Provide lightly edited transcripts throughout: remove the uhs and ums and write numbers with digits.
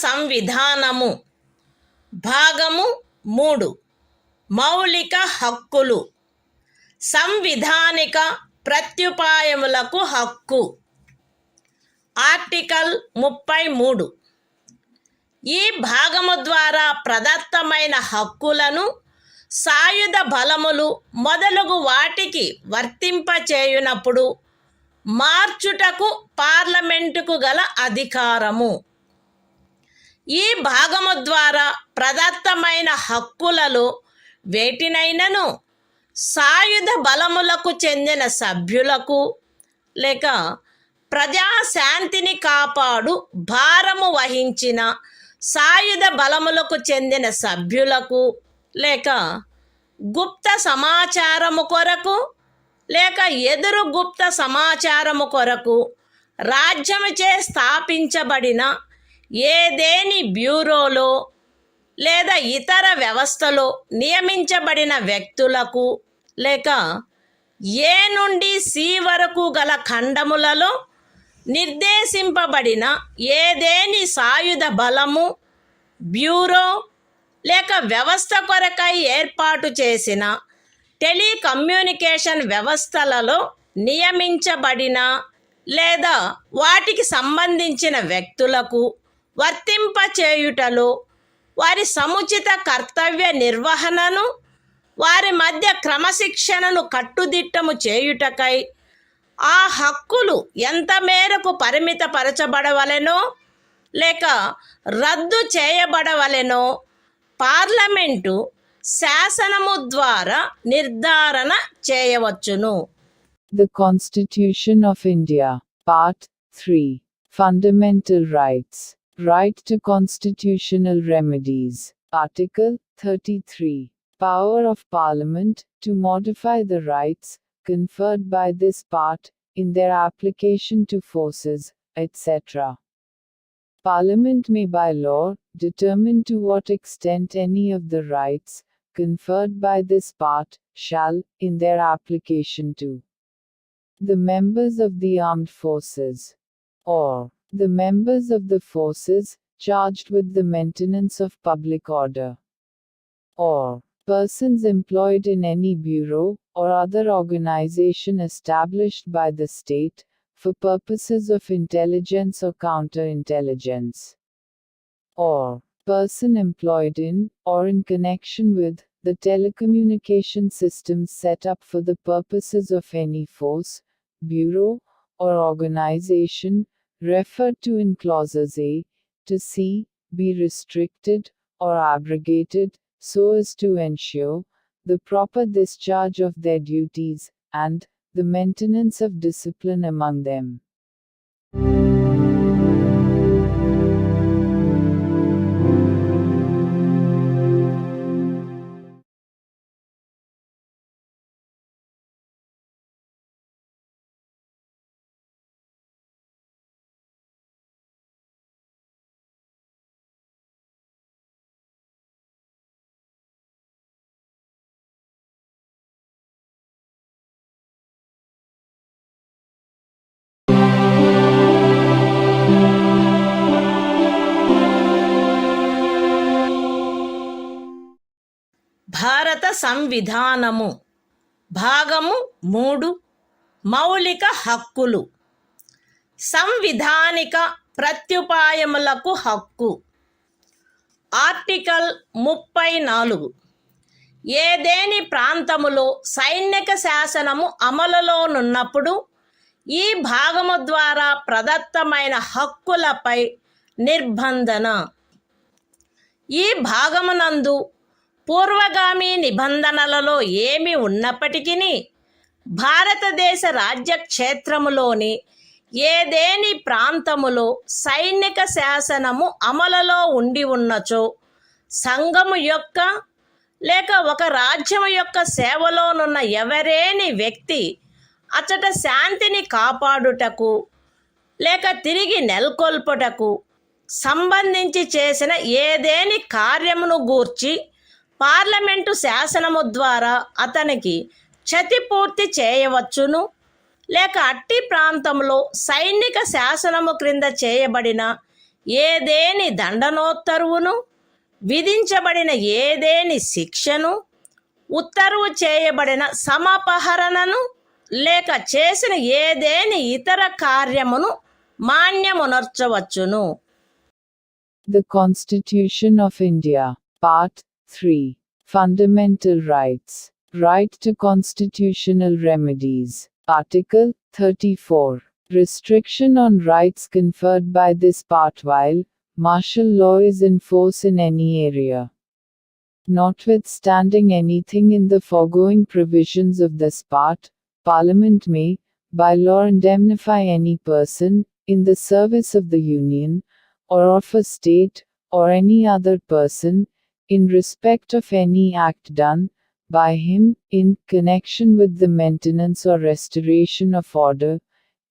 సంవిధానము భాగము 3 మౌలిక హక్కులు సంవిధానిక ప్రత్యుపాయములకు హక్కు ఆర్టికల్ 33 ఈ భాగము ద్వారా ప్రదత్తమైన హక్కులను సాయుధ బలములు మొదలగు వాటికి వర్తింపచేయునప్పుడు మార్చుటకు పార్లమెంటుకు గల అధికారము. ఈ భాగము ద్వారా ప్రదత్తమైన హక్కులలో వేటినైనను సాయుధ బలములకు చెందిన సభ్యులకు లేక ప్రజాశాంతిని కాపాడు భారము వహించిన సాయుధ బలములకు చెందిన సభ్యులకు లేక గుప్త సమాచారము కొరకు లేక ఎదురు గుప్త సమాచారము కొరకు రాజ్యముచే స్థాపించబడిన ఏదేని బ్యూరోలో లేదా ఇతర వ్యవస్థలో నియమించబడిన వ్యక్తులకు లేక ఏ నుండి సి వరకు గల ఖండములలో నిర్దేశింపబడిన ఏదేని సాయుధ బలము బ్యూరో లేక వ్యవస్థ కొరకై ఏర్పాటు చేసిన టెలికమ్యూనికేషన్ వ్యవస్థలలో నియమించబడిన లేదా వాటికి సంబంధించిన వ్యక్తులకు వర్తింపచేయుటలో వారి సముచిత కర్తవ్య నిర్వహణను వారి మధ్య క్రమశిక్షణను కట్టుదిట్టము చేయుటకై ఆ హక్కులు ఎంత మేరకు పరిమితపరచబడవలెనో లేక రద్దు చేయబడవలెనో పార్లమెంటు శాసనము ద్వారా నిర్ధారణ చేయవచ్చును. The Constitution of India, Part 3, Fundamental Rights, Right to Constitutional Remedies, Article 33, Power of Parliament to modify the rights conferred by this part, in their application to forces, etc. Parliament may by law determine to what extent any of the rights conferred by this part shall, in their application to the members of the armed forces, or the members of the forces charged with the maintenance of public order, or persons employed in any bureau or other organization established by the state for purposes of intelligence or counterintelligence, or person employed in or in connection with the telecommunication systems set up for the purposes of any force, bureau, or organization referred to in clauses A to C be restricted or abrogated so as to ensure the proper discharge of their duties and the maintenance of discipline among them. భారత సంవిధానము భాగము 3 మౌలిక హక్కులు సంవిధానిక ప్రత్యుపాయములకు హక్కు article 34 ఏదేని ప్రాంతములో సైనిక శాసనము అమలులోనున్నప్పుడు ఈ భాగము ద్వారా ప్రదత్తమైన హక్కులపై నిర్బంధన. ఈ భాగమునందు పూర్వగామి నిబంధనలలో ఏమి ఉన్నప్పటికీ భారతదేశ రాజ్యక్షేత్రములోని ఏదేని ప్రాంతములో సైనిక శాసనము అమలులో ఉండి ఉన్నచో సంఘము యొక్క లేక ఒక రాజ్యము యొక్క సేవలోనున్న ఎవరేని వ్యక్తి అచట శాంతిని కాపాడుటకు లేక తిరిగి నెలకొల్పుటకు సంబంధించి చేసిన ఏదేని కార్యమును గూర్చి పార్లమెంటు శాసనము ద్వారా అతనికి క్షతిపూర్తి చేయవచ్చును లేక అట్టి ప్రాంతంలో సైనిక శాసనము క్రింద చేయబడిన ఏదేని దండనోత్తర్వును, విధించబడిన ఏదేని శిక్షను, ఉత్తర్వు చేయబడిన సమపహరణను, లేక చేసిన ఏదేని ఇతర కార్యమును మాన్యమునర్చవచ్చును. The Constitution of India, Part 3. Fundamental Rights. Right to constitutional remedies. Article 34. Restriction on rights conferred by this part while martial law is in force in any area. Notwithstanding anything in the foregoing provisions of this part, Parliament may, by law, indemnify any person, in the service of the Union, or of a state, or any other person, in respect of any act done by him, in connection with the maintenance or restoration of order,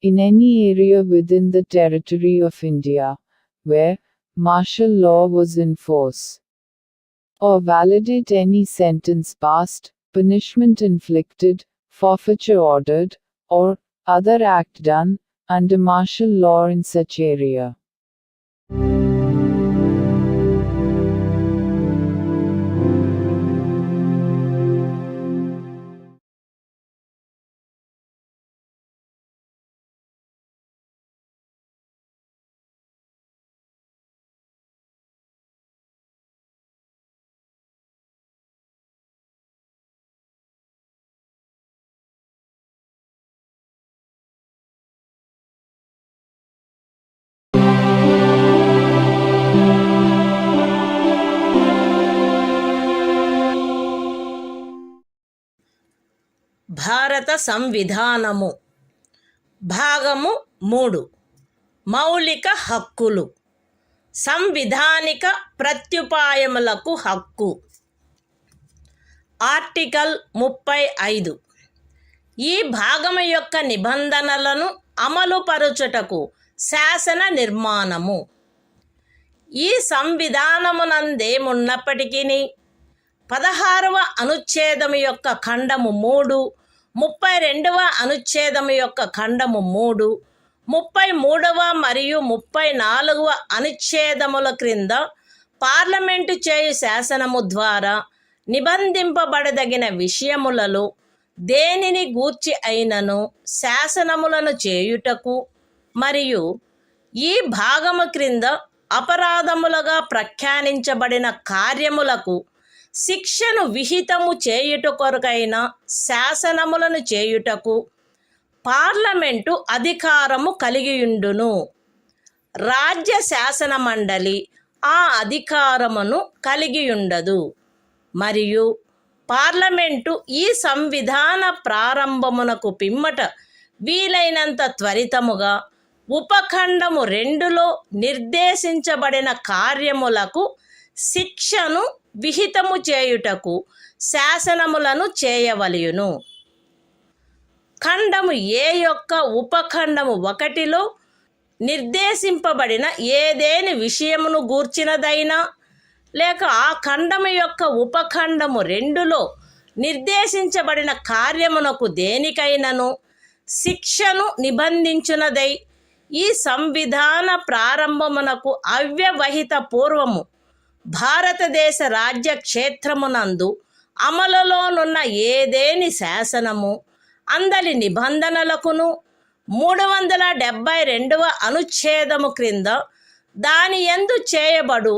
in any area within the territory of India, where martial law was in force, or validate any sentence passed, punishment inflicted, forfeiture ordered, or other act done under martial law in such area. భారత సంవిధానము. భాగము 3. మౌలిక హక్కులు. సంవిధానిక ప్రత్యుపాయములకు హక్కు. Article 35. ఈ భాగము యొక్క నిబంధనలను అమలుపరచుటకు శాసన నిర్మాణము. ఈ సంవిధానమునందేమున్నప్పటికీ 16వ అనుచ్ఛేదము యొక్క ఖండము 3, 32వ అనుచ్ఛేదము యొక్క ఖండము 3, 33వ మరియు 34వ అనుచ్ఛేదముల క్రింద పార్లమెంటు చేయు శాసనము ద్వారా నిబంధింపబడదగిన విషయములలో దేనిని గూర్చి అయినను శాసనములను చేయుటకు మరియు ఈ భాగము క్రింద అపరాధములుగా ప్రఖ్యానించబడిన కార్యములకు శిక్షను విహితము చేయుట కొరకైన శాసనములను చేయుటకు పార్లమెంటు అధికారము కలిగియుండును. రాజ్య శాసన మండలి ఆ అధికారమును కలిగియుండదు. మరియు పార్లమెంటు ఈ సంవిధాన ప్రారంభమునకు పిమ్మట వీలైనంత త్వరితముగా ఉపఖండము 2లో నిర్దేశించబడిన కార్యములకు శిక్షను విహితము చేయుటకు శాసనములను చేయవలయును. ఖండము ఏ యొక్క ఉపఖండము 1లో నిర్దేశింపబడిన ఏదేని విషయమును గూర్చినదైనా లేక ఆ ఖండము యొక్క ఉపఖండము 2లో నిర్దేశించబడిన కార్యమునకు దేనికైనను శిక్షను నిబంధించునదై ఈ సంవిధాన ప్రారంభమునకు అవ్యవహిత పూర్వము భారతదేశ రాజ్య క్షేత్రమునందు అమలులోనున్న ఏదేని శాసనము అందలి నిబంధనలకును 372వ అనుచ్ఛేదము క్రింద దాని యందు చేయబడు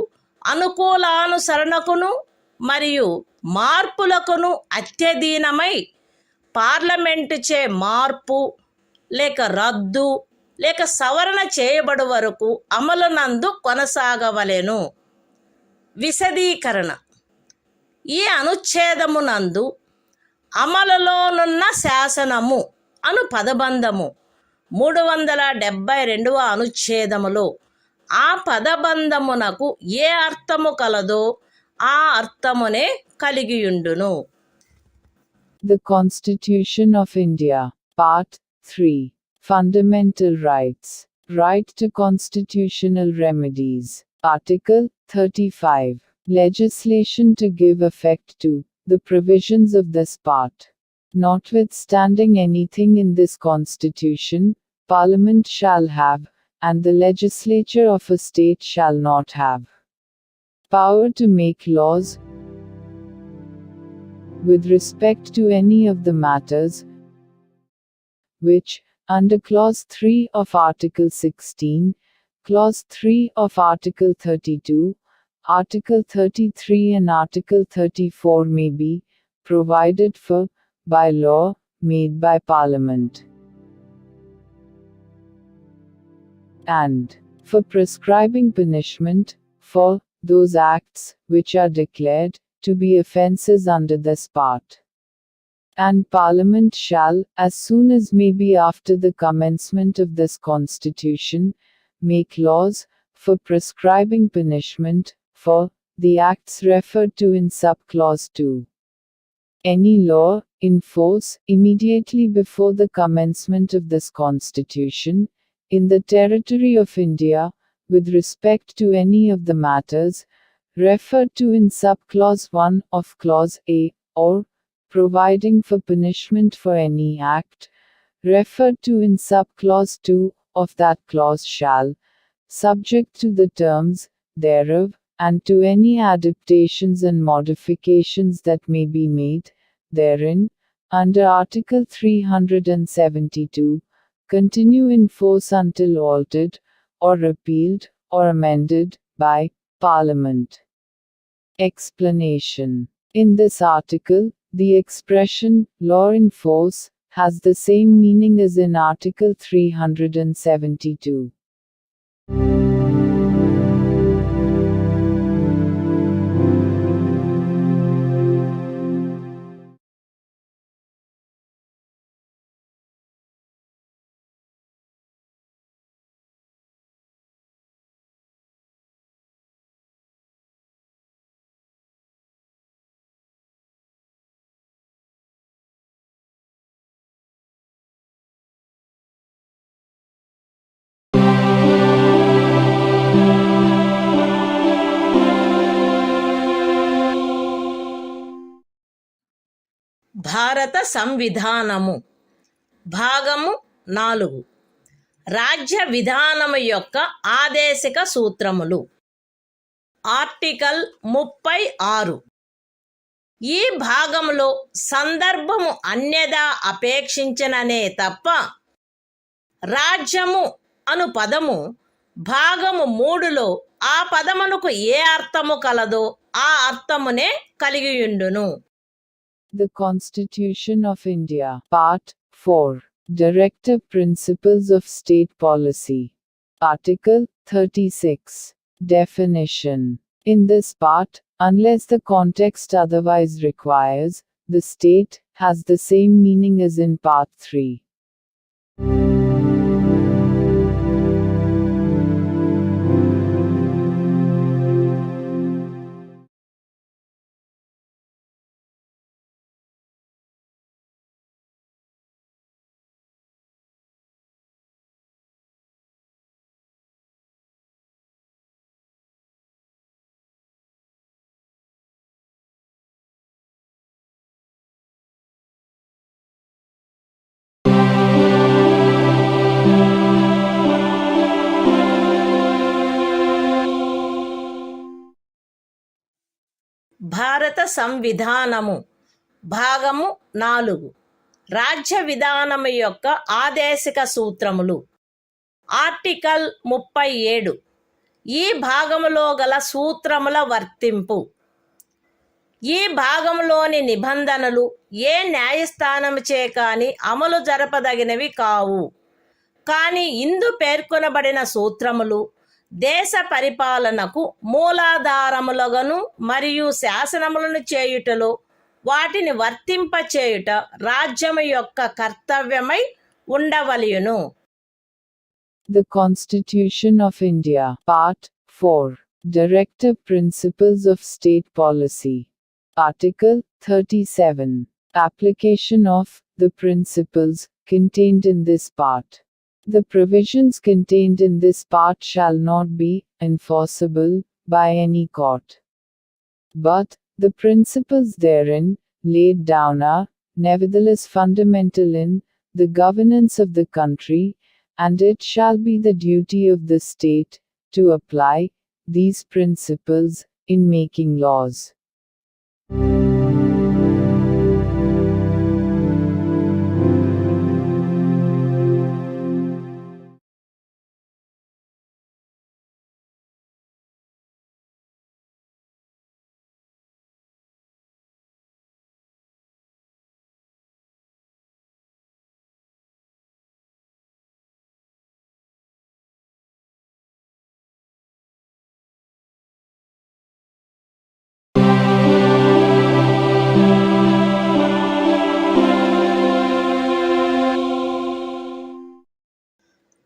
అనుకూలానుసరణకును మరియు మార్పులకును అత్యధీనమై పార్లమెంటుచే మార్పు లేక రద్దు లేక సవరణ చేయబడు వరకు అమలునందు కొనసాగవలెను. విశదీకరణ. ఈ అనుచ్ఛేదమునందు అమలులోనున్న శాసనము అను పదబంధము 372వ అనుచ్ఛేదములో ఆ పదబంధమునకు ఏ అర్థము కలదో ఆ అర్థమునే కలిగియుండును. The Constitution of India, Part 3. Fundamental Rights. Right to constitutional remedies. Article 35. Legislation to give effect to the provisions of this part. Notwithstanding anything in this Constitution, Parliament shall have, and the legislature of a state shall not have power to make laws with respect to any of the matters which, under Clause 3 of Article 16, Clause 3 of Article 32, Article 33 and Article 34 may be provided for by law made by Parliament, and for prescribing punishment for those acts which are declared to be offences under this part. And Parliament shall, as soon as may be after the commencement of this Constitution, make laws for prescribing punishment for the acts referred to in sub-clause 2. Any law in force immediately before the commencement of this Constitution, in the territory of India, with respect to any of the matters referred to in sub-clause 1 of clause A, or providing for punishment for any act referred to in sub-clause 2 of that clause shall, subject to the terms thereof, and to any adaptations and modifications that may be made therein, under Article 372, continue in force until altered, or repealed, or amended, by Parliament. Explanation. In this article, the expression, law in force, has the same meaning as in Article 372. భారత సంవిధానము భాగము 4 రాజ్య విధానము యొక్క ఆదేశిక సూత్రములు. Article 36. ఈ భాగములో సందర్భము అన్యదా అపేక్షించననే తప్ప రాజ్యము అను పదము భాగము 3లో ఆ పదమునకు ఏ అర్థము కలదో ఆ అర్థమునే కలిగియుండును. The Constitution of India, Part 4, Directive Principles of State Policy. Article 36. Definition. In this part, unless the context otherwise requires, the state has the same meaning as in Part 3. భారత సంవిధానము భాగము 4 రాజ్య విధానము యొక్క ఆదేశిక సూత్రములు. ఆర్టికల్ 37. ఈ భాగములో గల సూత్రముల వర్తింపు. ఈ భాగంలోని నిబంధనలు ఏ న్యాయస్థానముచే కాని అమలు జరపదగినవి కావు. కానీ ఇందు పేర్కొనబడిన సూత్రములు దేశ పరిపాలనకు మూలాధారములుగాను మరియు శాసనములను చేయుటలో వాటిని వర్తింపచేయుట రాజ్యము యొక్క కర్తవ్యమై ఉండవలెను. The Constitution of India, Part 4, Directive Principles of State Policy. Article 37. Application of the principles contained in this part. The provisions contained in this part shall not be enforceable by any court. But the principles therein laid down are, nevertheless, fundamental in the governance of the country and it shall be the duty of the state to apply these principles in making laws.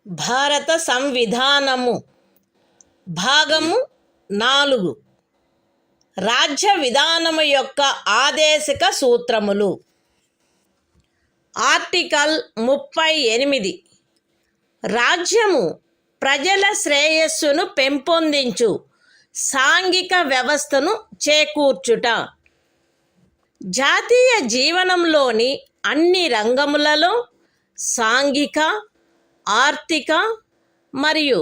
భారత సంవిధానము భాగము 4 రాజ్య విధానము యొక్క ఆదేశిక సూత్రములు. Article 38 రాజ్యము ప్రజల శ్రేయస్సును పెంపొందించు సాంఘిక వ్యవస్థను చేకూర్చుట. జాతీయ జీవనంలోని అన్ని రంగములలో సాంఘిక, ఆర్థిక మరియు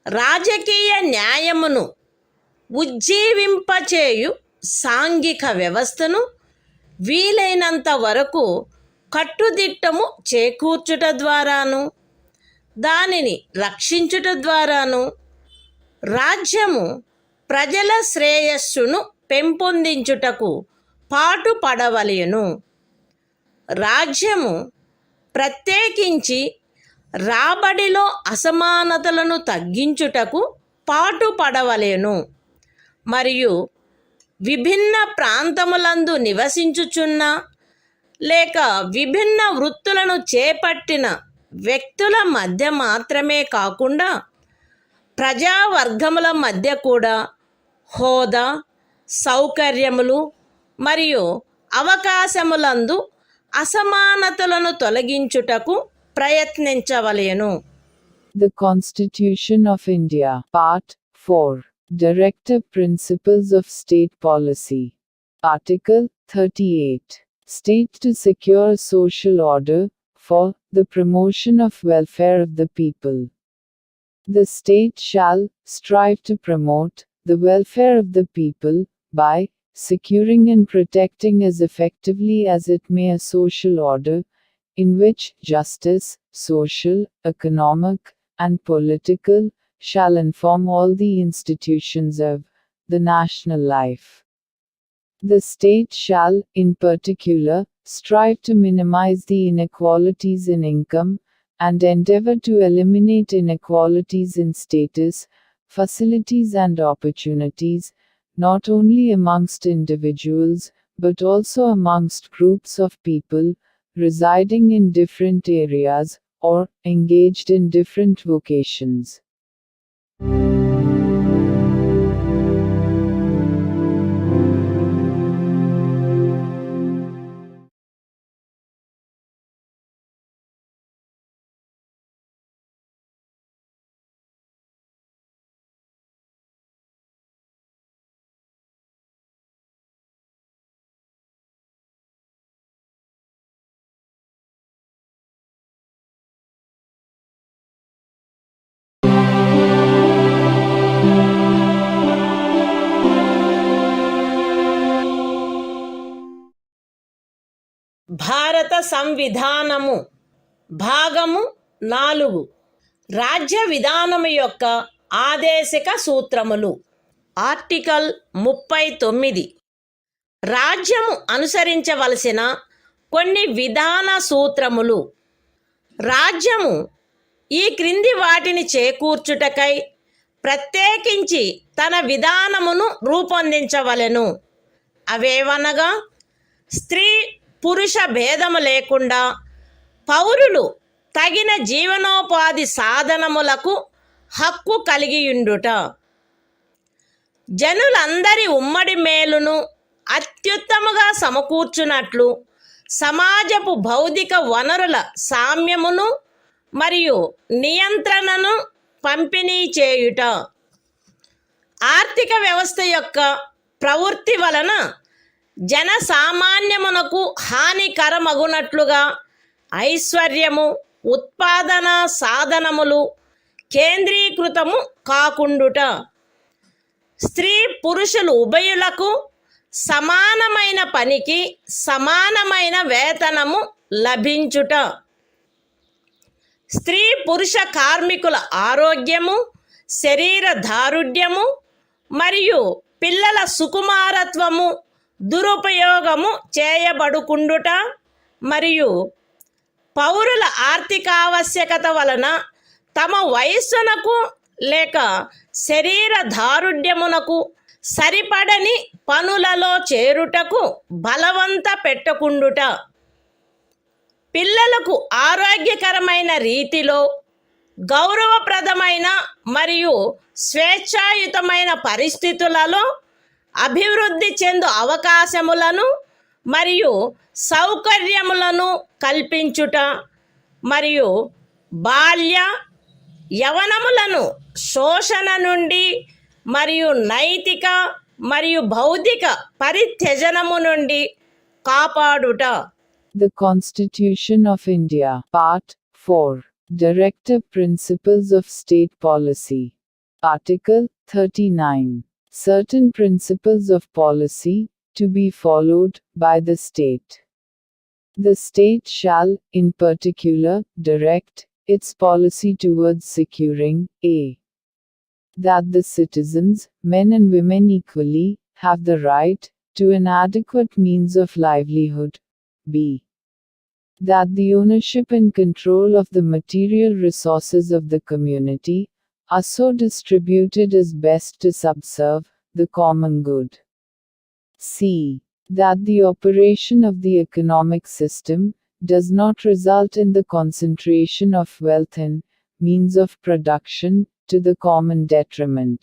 రాజకీయ న్యాయమును ఉజ్జీవింపచేయు సాంఘిక వ్యవస్థను వీలైనంత వరకు కట్టుదిట్టము చేకూర్చుట ద్వారాను, దానిని రక్షించుట ద్వారాను రాజ్యము ప్రజల శ్రేయస్సును పెంపొందించుటకు పాటుపడవలెను. రాజ్యము ప్రత్యేకించి రాబడిలో అసమానతలను తగ్గించుటకు పాటుపడవలెను మరియు విభిన్న ప్రాంతములందు నివసించుచున్న లేక విభిన్న వృత్తులను చేపట్టిన వ్యక్తుల మధ్య మాత్రమే కాకుండా ప్రజావర్గముల మధ్య కూడా హోదా, సౌకర్యములు మరియు అవకాశములందు అసమానతలను తొలగించుటకు ప్రయత్నించవలెను. The Constitution of India, Part 4, Directive Principles of State Policy. Article 38. State to secure social order, for the promotion of welfare of the people. The state shall strive to promote the welfare of the people by securing and protecting as effectively as it may a social order in which justice, social, economic, and political shall inform all the institutions of the national life. The state shall, in particular, strive to minimize the inequalities in income, and endeavor to eliminate inequalities in status, facilities and opportunities, not only amongst individuals, but also amongst groups of people, residing in different areas, or engaged in different vocations. భారత సంవిధానము భాగము 4 రాజ్య విధానము యొక్క ఆదేశిక సూత్రములు. Article 39 రాజ్యము అనుసరించవలసిన కొన్ని విధాన సూత్రములు. రాజ్యము ఈ క్రింది వాటిని చేకూర్చుటకై ప్రత్యేకించి తన విధానమును రూపొందించవలెను. అవేవనగా స్త్రీ పురుష భేదము లేకుండా పౌరులు తగిన జీవనోపాధి సాధనములకు హక్కు కలిగియుండుట, జనులందరి ఉమ్మడి మేలును అత్యుత్తముగా సమకూర్చునట్లు సమాజపు భౌతిక వనరుల సామ్యమును మరియు నియంత్రణను పంపిణీ చేయుట, ఆర్థిక వ్యవస్థ యొక్క ప్రవృత్తి వలన జనసామాన్యమునకు హానికరమగునట్లుగా ఐశ్వర్యము, ఉత్పాదన సాధనములు కేంద్రీకృతము కాకుండుట, స్త్రీ పురుషులు ఉభయులకు సమానమైన పనికి సమానమైన వేతనము లభించుట, స్త్రీ పురుష కార్మికుల ఆరోగ్యము, శరీర దారుఢ్యము మరియు పిల్లల సుకుమారత్వము దురుపయోగము చేయబడుకుండుట మరియు పౌరుల ఆర్థిక ఆవశ్యకత వలన తమ వయస్సునకు లేక శరీర దారుఢ్యమునకు సరిపడని పనులలో చేరుటకు బలవంత పెట్టకుండుట, పిల్లలకు ఆరోగ్యకరమైన రీతిలో గౌరవప్రదమైన మరియు స్వేచ్ఛాయుతమైన పరిస్థితులలో అభివృద్ధి చెందు అవకాశములను మరియు సౌకర్యములను కల్పించుట మరియు బాల్య యవనములను శోషణ నుండి మరియు నైతిక మరియు బౌద్ధిక పరిత్యజనము నుండి కాపాడుట. The Constitution of India, Part 4, Directive Principles of State Policy. Article 39. Certain principles of policy to be followed by the state. The state shall, in particular, direct its policy towards securing a. that the citizens, men and women equally, have the right to an adequate means of livelihood. b. that the ownership and control of the material resources of the community are so distributed as best to subserve the common good. c. that the operation of the economic system does not result in the concentration of wealth and means of production to the common detriment.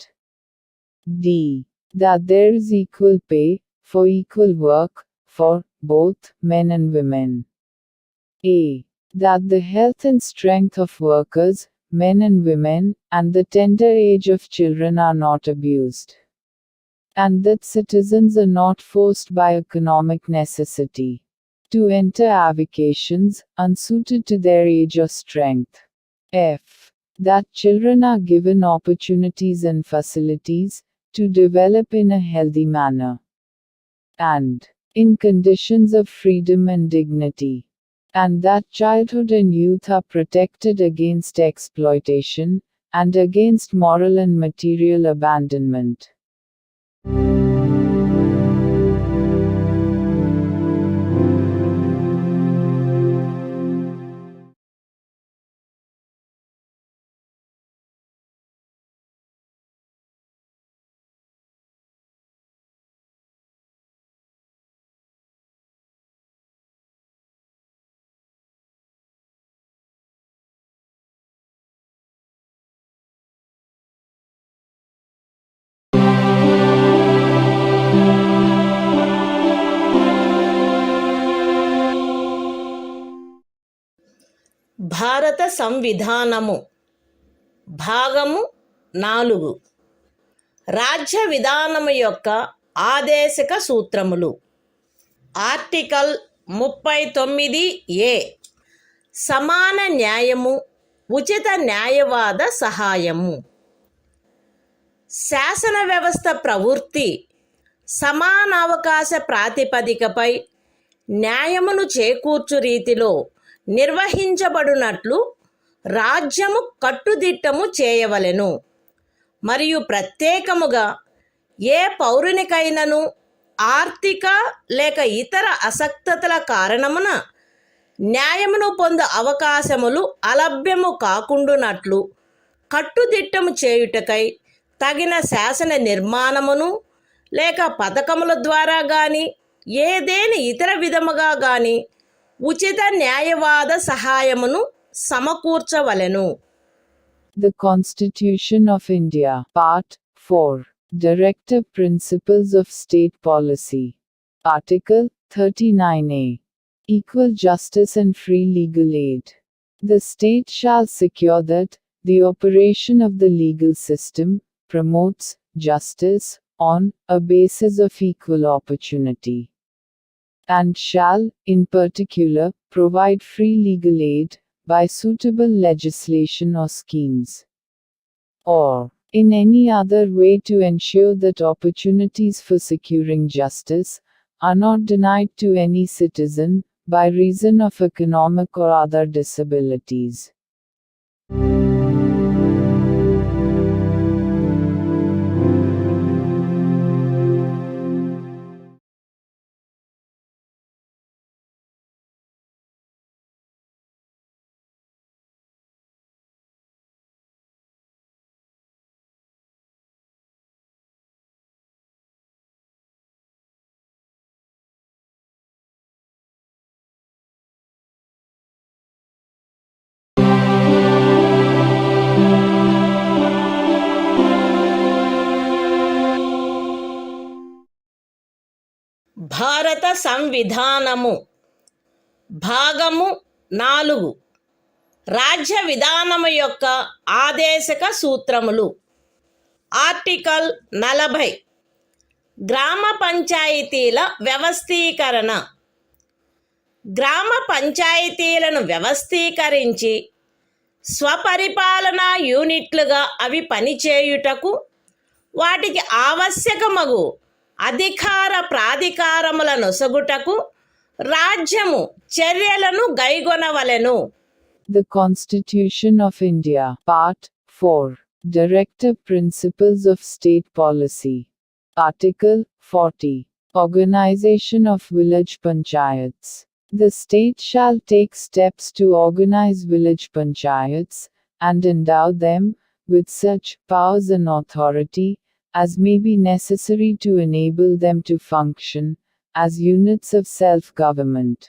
d. that there is equal pay for equal work for both men and women. a. that the health and strength of workers, men and women, and the tender age of children are not abused. And that citizens are not forced by economic necessity to enter avocations unsuited to their age or strength. f. that children are given opportunities and facilities to develop in a healthy manner and in conditions of freedom and dignity, and that childhood and youth are protected against exploitation and against moral and material abandonment. భారత సంవిధానము భాగము 4 రాజ్య విధానము యొక్క ఆదేశక సూత్రములు. Article 39A సమాన న్యాయము, ఉచిత న్యాయవాద సహాయము. శాసన వ్యవస్థ ప్రవృత్తి సమానావకాశ ప్రాతిపదికపై న్యాయమును చేకూర్చు రీతిలో నిర్వహించబడునట్లు రాజ్యము కట్టుదిట్టము చేయవలెను. మరియు ప్రత్యేకముగా ఏ పౌరునికైనను ఆర్థిక లేక ఇతర అసక్తతల కారణమున న్యాయమును పొందు అవకాశములు అలభ్యము కాకుండునట్లు కట్టుదిట్టము చేయుటకై తగిన శాసన నిర్మాణమును లేక పథకముల ద్వారా గాని ఏదేని ఇతర విధముగా గాని ఉచిత న్యాయవాద సహాయమును సమకూర్చవలెను. The Constitution of India, Part 4, Directive Principles of State Policy. Article 39A. Equal justice and free legal aid. The state shall secure that the operation of the legal system promotes justice on a basis of equal opportunity, and shall, in particular, provide free legal aid by suitable legislation or schemes, or in any other way to ensure that opportunities for securing justice are not denied to any citizen by reason of economic or other disabilities. భారత సంవిధానము భాగము 4 రాజ్య విధానము యొక్క ఆదేశక సూత్రములు. Article 40 గ్రామ పంచాయతీల వ్యవస్థీకరణ. గ్రామ పంచాయతీలను వ్యవస్థీకరించి స్వపరిపాలనా యూనిట్లుగా అవి పనిచేయుటకు వాటికి ఆవశ్యకమగు అధికార ప్రాధికారముల నొసగుటకు రాజ్యము చర్యలను గైగొనవలెను. The Constitution of India, Part 4, Directive Principles of State Policy. Article 40, Organization of Village Panchayats. The state shall take steps to organize village panchayats, and endow them with such powers and authority as may be necessary to enable them to function as units of self-government.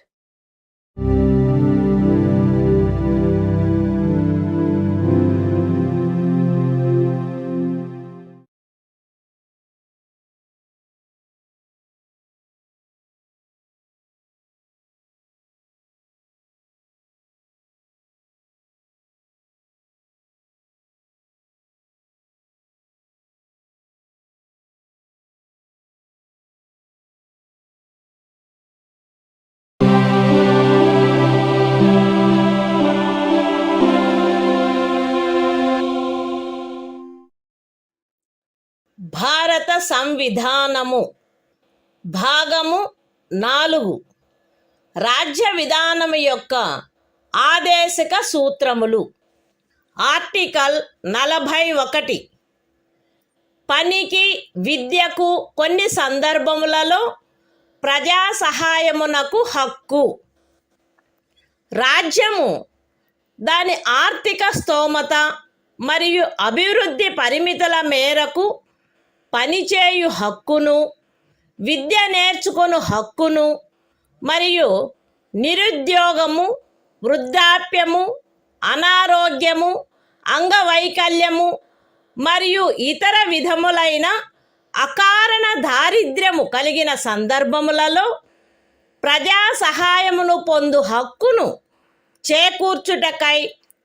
భారత సంవిధానము భాగము 4 రాజ్య విధానము యొక్క ఆదేశక సూత్రములు. Article 41 పనికి విద్యకు కొన్ని సందర్భములలో ప్రజా సహాయమునకు హక్కు. రాజ్యము దాని ఆర్థిక స్తోమత మరియు అభివృద్ధి పరిమితుల మేరకు పనిచేయు హక్కును, విద్య నేర్చుకొను హక్కును మరియు నిరుద్యోగము, వృద్ధాప్యము, అనారోగ్యము, అంగవైకల్యము మరియు ఇతర విధములైన అకారణ దారిద్ర్యము కలిగిన సందర్భములలో ప్రజా సహాయమును పొందు హక్కును చేకూర్చుటకై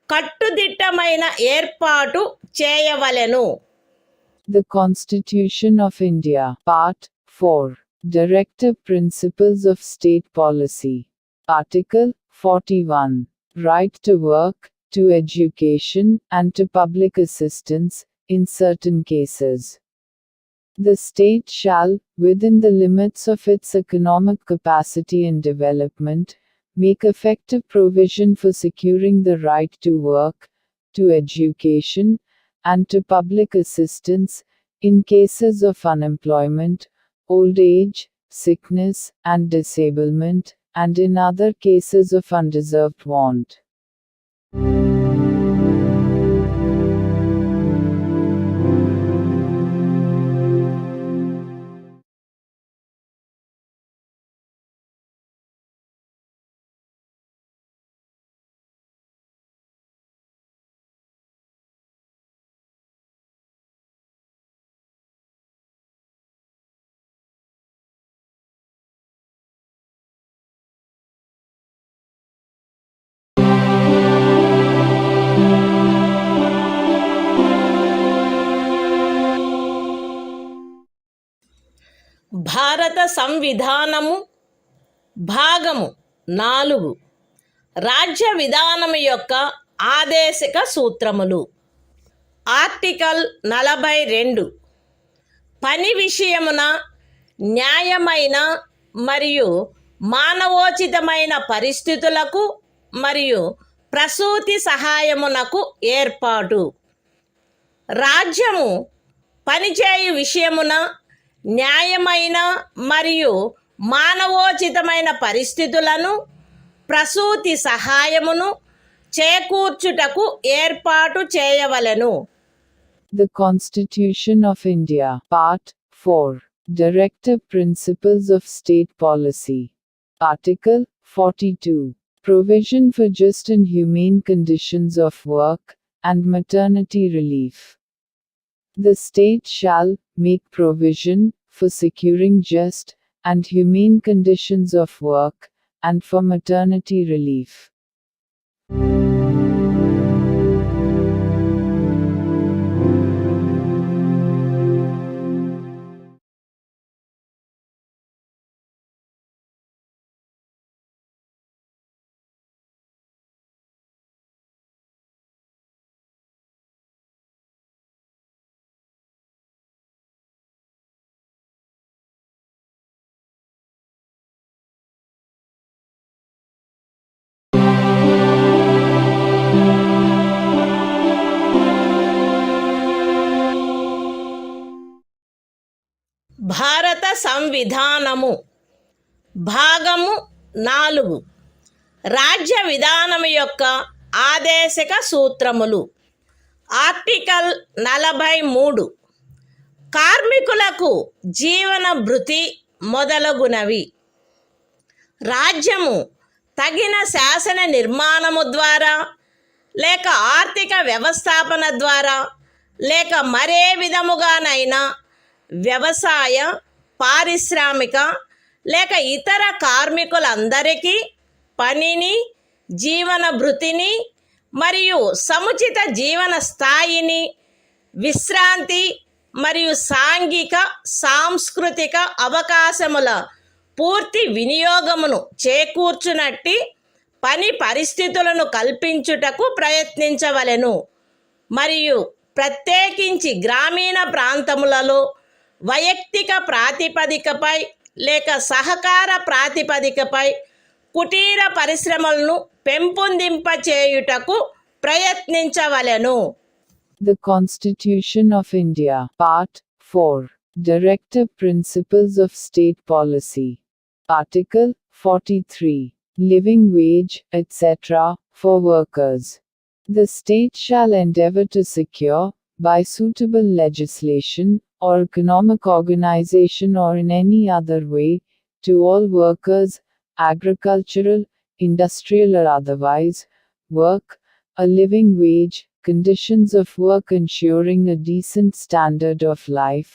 కట్టుదిట్టమైన ఏర్పాటు చేయవలెను. The Constitution of India, Part 4, Directive Principles of State Policy. Article 41, Right to work, to education, and to public assistance, in certain cases. The state shall, within the limits of its economic capacity and development, make effective provision for securing the right to work, to education, and to public assistance, in cases of unemployment, old age, sickness, and disablement, and in other cases of undeserved want. భారత సంవిధానము భాగము 4 రాజ్య విధానం యొక్క ఆదేశిక సూత్రములు. Article 42 పని విషయమున న్యాయమైన మరియు మానవోచితమైన పరిస్థితులకు మరియు ప్రసూతి సహాయమునకు ఏర్పాటు. రాజ్యము పనిచేయు విషయమున న్యాయమైన మరియు మానవోచితమైన పరిస్థితులను ప్రసూతి సహాయమును చేకూర్చుటకు ఏర్పాటు చేయవలెను. The Constitution of India, Part 4, Directive Principles of State Policy. Article 42, Provision for just and humane conditions of work, and maternity relief. The state shall make provision for securing just and humane conditions of work, and for maternity relief. భారత సంవిధానము భాగము 4 రాజ్య విధానము యొక్క ఆదేశిక సూత్రములు. Article 43 కార్మికులకు జీవన భృతి మొదలగునవి. రాజ్యము తగిన శాసన నిర్మాణము ద్వారా లేక ఆర్థిక వ్యవస్థాపన ద్వారా లేక మరే విధముగానైనా వ్యవసాయ, పారిశ్రామిక లేక ఇతర కార్మికులందరికీ పనిని, జీవన భృతిని మరియు సముచిత జీవన స్థాయిని, విశ్రాంతి మరియు సాంఘిక సాంస్కృతిక అవకాశముల పూర్తి వినియోగమును చేకూర్చునట్టి పని పరిస్థితులను కల్పించుటకు ప్రయత్నించవలెను. మరియు ప్రత్యేకించి గ్రామీణ ప్రాంతములలో వైయక్తిక ప్రాతిపదికపై లేక సహకార ప్రాతిపదికపై కుటీర పరిశ్రమలను పెంపొందింపచేయుటకు ప్రయత్నించవలెను. The Constitution of India, Part 4, Directive Principles of State Policy. Article 43, Living wage, etc., for workers. The state shall endeavor to secure, by suitable legislation, or economic organization or in any other way, to all workers, agricultural, industrial or otherwise, work, a living wage, conditions of work ensuring a decent standard of life,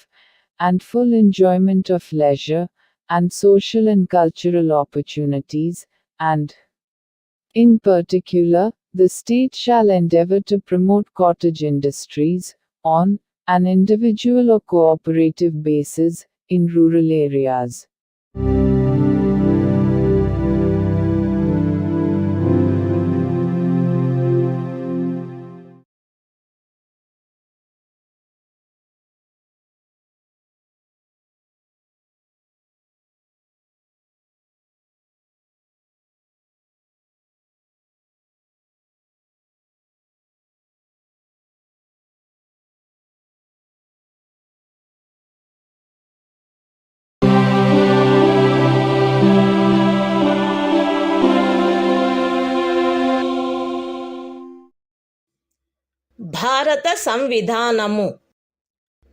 and full enjoyment of leisure, and social and cultural opportunities, and, in particular, the state shall endeavor to promote cottage industries, on an individual or cooperative basis, in rural areas. భారత సంవిధానము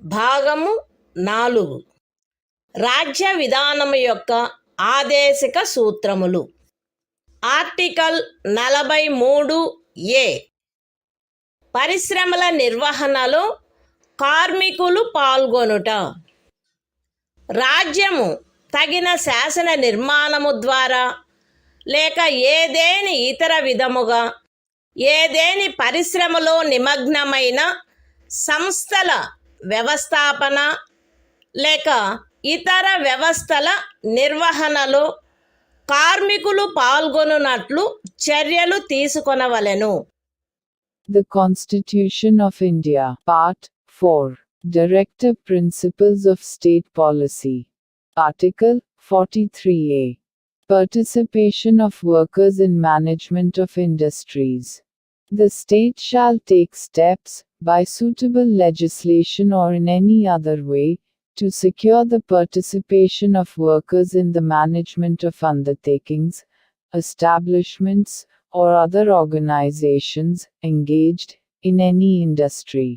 భాగము 4 రాజ్య విధానము యొక్క ఆదేశిక సూత్రములు. Article 43A పరిశ్రమల నిర్వహణలో కార్మికులు పాల్గొనుట. రాజ్యము తగిన శాసన నిర్మాణము ద్వారా లేక ఏదేని ఇతర విధముగా ఏదేని పరిశ్రమలో నిమగ్నమైన సంస్థల వ్యవస్థాపన లేక ఇతర వ్యవస్థల నిర్వహణలో కార్మికుల శ్రామికులు పాల్గొనున్నట్లు చర్యలు తీసుకొనవలెను. The Constitution of India, Part 4. Directive Principles of State Policy. Article 43A. Participation of workers in management of industries. The state shall take steps, by suitable legislation or in any other way, to secure the participation of workers in the management of undertakings, establishments, or other organizations engaged in any industry.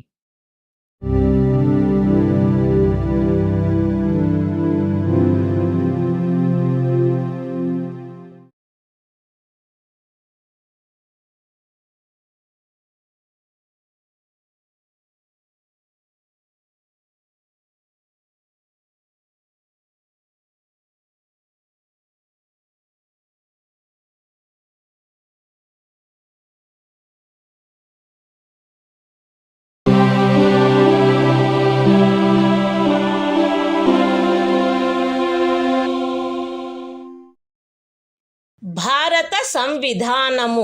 భారత సంవిధానము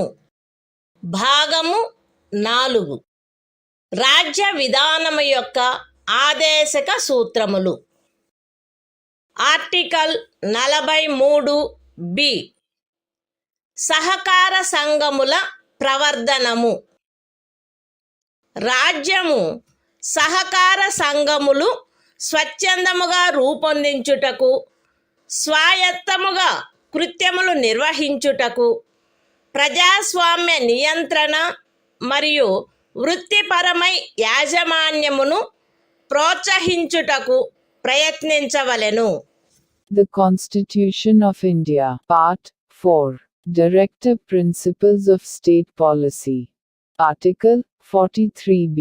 భాగము 4. రాజ్య విధానము యొక్క ఆదేశక సూత్రములు. Article 43B. సహకార సంఘముల ప్రవర్ధనము. రాజ్యము సహకార సంఘములు స్వచ్ఛందముగా రూపొందించుటకు, స్వాయత్తముగా కృత్యములు నిర్వహించుటకు, ప్రజాస్వామ్య నియంత్రణ మరియు వృత్తిపరమై యాజమాన్యమును ప్రోత్సహించుటకు ప్రయత్నించవలెను. The Constitution of India, Part 4. Directive Principles of State Policy. Article 43B.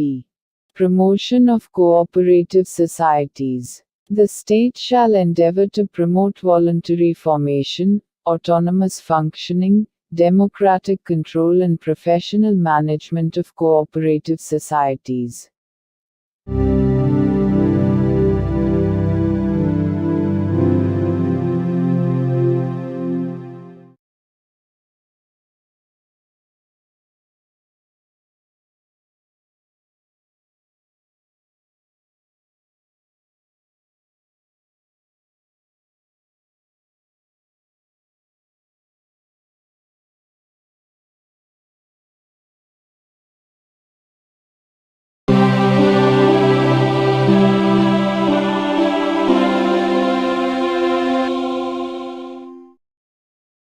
Promotion of cooperative societies. The state shall endeavor to promote voluntary formation, autonomous functioning, democratic control and professional management of cooperative societies.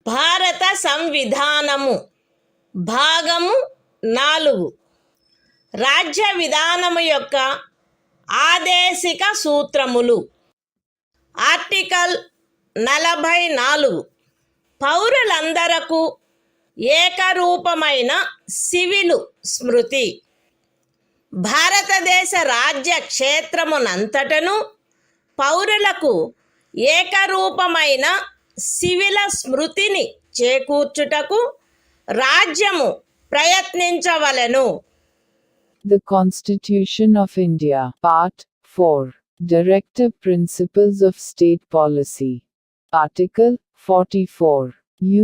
భారత సంవిధానము భాగము 4. రాజ్య విధానము యొక్క ఆదేశిక సూత్రములు. Article 44. పౌరులందరకు ఏకరూపమైన civil స్మృతి. భారతదేశ రాజ్య క్షేత్రమునంతటను పౌరులకు ఏకరూపమైన సివిల స్మృతిని చేకూర్చుటకు రాజ్యము ప్రయత్నించవలెను. The Constitution of India, Part 4. Directive Principles of State Policy. Article 44.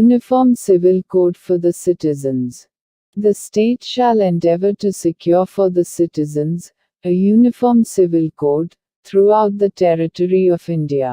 Uniform Civil Code for the Citizens. The state shall endeavor to secure for the citizens a uniform civil code throughout the territory of India.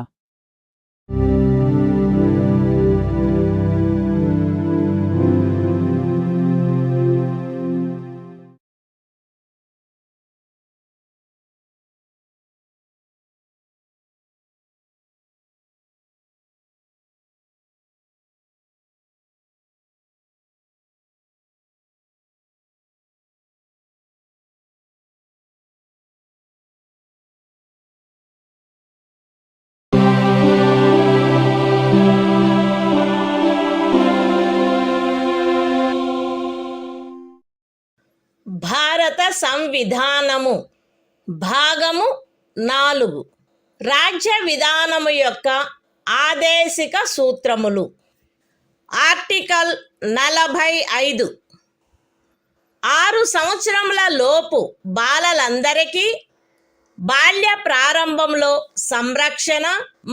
భారత సంవిధానము భాగము 4. రాజ్య విధానము యొక్క ఆదేశిక సూత్రములు. Article 45. 6 సంవత్సరముల లోపు బాలలందరికీ బాల్య ప్రారంభంలో సంరక్షణ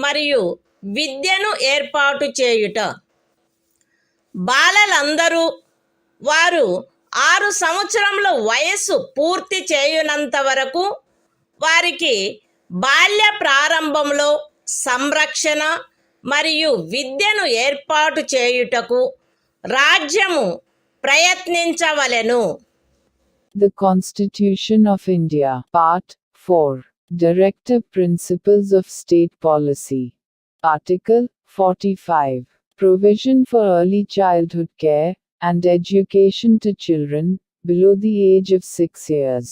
మరియు విద్యను ఏర్పాటు చేయుట. బాలలందరూ వారు 6 సంవత్సరముల వయస్సు పూర్తి చేయునంత వరకు వారికి బాల్య ప్రారంభంలో సంరక్షణ మరియు విద్యను ఏర్పాటు చేయుటకు రాజ్యము ప్రయత్నించవలెను. The Constitution of India, Part 4. Directive Principles of State Policy. Article 45. Provision for early childhood care and education to children below the age of 6 years.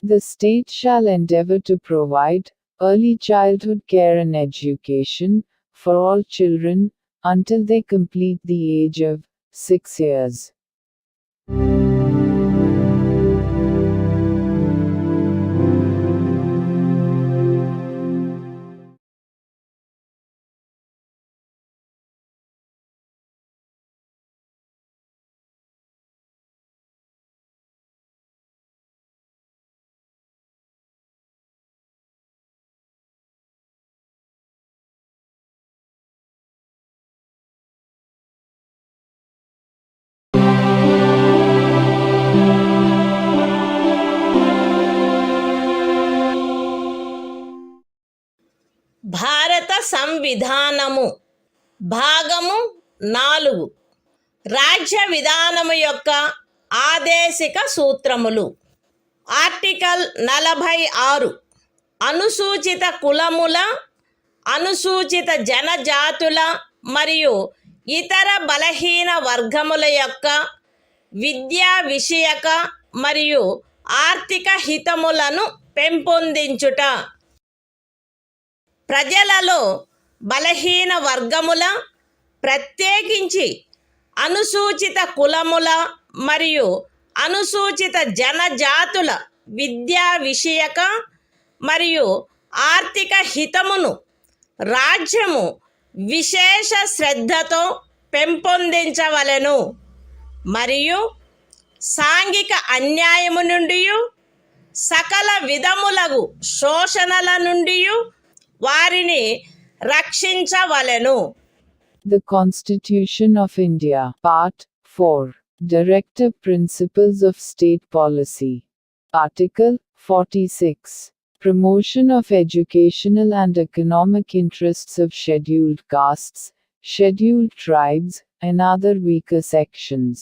The state shall endeavor to provide early childhood care and education for all children until they complete the age of 6 years. భారత సంవిధానము భాగము 4. రాజ్య విధానము యొక్క ఆదేశిక సూత్రములు. Article 46. అనుసూచిత కులముల, అనుసూచిత జనజాతుల మరియు ఇతర బలహీన వర్గముల యొక్క విద్యా విషయక మరియు ఆర్థిక హితములను పెంపొందించుట. ప్రజలలో బలహీన వర్గముల, ప్రత్యేకించి అనుసూచిత కులముల మరియు అనుసూచిత జనజాతుల విద్యా విషయక మరియు ఆర్థిక హితమును రాజ్యము విశేష శ్రద్ధతో పెంపొందించవలెను మరియు సాంఘిక అన్యాయము నుండి సకల విధములగు శోషణల నుండి వారిని రక్షించవలెను. The Constitution of India, Part 4. Directive Principles of State Policy. Article 46. Promotion of educational and economic interests of scheduled castes, scheduled tribes, and other weaker sections.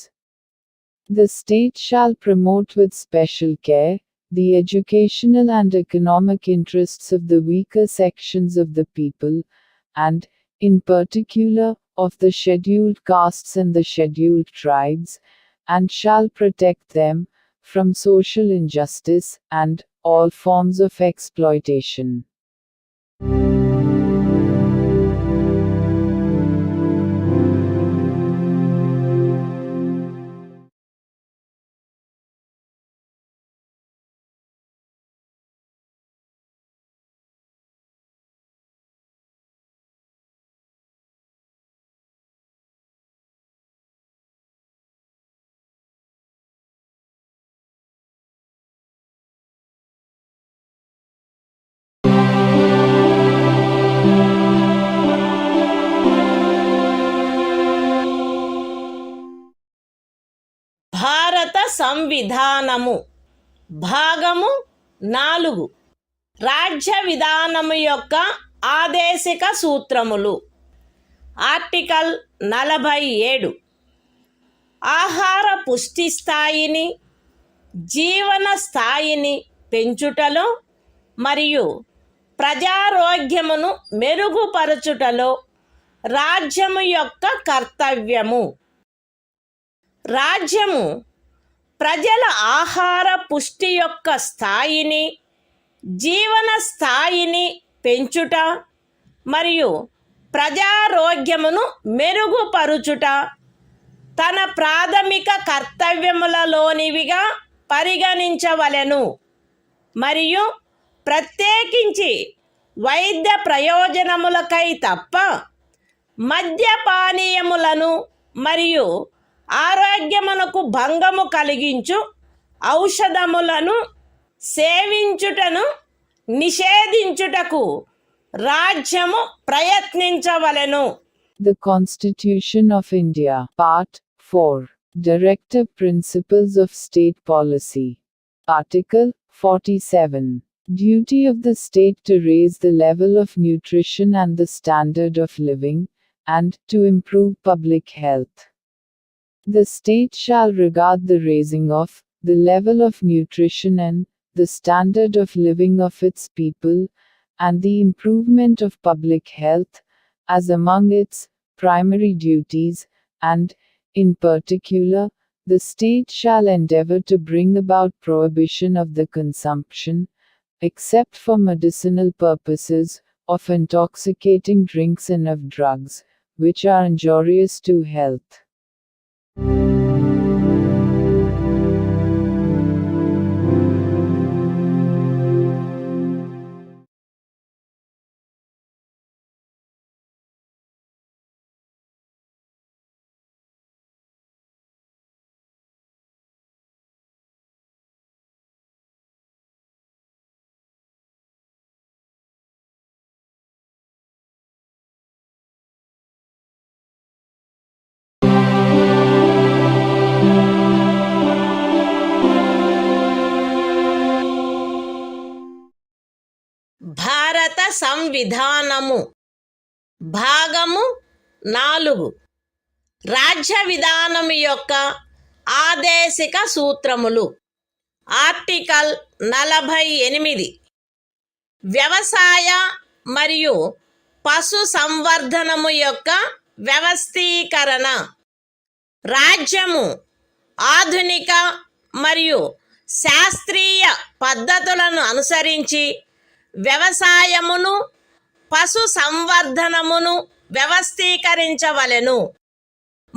The state shall promote with special care the educational and economic interests of the weaker sections of the people, and, in particular, of the scheduled castes and the scheduled tribes, and shall protect them from social injustice and all forms of exploitation. భారత సంవిధానము భాగము 4. రాజ్య విధానము యొక్క ఆదేశిక సూత్రములు. Article 47. ఆహార పుష్టి స్థాయిని, జీవన స్థాయిని పెంచుటలో మరియు ప్రజారోగ్యమును మెరుగుపరచుటలో రాజ్యము యొక్క కర్తవ్యము. రాజ్యము ప్రజల ఆహార పుష్టి యొక్క స్థాయిని, జీవన స్థాయిని పెంచుట మరియు ప్రజారోగ్యమును మెరుగుపరుచుట తన ప్రాథమిక కర్తవ్యములలోనివిగా పరిగణించవలెను మరియు ప్రత్యేకించి వైద్య ప్రయోజనములకై తప్ప మద్యపానీయములను మరియు ఆరోగ్యమునకు భంగము కలిగించు ఔషధములను సేవించుటను నిషేధించుటకు రాజ్యము ప్రయత్నించవలెను. The Constitution of India, Part 4. Directive Principles of State Policy. Article 47. Duty of the state to raise the level of nutrition and the standard of living, and to improve public health. The state shall regard the raising of the level of nutrition and the standard of living of its people, and the improvement of public health, as among its primary duties, and, in particular, the state shall endeavor to bring about prohibition of the consumption, except for medicinal purposes, of intoxicating drinks and of drugs, which are injurious to health. భారత సంవిధానము భాగము 4 రాజ్య విధానము యొక్క ఆదేశిక సూత్రములు. Article 48 వ్యవసాయ మరియు పశు సంవర్ధనము యొక్క వ్యవస్థీకరణ. రాజ్యము ఆధునిక మరియు శాస్త్రీయ పద్ధతులను అనుసరించి వ్యవసాయమును పశు సంవర్ధనమును వ్యవస్థీకరించవలెను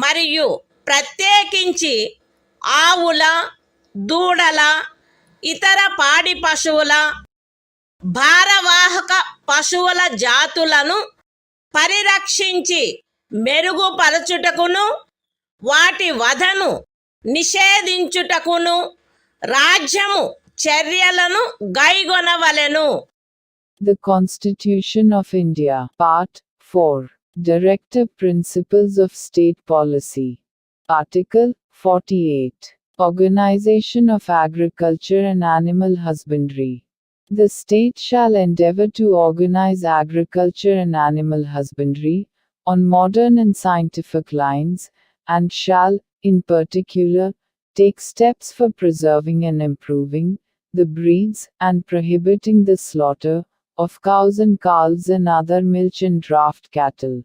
మరియు ప్రత్యేకించి ఆవుల, దూడల, ఇతర పాడి పశువుల, భారవాహక పశువుల జాతులను పరిరక్షించి మెరుగుపరచుటకును వాటి వధను నిషేధించుటకును రాజ్యము చర్యలను గైగొనవలెను. The Constitution of India, Part 4. Directive Principles of State Policy. Article 48. Organization of Agriculture and Animal Husbandry. The state shall endeavor to organize agriculture and animal husbandry on modern and scientific lines, and shall, in particular, take steps for preserving and improving the breeds and prohibiting the slaughter of cows and calves and other milch and draft cattle.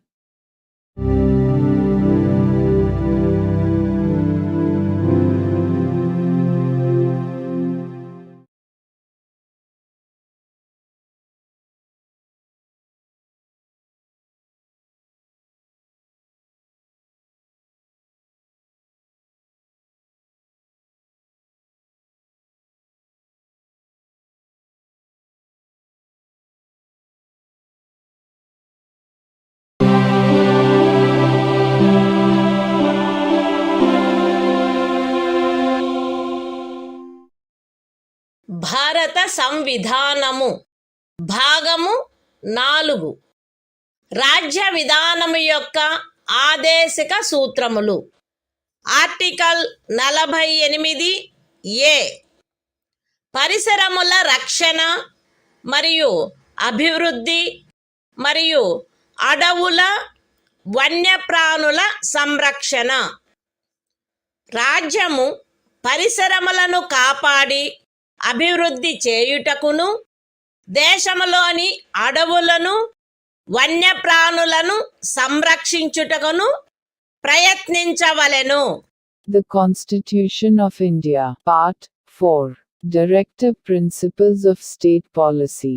భారత సంవిధానము భాగము 4 రాజ్య విధానము యొక్క ఆదేశిక సూత్రములు. Article 48 ఏ పరిసరముల రక్షణ మరియు అభివృద్ధి మరియు అడవుల వన్యప్రాణుల సంరక్షణ. రాజ్యము పరిసరములను కాపాడి అభివృద్ధి చేయుటకును దేశములోని అడవులను వన్యప్రాణులను సంరక్షించుటకును ప్రయత్నించవలెను. The Constitution of India, Part 4. Directive Principles of State Policy.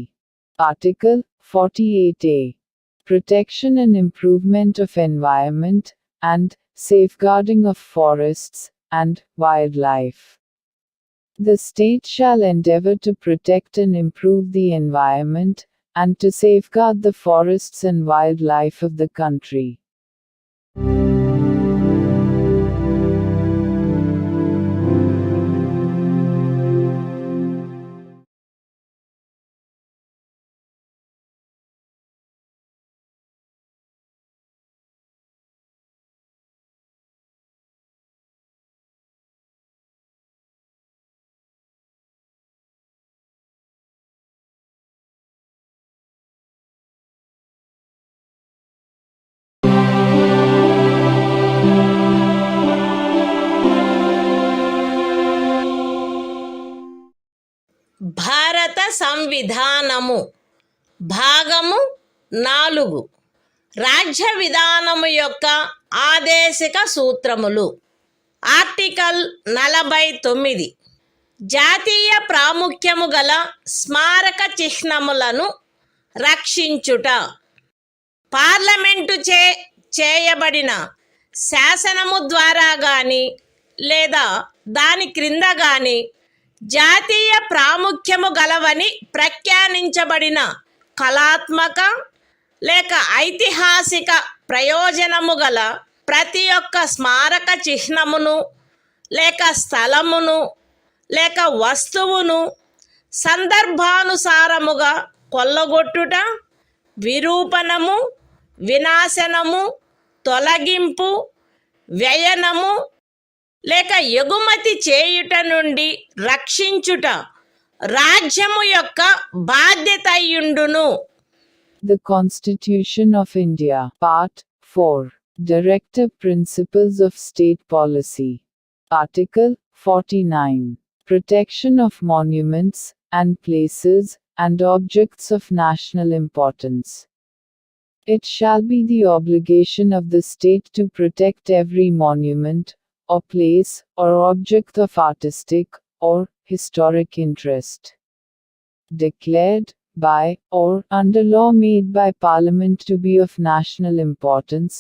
Article 48A. Protection and improvement of environment, and safeguarding of forests and wildlife. The state shall endeavor to protect and improve the environment, and to safeguard the forests and wildlife of the country. సంవిధానము భాగము 4 రాజ్య విధానము యొక్క ఆదేశిక సూత్రములు. Article 49 జాతీయ ప్రాముఖ్యము గల స్మారక చిహ్నములను రక్షించుట. Parliament చేయబడిన శాసనము ద్వారా గాని లేదా దాని క్రింద గాని జాతీయ ప్రాముఖ్యము గలవని ప్రఖ్యానించబడిన కళాత్మక లేక ఐతిహాసిక ప్రయోజనము గల ప్రతి ఒక్క స్మారక చిహ్నమును లేక స్థలమును లేక వస్తువును సందర్భానుసారముగా కొల్లగొట్టుట, విరూపణము, వినాశనము, తొలగింపు, వ్యయనము లేక ఎగుమతి చేయుట నుండి రక్షించుట రాజ్యము యొక్క బాధ్యత అయ్యుండును. The Constitution of India, Part 4, Directive Principles of State Policy. Article 49. Protection of monuments and places and objects of national importance. It shall be the obligation of the state to protect every monument, or place, or object of artistic, or historic interest, declared by, or under law made by Parliament to be of national importance,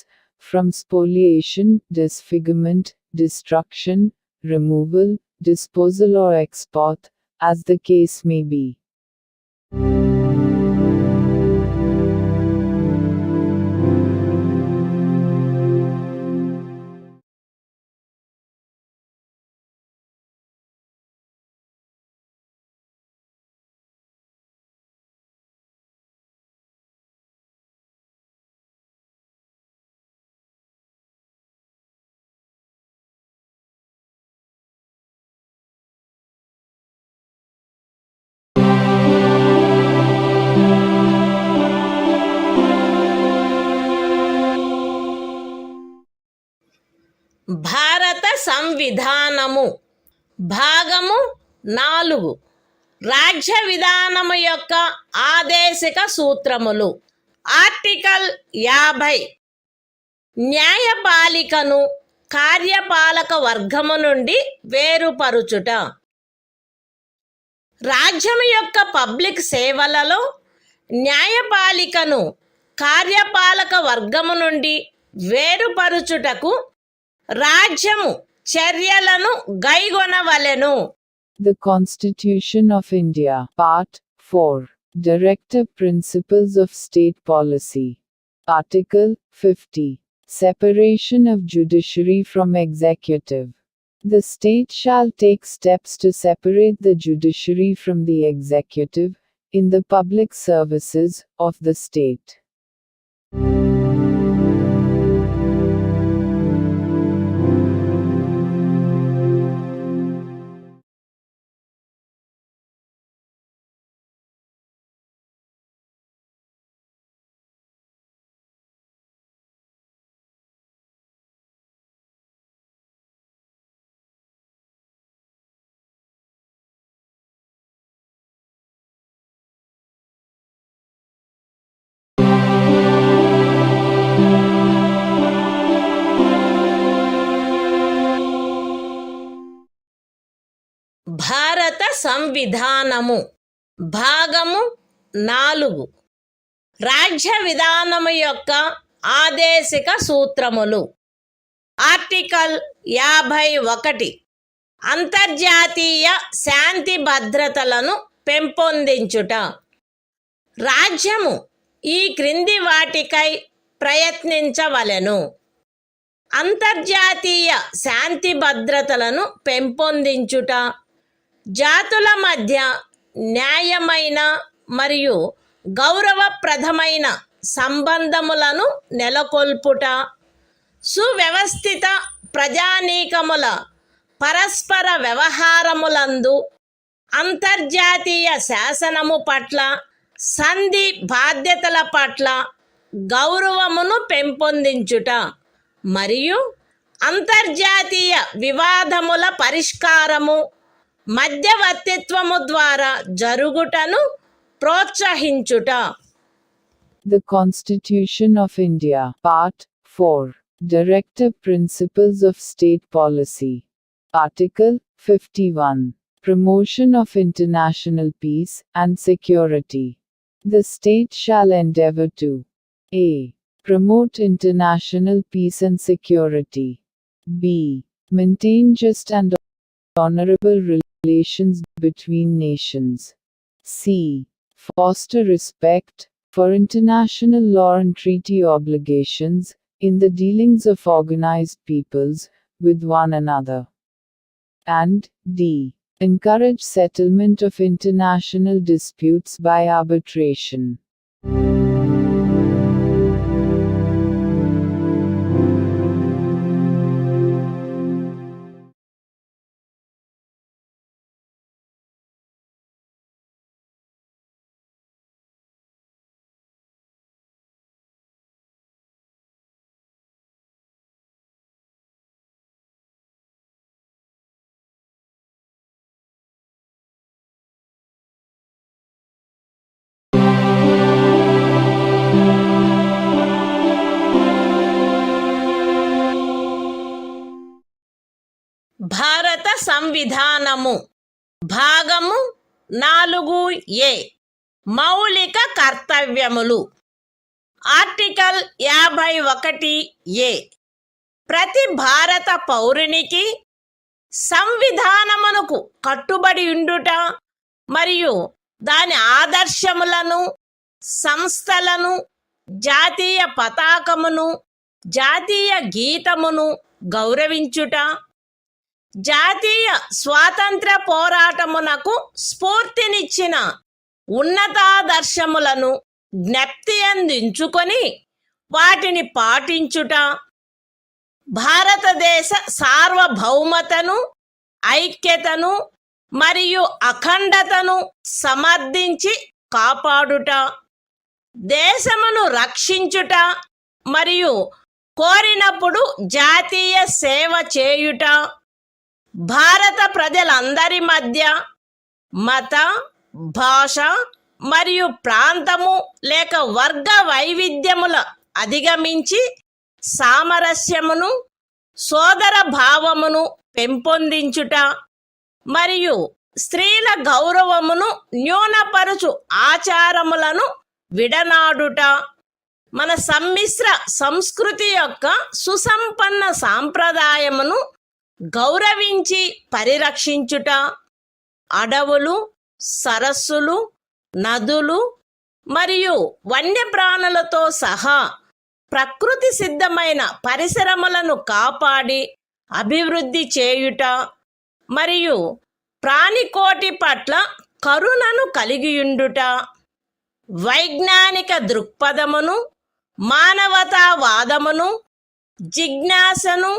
from spoliation, disfigurement, destruction, removal, disposal or export, as the case may be. భారత సంవిధానము భాగము 4 రాజ్య విధానము యొక్క ఆదేశిక సూత్రములు. Article 50 న్యాయపాలికను కార్యపాలక వర్గము నుండి వేరుపరుచుట. రాజ్యము యొక్క public సేవలలో న్యాయపాలికను కార్యపాలక వర్గము నుండి వేరుపరుచుటకు రాజ్యము చర్యలను గైగొనవలెను. The Constitution of India, Part 4, Directive Principles of State Policy. Article 50. Separation of judiciary from executive. The state shall take steps to separate the judiciary from the executive, in the public services of the state. భారత సంవిధానము భాగము 4 రాజ్య విధానము యొక్క ఆదేశిక సూత్రములు. Article 51 అంతర్జాతీయ శాంతి భద్రతలను పెంపొందించుట. రాజ్యము ఈ క్రింది వాటికై ప్రయత్నించవలెను. అంతర్జాతీయ శాంతి భద్రతలను పెంపొందించుట, జాతుల మధ్య న్యాయమైన మరియు గౌరవప్రదమైన సంబంధములను నెలకొల్పుట, సువ్యవస్థిత ప్రజానీకముల పరస్పర వ్యవహారములందు అంతర్జాతీయ శాసనము పట్ల, సంధి బాధ్యతల పట్ల గౌరవమును పెంపొందించుట మరియు అంతర్జాతీయ వివాదముల పరిష్కారము మధ్యవర్తిత్వము ద్వారా జరుగుటను ప్రోత్సహించుట. The Constitution of India, Part 4. Directive Principles of State Policy. Article 51. Promotion of international peace and security. The state shall endeavor to a. Promote international peace and security. b. Maintain just and honorable relations between nations. c. Foster respect for international law and treaty obligations in the dealings of organized peoples with one another. And d. Encourage settlement of international disputes by arbitration. భారత సంవిధానము భాగము 4A మౌలిక కర్తవ్యములు. Article 51A ప్రతి భారత పౌరునికి సంవిధానమునకు కట్టుబడి ఉండుట మరియు దాని ఆదర్శములను, సంస్థలను, జాతీయ పతాకమును, జాతీయ గీతమును గౌరవించుట, జాతీయ స్వాతంత్ర పోరాటమునకు స్ఫూర్తినిచ్చిన ఉన్నతాదర్శములను జ్ఞప్తి అందించుకొని వాటిని పాటించుట, భారతదేశ సార్వభౌమతను, ఐక్యతను మరియు అఖండతను సమర్థించి కాపాడుట, దేశమును రక్షించుట మరియు కోరినప్పుడు జాతీయ సేవ చేయుట, భారత ప్రజలందరి మధ్య మత, భాష మరియు ప్రాంతము లేక వర్గ వైవిధ్యముల అధిగమించి సామరస్యమును, సోదర భావమును పెంపొందించుట మరియు స్త్రీల గౌరవమును న్యూనపరుచు ఆచారములను విడనాడుట, మన సమ్మిశ్ర సంస్కృతి యొక్క సుసంపన్న సాంప్రదాయమును గౌరవించి పరిరక్షించుట, అడవులు, సరస్సులు, నదులు మరియు వన్యప్రాణులతో సహా ప్రకృతి సిద్ధమైన పరిసరములను కాపాడి అభివృద్ధి చేయుట మరియు ప్రాణికోటి పట్ల కరుణను కలిగియుండుట, వైజ్ఞానిక దృక్పథమును, మానవతావాదమును, జిజ్ఞాసను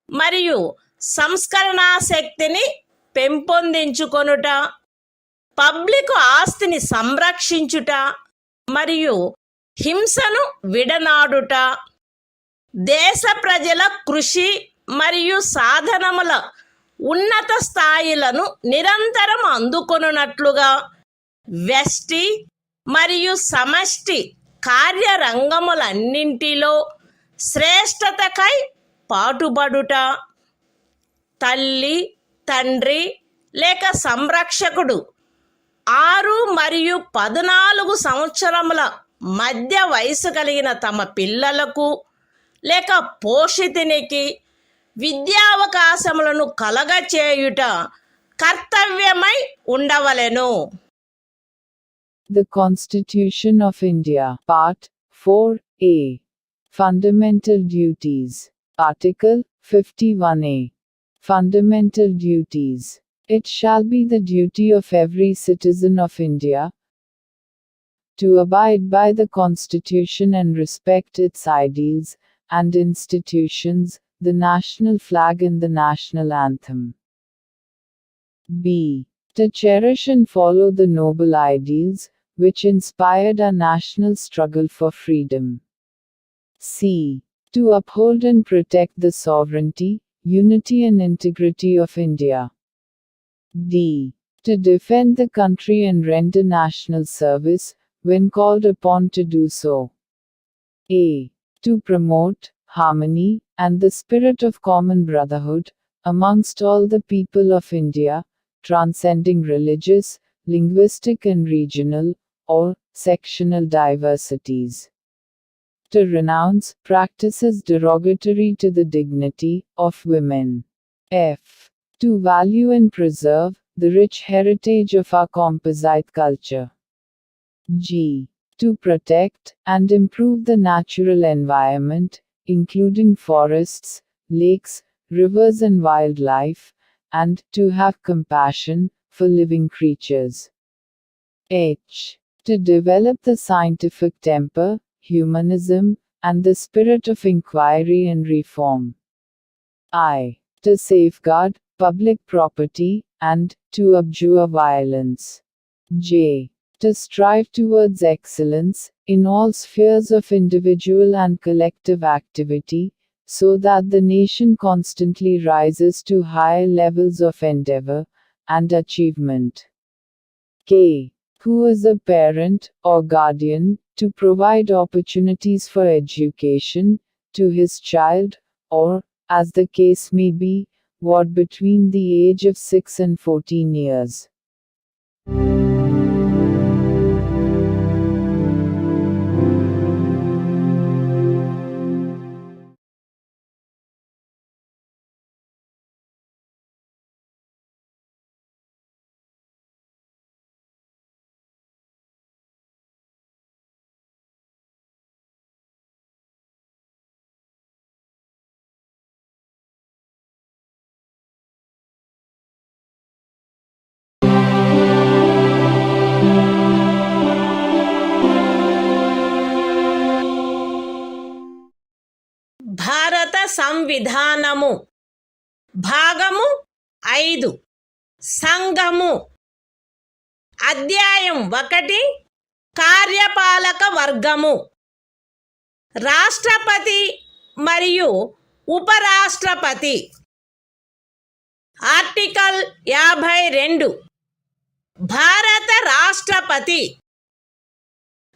మరియు సంస్కరణాశక్తిని పెంపొందించుకొనుట, పబ్లిక్ ఆస్తిని సంరక్షించుట మరియు హింసను విడనాడుట, దేశ ప్రజల కృషి మరియు సాధనముల ఉన్నత స్థాయిలను నిరంతరం అందుకొనున్నట్లుగా వ్యష్టి మరియు సమష్టి కార్యరంగములన్నింటిలో శ్రేష్టతకై పాటుపడుట, తల్లి, తండ్రి లేక సంరక్షకుడు 6 మరియు 14 సంవత్సరముల మధ్య వయసు కలిగిన తమ పిల్లలకు లేక పోషితునికి విద్యావకాశములను కలగచేయుట కర్తవ్యమై ఉండవలెను. The Constitution of India, Part 4A. Fundamental Duties. Article 51A. Fundamental Duties. It shall be the duty of every citizen of India to abide by the Constitution and respect its ideals and institutions, the national flag and the national anthem. b. To cherish and follow the noble ideals which inspired our national struggle for freedom. c. To uphold and protect the sovereignty, unity and integrity of India. d. To defend the country and render national service, when called upon to do so. A. To promote harmony and the spirit of common brotherhood amongst all the people of India, transcending religious, linguistic and regional, or sectional diversities. To renounce practices derogatory to the dignity of women. F. To value and preserve the rich heritage of our composite culture. G. To protect and improve the natural environment, including forests, lakes, rivers and wildlife, and to have compassion for living creatures. H. To develop the scientific temper, humanism, and the spirit of inquiry and reform. I. To safeguard public property, and to abjure violence. J. To strive towards excellence in all spheres of individual and collective activity, so that the nation constantly rises to higher levels of endeavor and achievement. K. Who is a parent or guardian, to provide opportunities for education to his child, or, as the case may be, what between the age of 6 and 14 years. భారత సంవిధానము భాగము 5 సంఘము అధ్యాయం 1 కార్యపాలక వర్గము రాష్ట్రపతి మరియు ఉపరాష్ట్రపతి article 52 భారత రాష్ట్రపతి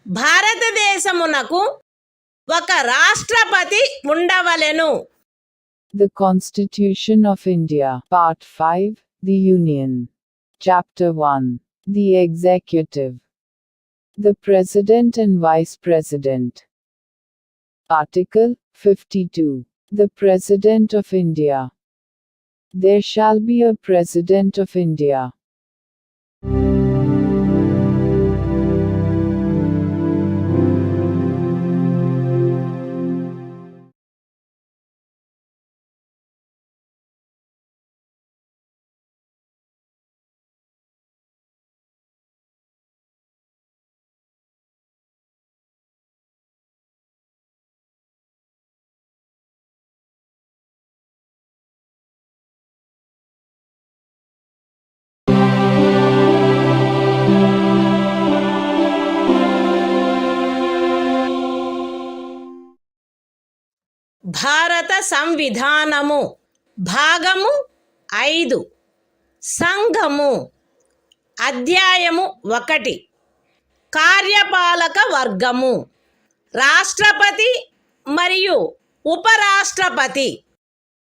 భారతదేశమునకు ఒక రాష్ట్రపతి ఉండవలెను. The Constitution of India, Part 5, The Union. Chapter 1. The Executive. The President and Vice President. Article 52. The President of India. There shall be a President of India. భారత సంవిధానము భాగము 5 సంఘము అధ్యాయము 1 కార్యపాలక వర్గము రాష్ట్రపతి మరియు ఉపరాష్ట్రపతి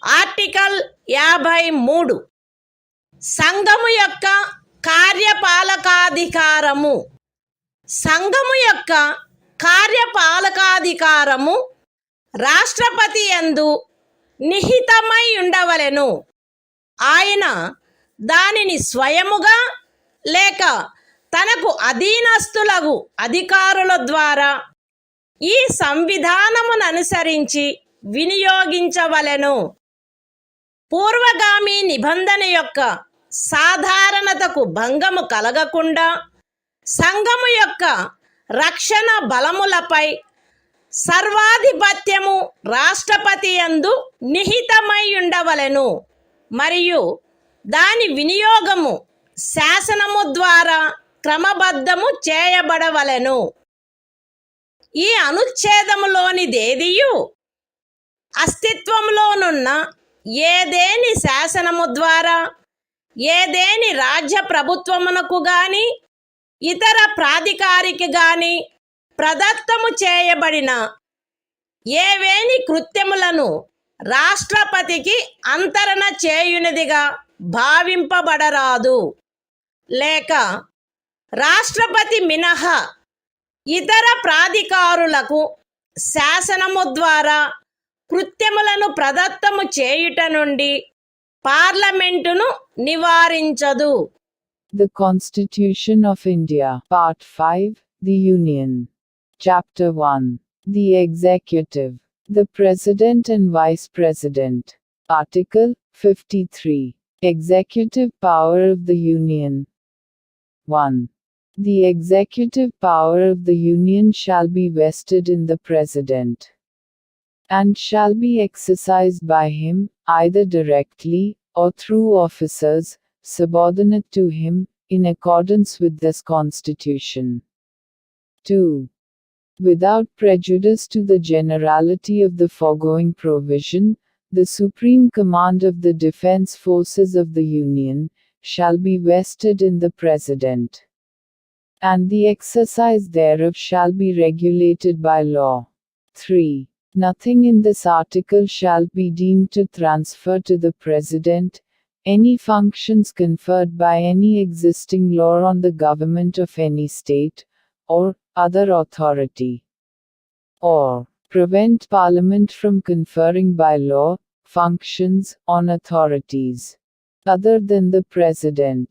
ఆర్టికల్ 53 సంఘము యొక్క కార్యపాలకాధికారము సంఘము యొక్క కార్యపాలకాధికారము రాష్ట్రపతి యందు నిహితమై ఉండవలెను. ఆయన దానిని స్వయముగా లేక తనకు అధీనస్థులగు అధికారుల ద్వారా ఈ సంవిధానమును అనుసరించి వినియోగించవలెను. పూర్వగామి నిబంధన యొక్క సాధారణతకు భంగము కలగకుండా సంఘము యొక్క రక్షణ బలములపై సర్వాధిపత్యము రాష్ట్రపతి యందు నిహితమై ఉండవలెను మరియు దాని వినియోగము శాసనము ద్వారా క్రమబద్ధము చేయబడవలెను. ఈ అనుచ్ఛేదములోనిదేదియు అస్తిత్వంలోనున్న ఏదేని శాసనము ద్వారా ఏదేని రాజ్య ప్రభుత్వమునకు గాని ఇతర ప్రాధికారికి గాని ప్రదత్తము చేయబడిన ఏవేని కృత్యములను రాష్ట్రపతికి అంతరణ చేయునిదిగా భావింపబడరాదు, లేక రాష్ట్రపతి మినహా ఇతర ప్రాధికారులకు శాసనము ద్వారా కృత్యములను ప్రదత్తము చేయుట నుండి పార్లమెంటును నివారించదు. The Constitution of India, Part 5, The Union. Chapter 1. The Executive. The President and Vice President. Article 53. Executive Power of the Union. 1. The executive power of the Union shall be vested in the President, and shall be exercised by him, either directly, or through officers, subordinate to him, in accordance with this Constitution. 2. Without prejudice to the generality of the foregoing provision, the supreme command of the defense forces of the Union shall be vested in the President, and the exercise thereof shall be regulated by law. 3. Nothing in this article shall be deemed to transfer to the President any functions conferred by any existing law on the government of any state, or other authority, or prevent Parliament from conferring by law functions on authorities other than the President.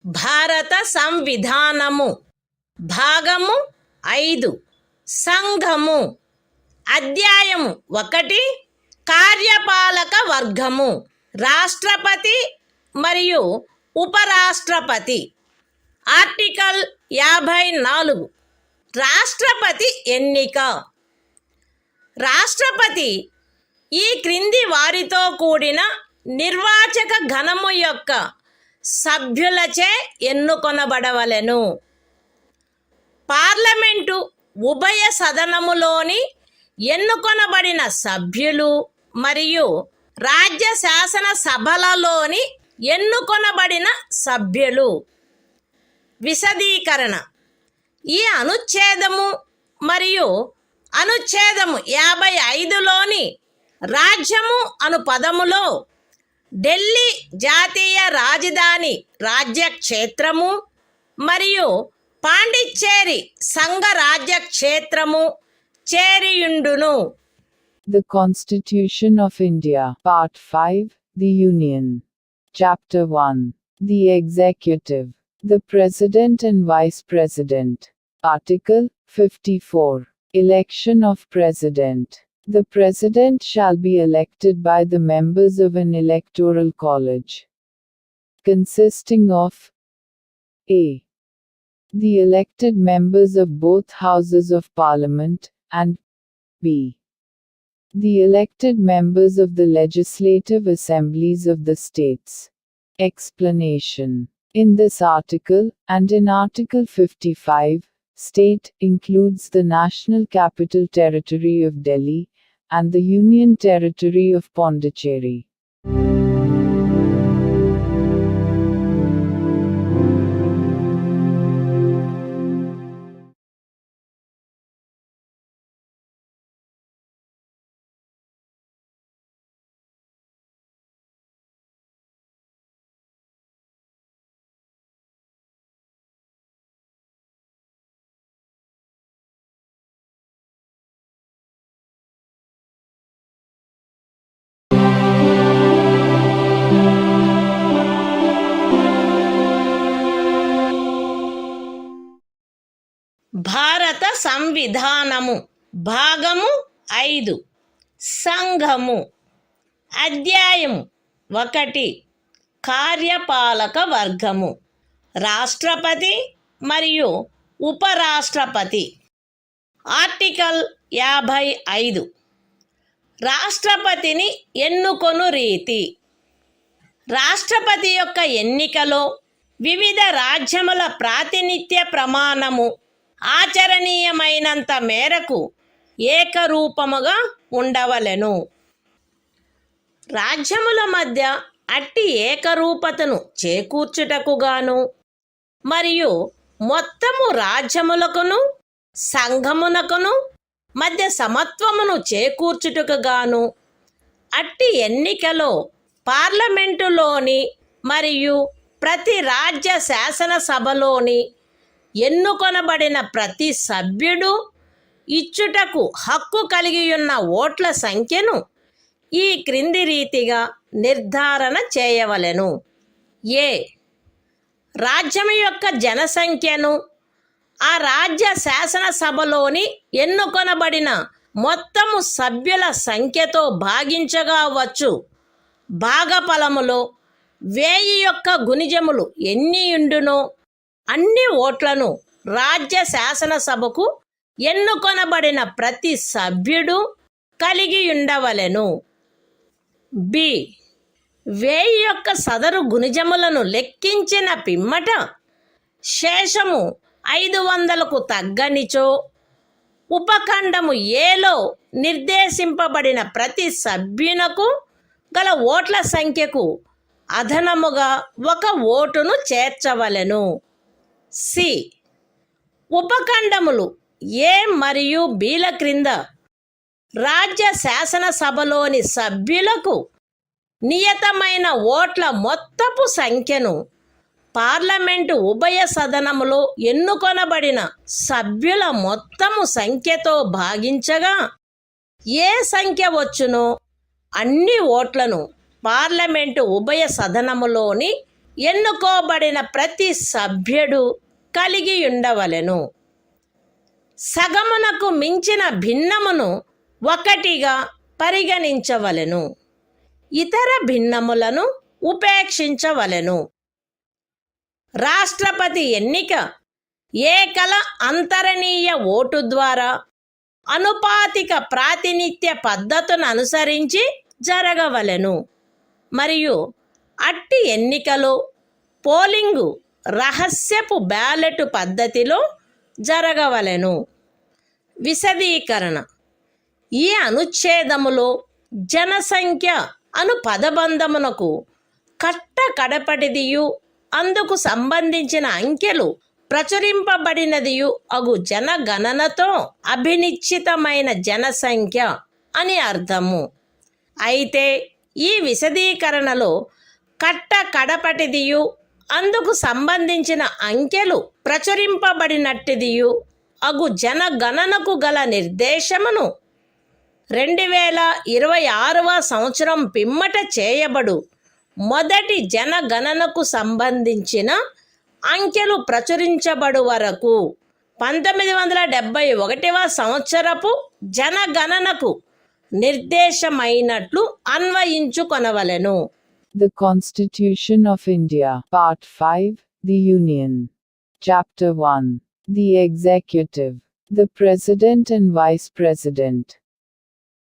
భారత సంవిధానము భాగము 5 సంఘము అధ్యాయము 1 కార్యపాలక వర్గము రాష్ట్రపతి మరియు ఉపరాష్ట్రపతి. Article 54 రాష్ట్రపతి ఎన్నిక. రాష్ట్రపతి ఈ క్రింది వారితో కూడిన నిర్వాచక గణము యొక్క సభ్యులచే ఎన్నుకొనబడవలెను. పార్లమెంటు ఉభయ సదనములోని ఎన్నుకొనబడిన సభ్యులు మరియు రాజ్య శాసన సభలలోని ఎన్నుకొనబడిన సభ్యులు. విశదీకరణ. ఈ అనుచ్ఛేదము మరియు అనుచ్ఛేదము 55లోని రాజ్యము అను పదములో ఢిల్లీ జాతీయ రాజధాని రాజ్యక్షేత్రము మరియు పాండిచ్చేరి సంఘ రాజ్యక్షేత్రము చేరియుండును. The Constitution of India, Part 5, The Union. Chapter 1. The Executive. The President and Vice President. Article 54. Election of President. The President shall be elected by the members of an electoral college, consisting of a. the elected members of both houses of Parliament, and b. the elected members of the legislative assemblies of the states. Explanation. In this article, and in Article 55, state includes the National Capital Territory of Delhi and the Union Territory of Pondicherry. భారత సంవిధానము భాగము 5 సంఘము అధ్యాయము 1 కార్యపాలక వర్గము రాష్ట్రపతి మరియు ఉపరాష్ట్రపతి article 55 రాష్ట్రపతిని ఎన్నుకొను రీతి రాష్ట్రపతి యొక్క ఎన్నికలో వివిధ రాజ్యముల ప్రాతినిధ్య ప్రమాణము ఆచరణీయమైనంత మేరకు ఏకరూపముగా ఉండవలెను. రాజ్యముల మధ్య అట్టి ఏకరూపతను చేకూర్చుటకు గాను మరియు మొత్తము రాజ్యములకును సంఘమునకును మధ్య సమత్వమును చేకూర్చుటకు గాను అట్టి ఎన్నికలో పార్లమెంటులోని మరియు ప్రతి రాజ్య శాసనసభలోని ఎన్నుకొనబడిన ప్రతి సభ్యుడు ఇచ్చుటకు హక్కు కలిగియున్న ఓట్ల సంఖ్యను ఈ క్రింది రీతిగా నిర్ధారణ చేయవలెను. ఏ రాజ్యం యొక్క జనసంఖ్యను ఆ రాజ్య శాసనసభలోని ఎన్నుకొనబడిన మొత్తము సభ్యుల సంఖ్యతో భాగించగా వచ్చు భాగఫలములో 1000 యొక్క గుణిజములు ఎన్నియుండునో అన్ని ఓట్లను రాజ్య శాసనసభకు ఎన్నుకొనబడిన ప్రతి సభ్యుడు కలిగి ఉండవలెను. బి 1000 యొక్క సదరు గుణిజములను లెక్కించిన పిమ్మట శేషము 500కు తగ్గనిచో ఉపఖండము ఏలో నిర్దేశింపబడిన ప్రతి సభ్యునకు గల ఓట్ల సంఖ్యకు అదనముగా 1 ఓటును చేర్చవలెను. సి ఉపఖండములు ఏ మరియు బిల క్రింద రాజ్య శాసనసభలోని సభ్యులకు నియతమైన ఓట్ల మొత్తపు సంఖ్యను పార్లమెంటు ఉభయ సదనములో ఎన్నుకొనబడిన సభ్యుల మొత్తము సంఖ్యతో భాగించగా ఏ సంఖ్య వచ్చునో అన్ని ఓట్లను పార్లమెంటు ఉభయ సదనములోని ఎన్నుకోబడిన ప్రతి సభ్యుడు కలిగి ఉండవలెను. సగమునకు మించిన భిన్నమును 1గా పరిగణించవలెను. ఇతర భిన్నములను ఉపేక్షించవలెను. రాష్ట్రపతి ఎన్నిక ఏకల అంతరణీయ ఓటు ద్వారా అనుపాతిక ప్రాతినిధ్య పద్ధతును అనుసరించి జరగవలెను మరియు అట్టి ఎన్నికలో పోలింగు రహస్యపు బ్యాలెట్ పద్ధతిలో జరగవలెను. విశదీకరణ ఈ అనుచ్ఛేదములో జనసంఖ్య అను పదబంధమునకు కడపటిదియు అందుకు సంబంధించిన అంకెలు ప్రచురింపబడినదియు అగు జనగణనతో అభినిశ్చితమైన జనసంఖ్య అని అర్థము. అయితే ఈ విశదీకరణలో కడపటిదియు అందుకు సంబంధించిన అంకెలు ప్రచురింపబడినట్టిదియు అగు జనగణనకు గల నిర్దేశమును 2026వ సంవత్సరం పిమ్మట చేయబడు మొదటి జనగణనకు సంబంధించిన అంకెలు ప్రచురించబడు వరకు 1971వ సంవత్సరపు జనగణనకు నిర్దేశమైనట్లు అన్వయించుకొనవలెను. The Constitution of India, Part 5, The Union. Chapter 1. The Executive, the President and Vice President.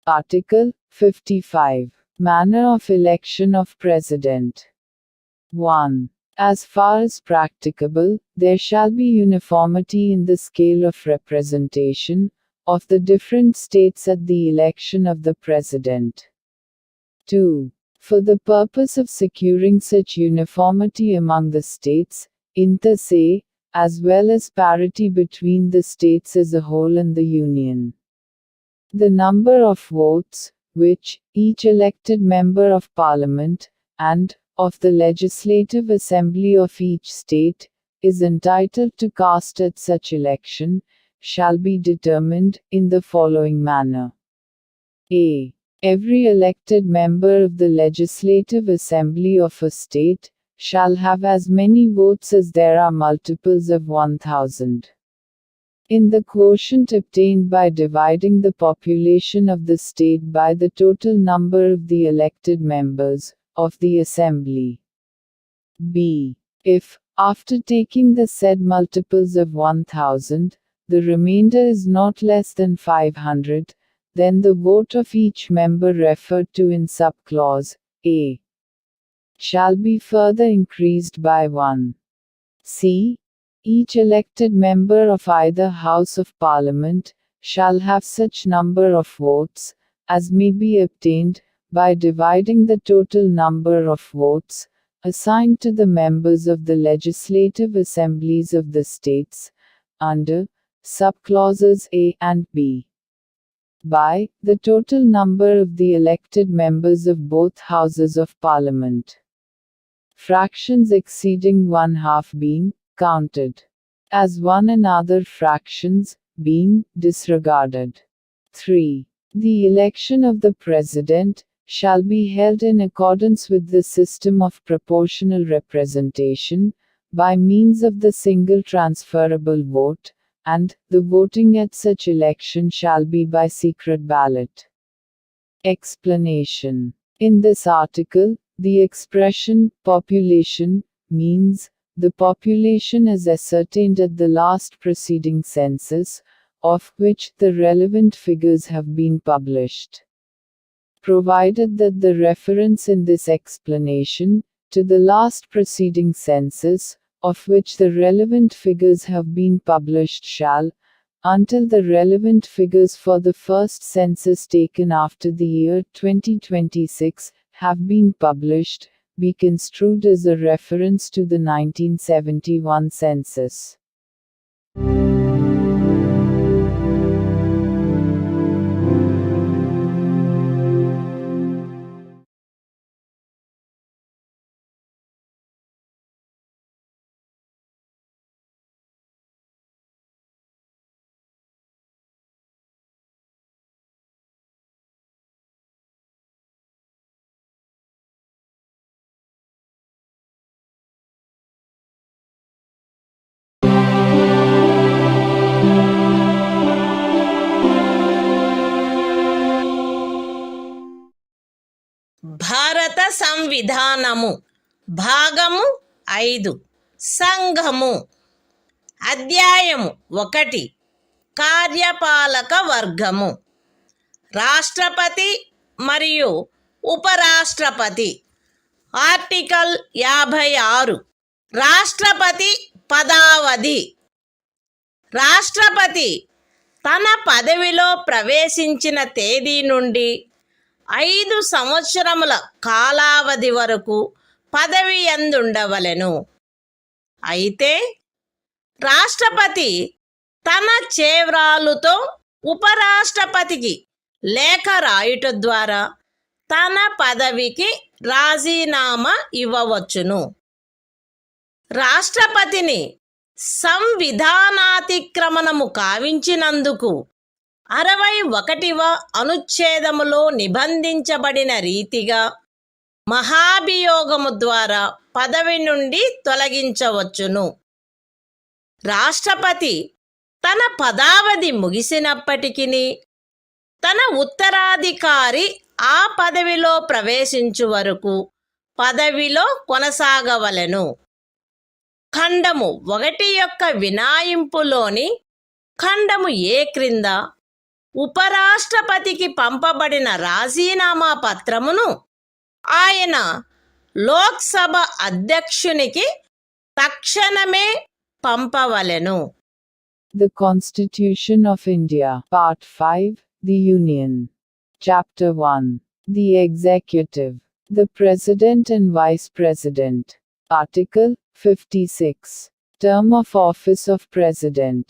Article 55. Manner of election of President. 1. As far as practicable, there shall be uniformity in the scale of representation of the different states at the election of the President. 2. For the purpose of securing such uniformity among the states, inter se, as well as parity between the states as a whole and the Union, the number of votes, which each elected member of Parliament, and of the Legislative Assembly of each state, is entitled to cast at such election, shall be determined in the following manner. A. Every elected member of the Legislative Assembly of a state shall have as many votes as there are multiples of 1000. in the quotient obtained by dividing the population of the state by the total number of the elected members of the assembly. B. If, after taking the said multiples of 1000, the remainder is not less than 500, then the vote of each member referred to in subclause A shall be further increased by 1. C. Each elected member of either House of Parliament shall have such number of votes as may be obtained by dividing the total number of votes assigned to the members of the legislative assemblies of the states, under subclauses A and B, by the total number of the elected members of both Houses of Parliament. Fractions exceeding 1/2 being counted as one and other fractions being disregarded. 3. The election of the President shall be held in accordance with the system of proportional representation, by means of the single transferable vote, and the voting at such election shall be by secret ballot. Explanation. In this article, the expression population means the population as ascertained at the last preceding census, of which the relevant figures have been published. Provided that the reference in this explanation to the last preceding census, of which the relevant figures have been published shall, until the relevant figures for the first census taken after the year 2026 have been published, be construed as a reference to the 1971 census. భారత సంవిధానము భాగము 5 సంఘము అధ్యాయము 1 కార్యపాలక వర్గము రాష్ట్రపతి మరియు ఉపరాష్ట్రపతి article 56 రాష్ట్రపతి పదావధి రాష్ట్రపతి తన పదవిలో ప్రవేశించిన తేదీ నుండి 5 సంవత్సరముల కాలావధి వరకు పదవి యందుండవలెను. అయితే రాష్ట్రపతి తన చేవ్రాలుతో ఉపరాష్ట్రపతికి లేఖ రాయుట ద్వారా తన పదవికి రాజీనామా ఇవ్వవచ్చును. రాష్ట్రపతిని సంవిధానాతిక్రమణము కావించినందుకు 61వ అనుచ్ఛేదములో నిబంధించబడిన రీతిగా మహాభియోగము ద్వారా పదవి నుండి తొలగించవచ్చును. రాష్ట్రపతి తన పదావధి ముగిసినప్పటికీ తన ఉత్తరాధికారి ఆ పదవిలో ప్రవేశించు వరకు పదవిలో కొనసాగవలెను. ఖండము 1 యొక్క వినాయింపులోని ఖండము ఏ క్రింద ఉపరాష్ట్రపతికి పంపబడిన రాజీనామా పత్రమును ఆయన లోక్సభ అధ్యక్షునికి తక్షణమే పంపవలెను. The Constitution of India, Part 5, The Union. Chapter 1. The Executive. The President and Vice President. Article 56. Term of Office of President.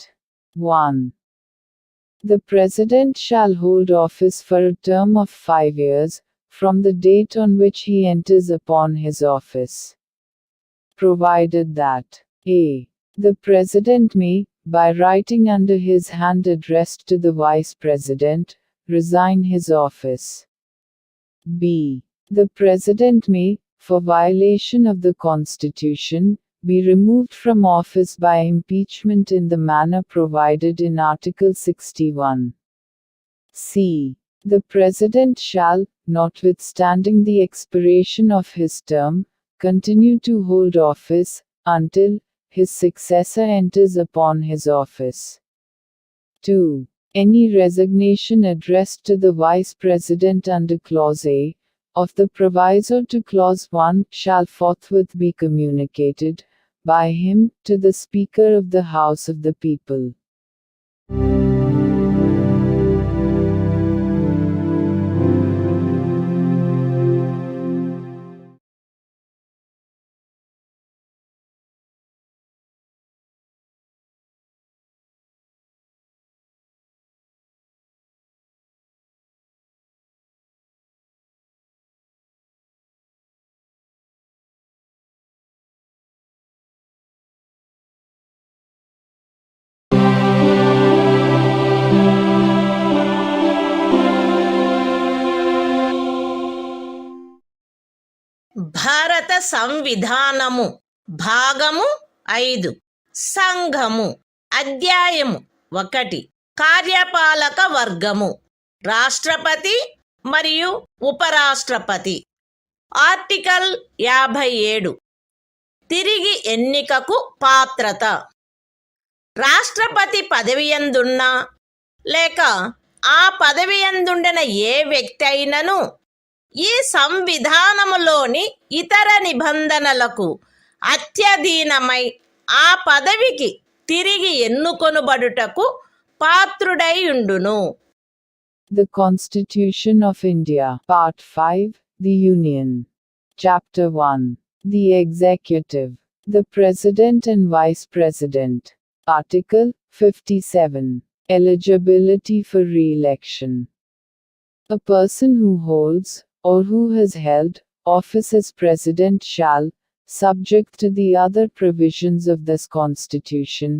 1. The President shall hold office for a term of 5 years, from the date on which he enters upon his office. Provided that a. The President may, by writing under his hand addressed to the Vice President, resign his office. b. The President may, for violation of the Constitution, be removed from office by impeachment in the manner provided in Article 61. C. The President shall, notwithstanding the expiration of his term, continue to hold office, until his successor enters upon his office. 2. Any resignation addressed to the Vice President under Clause A of the proviso to Clause 1 shall forthwith be communicated, by him, to the Speaker of the House of the People. భారత సంవిధానము భాగము 5 సంఘము అధ్యాయము 1 కార్యపాలక వర్గము రాష్ట్రపతి మరియు ఉపరాష్ట్రపతి article 57 తిరిగి ఎన్నికకు పాత్రత రాష్ట్రపతి పదవియందున్న లేక ఆ పదవియందుండిన ఏ వ్యక్తి అయినను ఈ సంవిధానములోని ఇతర నిబంధనలకు అత్యధీనమై ఆ పదవికి తిరిగి ఎన్నుకొనుబడుటకు పాత్రుడై ఉండును. The Constitution of India, Part 5, The Union. Chapter 1. The Executive. The President and Vice President. Article 57. Eligibility for re-election. A person who holds, or who has held, office as President shall, subject to the other provisions of this Constitution,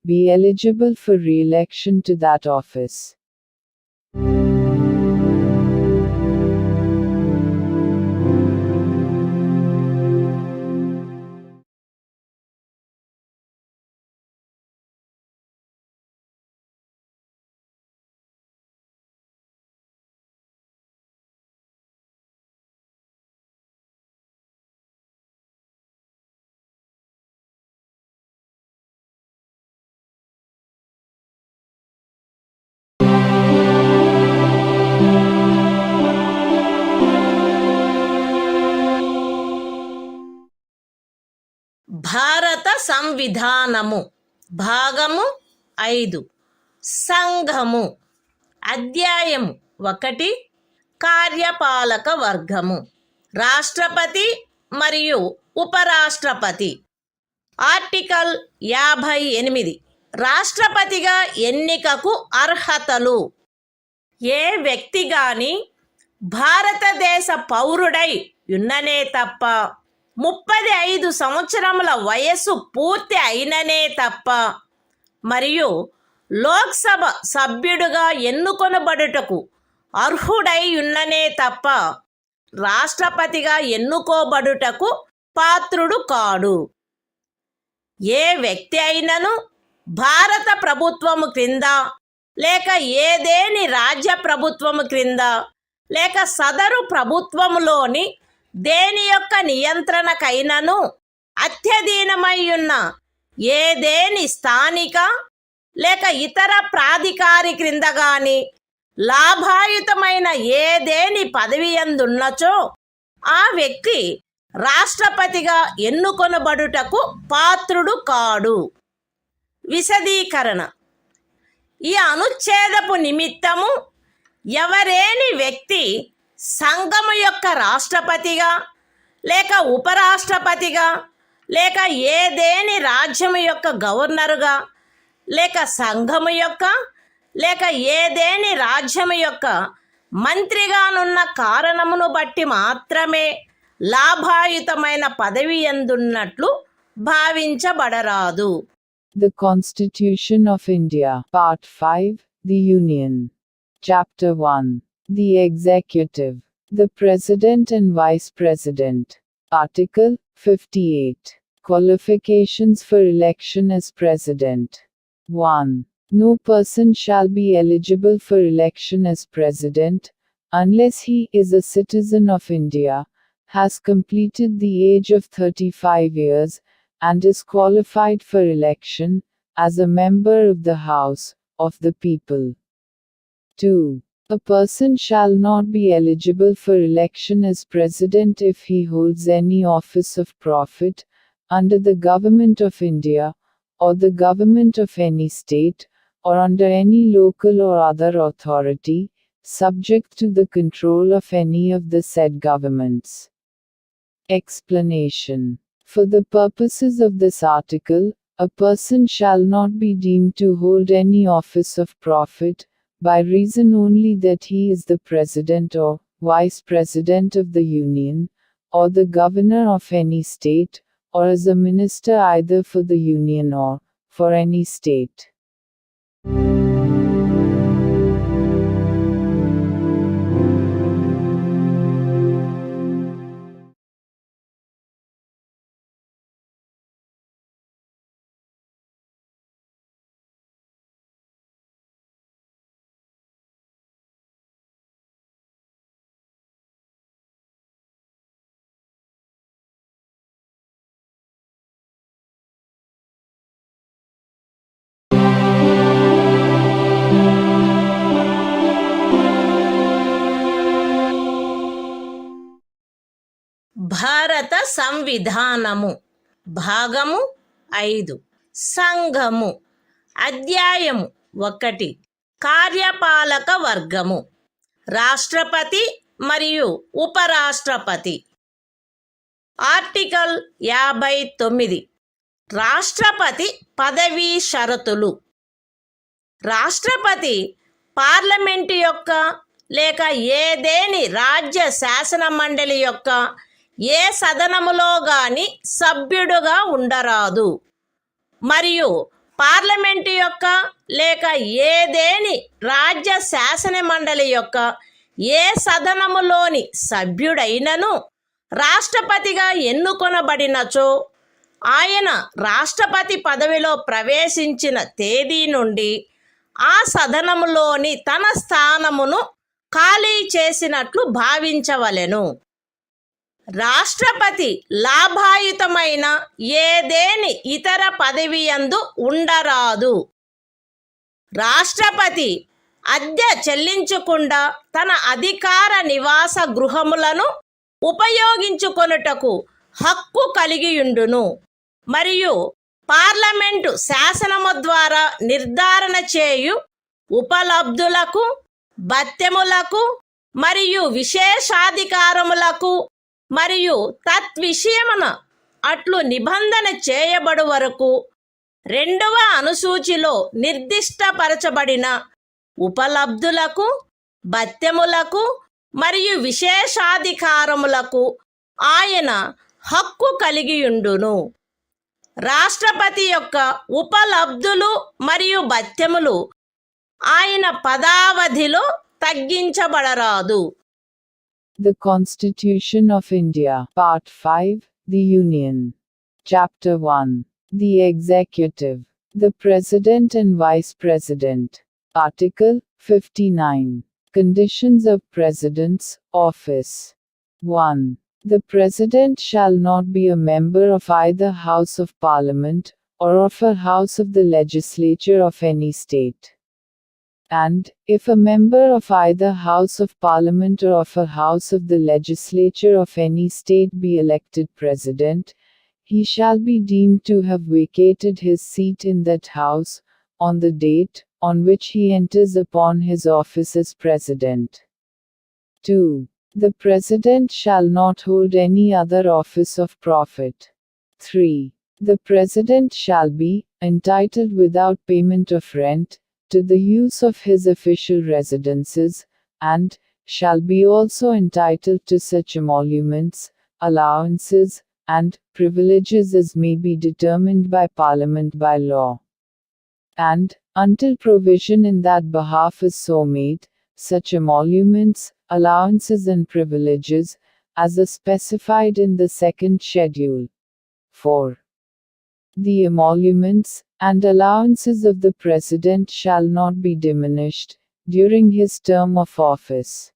be eligible for re-election to that office. భారత సంవిధానము భాగము 5 సంఘము అధ్యాయము 1 కార్యపాలక వర్గము రాష్ట్రపతి మరియు ఉపరాష్ట్రపతి article 58 రాష్ట్రపతిగా ఎన్నికకు అర్హతలు ఏ వ్యక్తి గాని భారతదేశ పౌరుడై ఉన్ననే తప్ప 35 సంవత్సరముల వయస్సు పూర్తి అయిననే తప్ప మరియు లోక్సభ సభ్యుడుగా ఎన్నుకొనబడుటకు అర్హుడై ఉన్ననే తప్ప రాష్ట్రపతిగా ఎన్నుకోబడుటకు పాత్రుడు కాడు. ఏ వ్యక్తి అయినను భారత ప్రభుత్వము క్రింద లేక ఏదేని రాజ్య ప్రభుత్వము క్రింద లేక సదరు ప్రభుత్వములోని దేని యొక్క నియంత్రణకైనను అత్యధీనమై ఉన్న ఏదేని స్థానిక లేక ఇతర ప్రాధికారి క్రింద గాని లాభాయుతమైన ఏదేని పదవియందున్నచో ఆ వ్యక్తి రాష్ట్రపతిగా ఎన్నుకొనబడుటకు పాత్రుడు కాడు. విశదీకరణ ఈ అనుచ్ఛేదపు నిమిత్తము ఎవరేని వ్యక్తి సంఘము యొక్క రాష్ట్రపతిగా లేక ఉపరాష్ట్రపతిగా లేక ఏదేని రాజ్యము యొక్క గవర్నరుగా లేక సంఘము యొక్క లేక ఏదేని రాజ్యము యొక్క మంత్రిగానున్న కారణమును బట్టి మాత్రమే లాభాయుతమైన పదవి ఎందున్నట్లు భావించబడరాదు. The Constitution of India, Part 5, The Union. Chapter 1. The Executive. The President and Vice President. Article 58. Qualifications for election as President. 1. No person shall be eligible for election as President, unless he is a citizen of India, has completed the age of 35 years, and is qualified for election, as a member of the House of the People. 2. A person shall not be eligible for election as President if he holds any office of profit, under the Government of India, or the Government of any state, or under any local or other authority, subject to the control of any of the said governments. Explanation. For the purposes of this article, a person shall not be deemed to hold any office of profit, by reason only that he is the President or Vice President of the Union, or the Governor of any state, or as a minister either for the Union or for any state. భారత సంవిధానము భాగము 5 సంఘము అధ్యాయము 1 కార్యపాలక వర్గము రాష్ట్రపతి మరియు ఉపరాష్ట్రపతి article 59 రాష్ట్రపతి పదవీ షరతులు రాష్ట్రపతి పార్లమెంటు యొక్క లేక ఏదేని రాజ్య శాసన మండలి యొక్క ఏ సదనములో గాని సభ్యుడుగా ఉండరాదు మరియు పార్లమెంటు యొక్క లేక ఏదేని రాజ్య శాసన మండలి యొక్క ఏ సదనములోని సభ్యుడైనను రాష్ట్రపతిగా ఎన్నుకొనబడినచో ఆయన రాష్ట్రపతి పదవిలో ప్రవేశించిన తేదీ నుండి ఆ సదనములోని తన స్థానమును ఖాళీ చేసినట్లు భావించవలెను. రాష్ట్రపతి లాభాయుతమైన ఏదేని ఇతర పదవియందు ఉండరాదు. రాష్ట్రపతి అద్దె చెల్లించకుండా తన అధికార నివాస గృహములను ఉపయోగించుకొనుటకు హక్కు కలిగియుండును మరియు పార్లమెంటు శాసనము ద్వారా నిర్ధారణ చేయు ఉపలబ్ధులకు, భత్యములకు మరియు విశేషాధికారములకు మరియు తద్విషయమున అట్లు నిబంధన చేయబడు వరకు 2వ అనుసూచిలో నిర్దిష్టపరచబడిన ఉపలబ్ధులకు, భత్యములకు మరియు విశేషాధికారములకు ఆయన హక్కు కలిగియుండును. రాష్ట్రపతి యొక్క ఉపలబ్ధులు మరియు భత్యములు ఆయన పదావధిలో తగ్గించబడరాదు. The Constitution of India, Part 5, The Union. Chapter 1. The Executive. The President and Vice President. Article 59. Conditions of President's office. 1. The President shall not be a member of either House of Parliament, or of a House of the Legislature of any state. And, if a member of either House of Parliament or of a House of the Legislature of any state be elected President, he shall be deemed to have vacated his seat in that House, on the date on which he enters upon his office as President. 2. The President shall not hold any other office of profit. 3. The President shall be entitled without payment of rent to the use of his official residences, and shall be also entitled to such emoluments, allowances, and privileges as may be determined by Parliament by law. And, until provision in that behalf is so made, such emoluments, allowances and privileges, as are specified in the second schedule. 4. The emoluments and allowances of the President shall not be diminished during his term of office.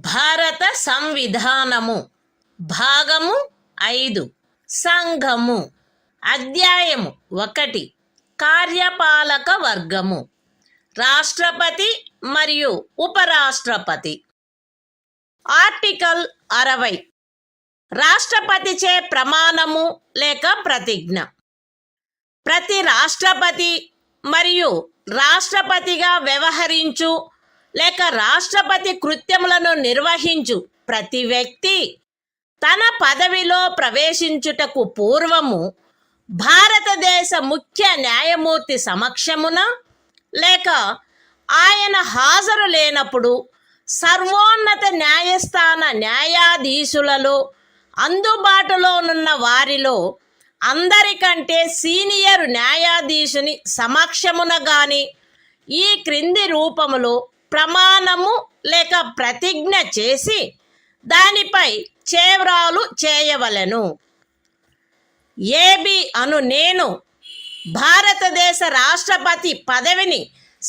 భారత సంవిధానము భాగము 5 సంఘము అధ్యాయము 1 కార్యపాలక వర్గము రాష్ట్రపతి మరియు ఉపరాష్ట్రపతి article 60 రాష్ట్రపతిచే ప్రమాణము లేక ప్రతిజ్ఞ ప్రతి రాష్ట్రపతి మరియు రాష్ట్రపతిగా వ్యవహరించు లేక రాష్ట్రపతి కృత్యములను నిర్వహించు ప్రతి వ్యక్తి తన పదవిలో ప్రవేశించుటకు పూర్వము భారతదేశ ముఖ్య న్యాయమూర్తి సమక్షమున లేక ఆయన హాజరు లేనప్పుడు సర్వోన్నత న్యాయస్థాన న్యాయాధీశులలో అందుబాటులోనున్న వారిలో అందరికంటే సీనియర్ న్యాయాధీశుని సమక్షమున గాని ఈ క్రింది రూపములో ప్రమాణము లేక ప్రతిజ్ఞ చేసి దానిపై చేవ్రాలు చేయవలెను. ఏబి అను నేను భారతదేశ రాష్ట్రపతి పదవిని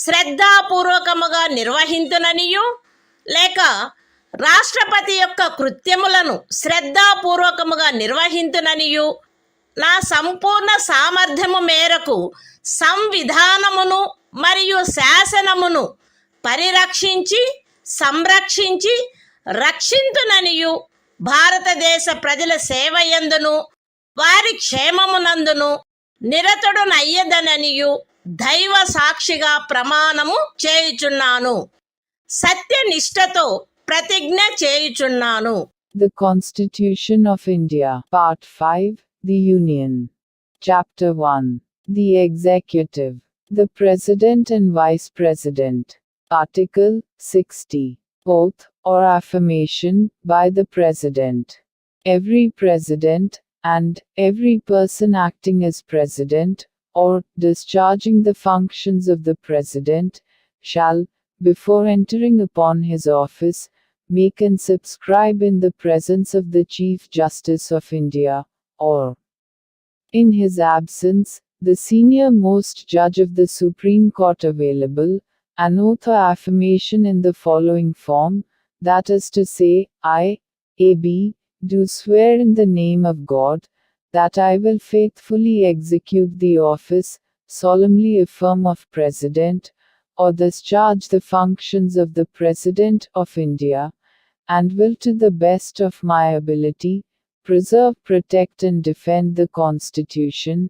శ్రద్ధాపూర్వకముగా నిర్వహింతుననియు లేక రాష్ట్రపతి యొక్క కృత్యములను శ్రద్ధాపూర్వకముగా నిర్వహింతుననియు నా సంపూర్ణ సామర్థ్యము మేరకు సంవిధానమును మరియు శాసనమును పరిరక్షించి సంరక్షించి రక్షింతుననియు భారతదేశ ప్రజల సేవయందును వారి క్షేమమునందును నిరతుడునయ్యదననియు దైవ సాక్షిగా ప్రమాణము చేయుచున్నాను. సత్యనిష్టతో ప్రతిజ్ఞ చేయుచున్నాను. The Constitution of India, Part 5, The Union. Chapter 1. The Executive. The President and Vice President. Article 60. Oath or affirmation by the President. Every President, and every person acting as President, or discharging the functions of the President, shall, before entering upon his office, make and subscribe in the presence of the Chief Justice of India, or, in his absence, the senior most judge of the Supreme Court available, an oath or affirmation in the following form, that is to say, I, A.B., do swear in the name of God, that I will faithfully execute the office, solemnly affirm of President, or discharge the functions of the President of India, and will to the best of my ability, preserve, protect and defend the Constitution,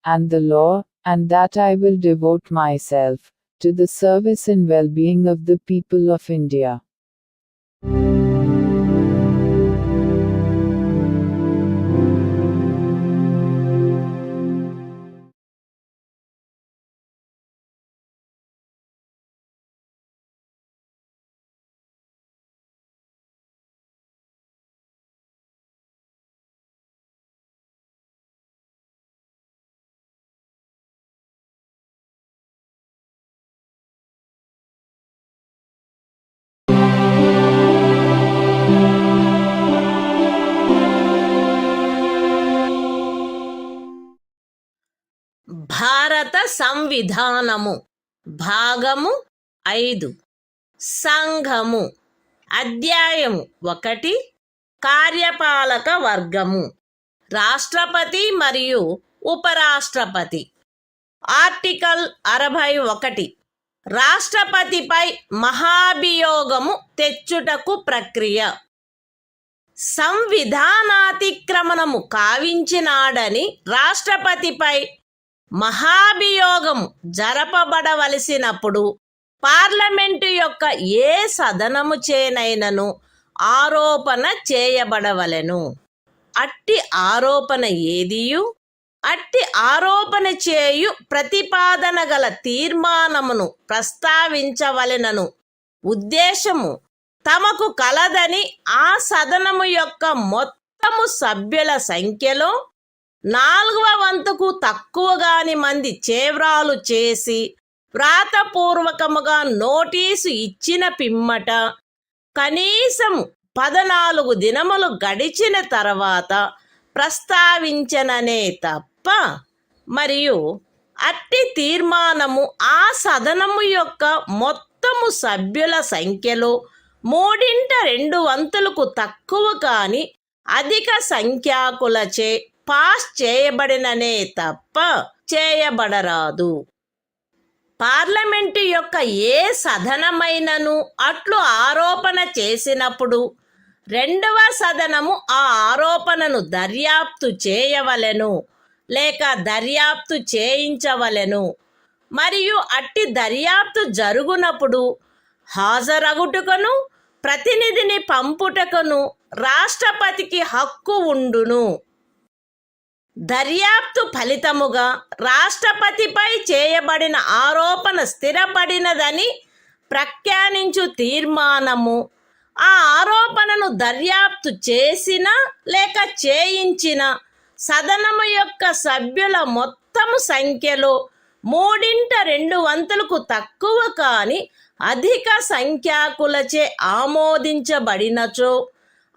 and the law, and that I will devote myself to the service and well-being of the people of India. భారత సంవిధానము భాగము 5 సంఘము అధ్యాయము 1 కార్యపాలక వర్గము రాష్ట్రపతి మరియు ఉపరాష్ట్రపతి article 61 రాష్ట్రపతిపై మహాభియోగము తెచ్చుటకు ప్రక్రియ సంవిధానాతిక్రమణము కావించినాడని రాష్ట్రపతిపై మహాభియోగము జరపబడవలసినప్పుడు parliament యొక్క ఏ సదనము చేనైనను ఆరోపణ చేయబడవలెను. అట్టి ఆరోపణ ఏదియు అట్టి ఆరోపణ చేయు ప్రతిపాదన గల తీర్మానమును ప్రస్తావించవలెనను ఉద్దేశము తమకు కలదని ఆ సదనము యొక్క మొత్తము సభ్యుల సంఖ్యలో 4వ వంతుకు తక్కువగాని మంది చేవ్రాలు చేసి వ్రాతపూర్వకముగా నోటీసు ఇచ్చిన పిమ్మట కనీసం 14 దినములు గడిచిన తర్వాత ప్రస్తావించననే తప్ప మరియు అట్టి తీర్మానము ఆ సదనము యొక్క మొత్తము సభ్యుల సంఖ్యలో 3/2 తక్కువ కాని అధిక సంఖ్యాకులచే పాస్ చేయబడిననే తప్ప చేయబడరాదు. పార్లమెంటు యొక్క ఏ సదనమైనను అట్లు ఆరోపణ చేసినప్పుడు 2వ సదనము ఆ ఆరోపణను దర్యాప్తు చేయవలెను లేక దర్యాప్తు చేయించవలెను. మరియు అట్టి దర్యాప్తు జరుగునప్పుడు హాజరగుటకును ప్రతినిధిని పంపుటకును రాష్ట్రపతికి హక్కు ఉండును. దర్యాప్తు ఫలితముగా రాష్ట్రపతిపై చేయబడిన ఆరోపణ స్థిరపడినదని ప్రఖ్యానించు తీర్మానము ఆ ఆరోపణను దర్యాప్తు చేసిన లేక చేయించిన సదనము యొక్క సభ్యుల మొత్తము సంఖ్యలో 3/2 తక్కువ కాని అధిక సంఖ్యాకులచే ఆమోదించబడినచో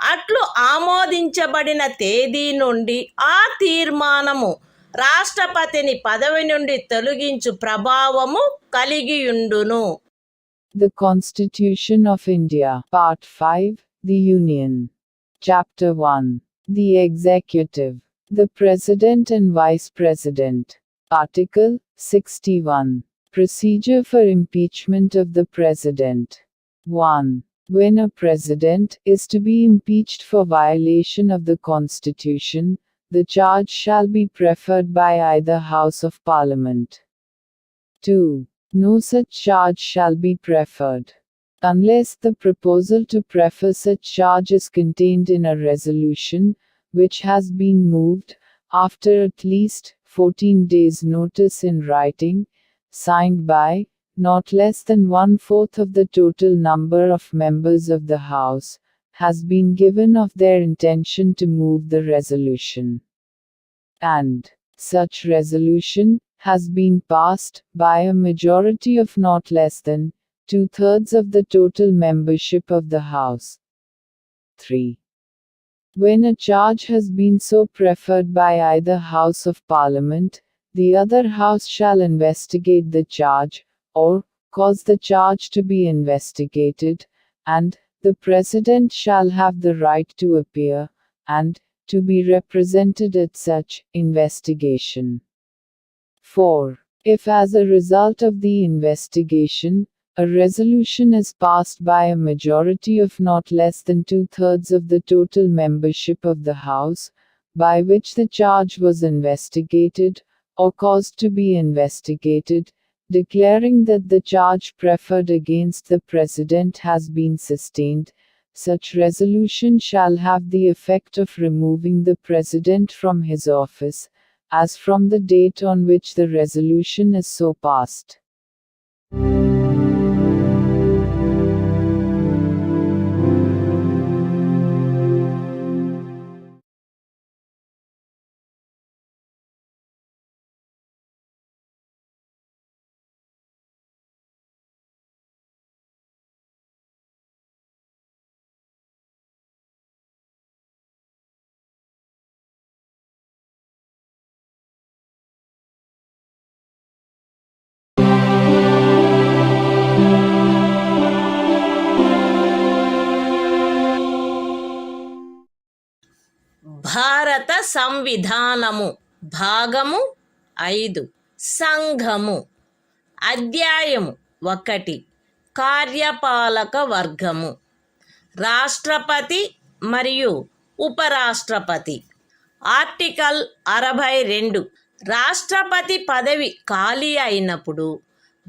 అట్లు ఆమోదించబడిన తేదీ నుండి ఆ తీర్మానము రాష్ట్రపతిని పదవి నుండి తొలగించు ప్రభావము కలిగియుండును. The Constitution of India, Part 5, The Union. Chapter 1. The Executive. The President and Vice President. Article 61. Procedure for impeachment of the President. 1. When a President is to be impeached for violation of the Constitution, the charge shall be preferred by either House of Parliament. 2. No such charge shall be preferred unless the proposal to prefer such charge is contained in a resolution, which has been moved, after at least 14 days' notice in writing, signed by not less than 1/4 of the total number of members of the House, has been given of their intention to move the resolution, and such resolution has been passed by a majority of not less than 2/3 of the total membership of the House. 3. When a charge has been so preferred by either House of Parliament, the other House shall investigate the charge, or cause the charge to be investigated, and the President shall have the right to appear, and to be represented at such investigation. 4. If as a result of the investigation, a resolution is passed by a majority of not less than 2/3 of the total membership of the House, by which the charge was investigated, or caused to be investigated, declaring that the charge preferred against the President has been sustained, such resolution shall have the effect of removing the President from his office, as from the date on which the resolution is so passed. భారత సంవిధానము భాగము 5 సంఘము అధ్యాయము 1 కార్యపాలక వర్గము రాష్ట్రపతి మరియు ఉపరాష్ట్రపతి. Article 62 రాష్ట్రపతి పదవి ఖాళీ అయినప్పుడు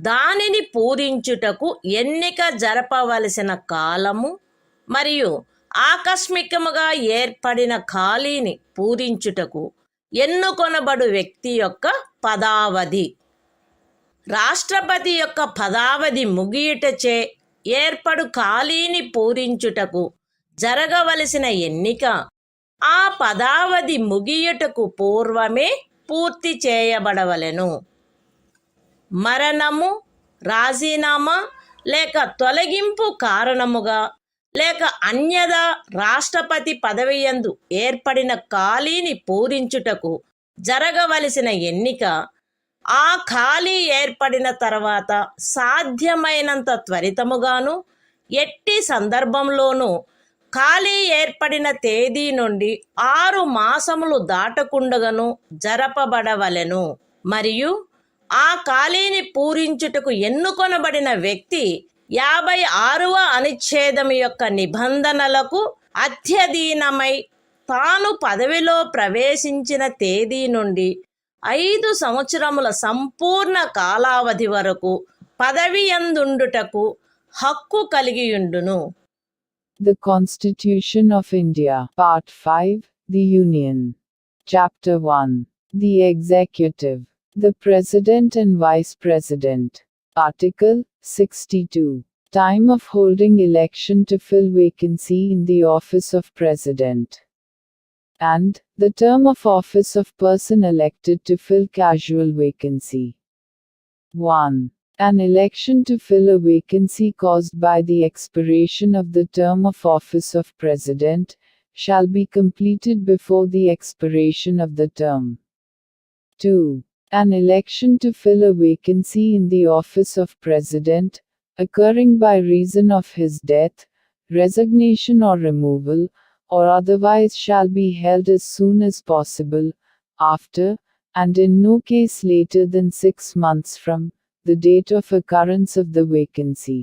దానిని పూరించుటకు ఎన్నిక జరపవలసిన కాలము మరియు ఆకస్మికముగా ఏర్పడిన ఖాళీని పూరించుటకు ఎన్నుకొనబడు వ్యక్తి యొక్క పదావధి. రాష్ట్రపతి యొక్క పదావధి ముగియుటచే ఏర్పడు ఖాళీని పూరించుటకు జరగవలసిన ఎన్నిక ఆ పదావధి ముగియుటకు పూర్వమే పూర్తి చేయబడవలెను. మరణము, రాజీనామా లేక తొలగింపు కారణముగా లేక అన్యదా రాష్ట్రపతి పదవియందు ఏర్పడిన ఖాళీని పూరించుటకు జరగవలసిన ఎన్నిక ఆ ఖాళీ ఏర్పడిన తర్వాత సాధ్యమైనంత త్వరితముగాను ఎట్టి సందర్భంలోనూ ఖాళీ ఏర్పడిన తేదీ నుండి 6 మాసములు దాటకుండగను జరపబడవలెను. మరియు ఆ ఖాళీని పూరించుటకు ఎన్నుకొనబడిన వ్యక్తి 56వ అనుచ్ఛేదము యొక్క నిబంధనలకు అత్యధీనమై తాను పదవిలో ప్రవేశించిన తేదీ నుండి 5 సంవత్సరముల సంపూర్ణ కాలావధి వరకు పదవియందుండుటకు హక్కు కలిగియుండును. The Constitution of India, Part 5, The Union. Chapter 1. The Executive. The President and Vice President. Article 62. Time of holding election to fill vacancy in the office of President. And the term of office of person elected to fill casual vacancy. 1. An election to fill a vacancy caused by the expiration of the term of office of President shall be completed before the expiration of the term. 2. An election to fill a vacancy in the office of President, occurring by reason of his death, resignation or removal, or otherwise shall be held as soon as possible, after, and in no case later than 6 months from, the date of occurrence of the vacancy.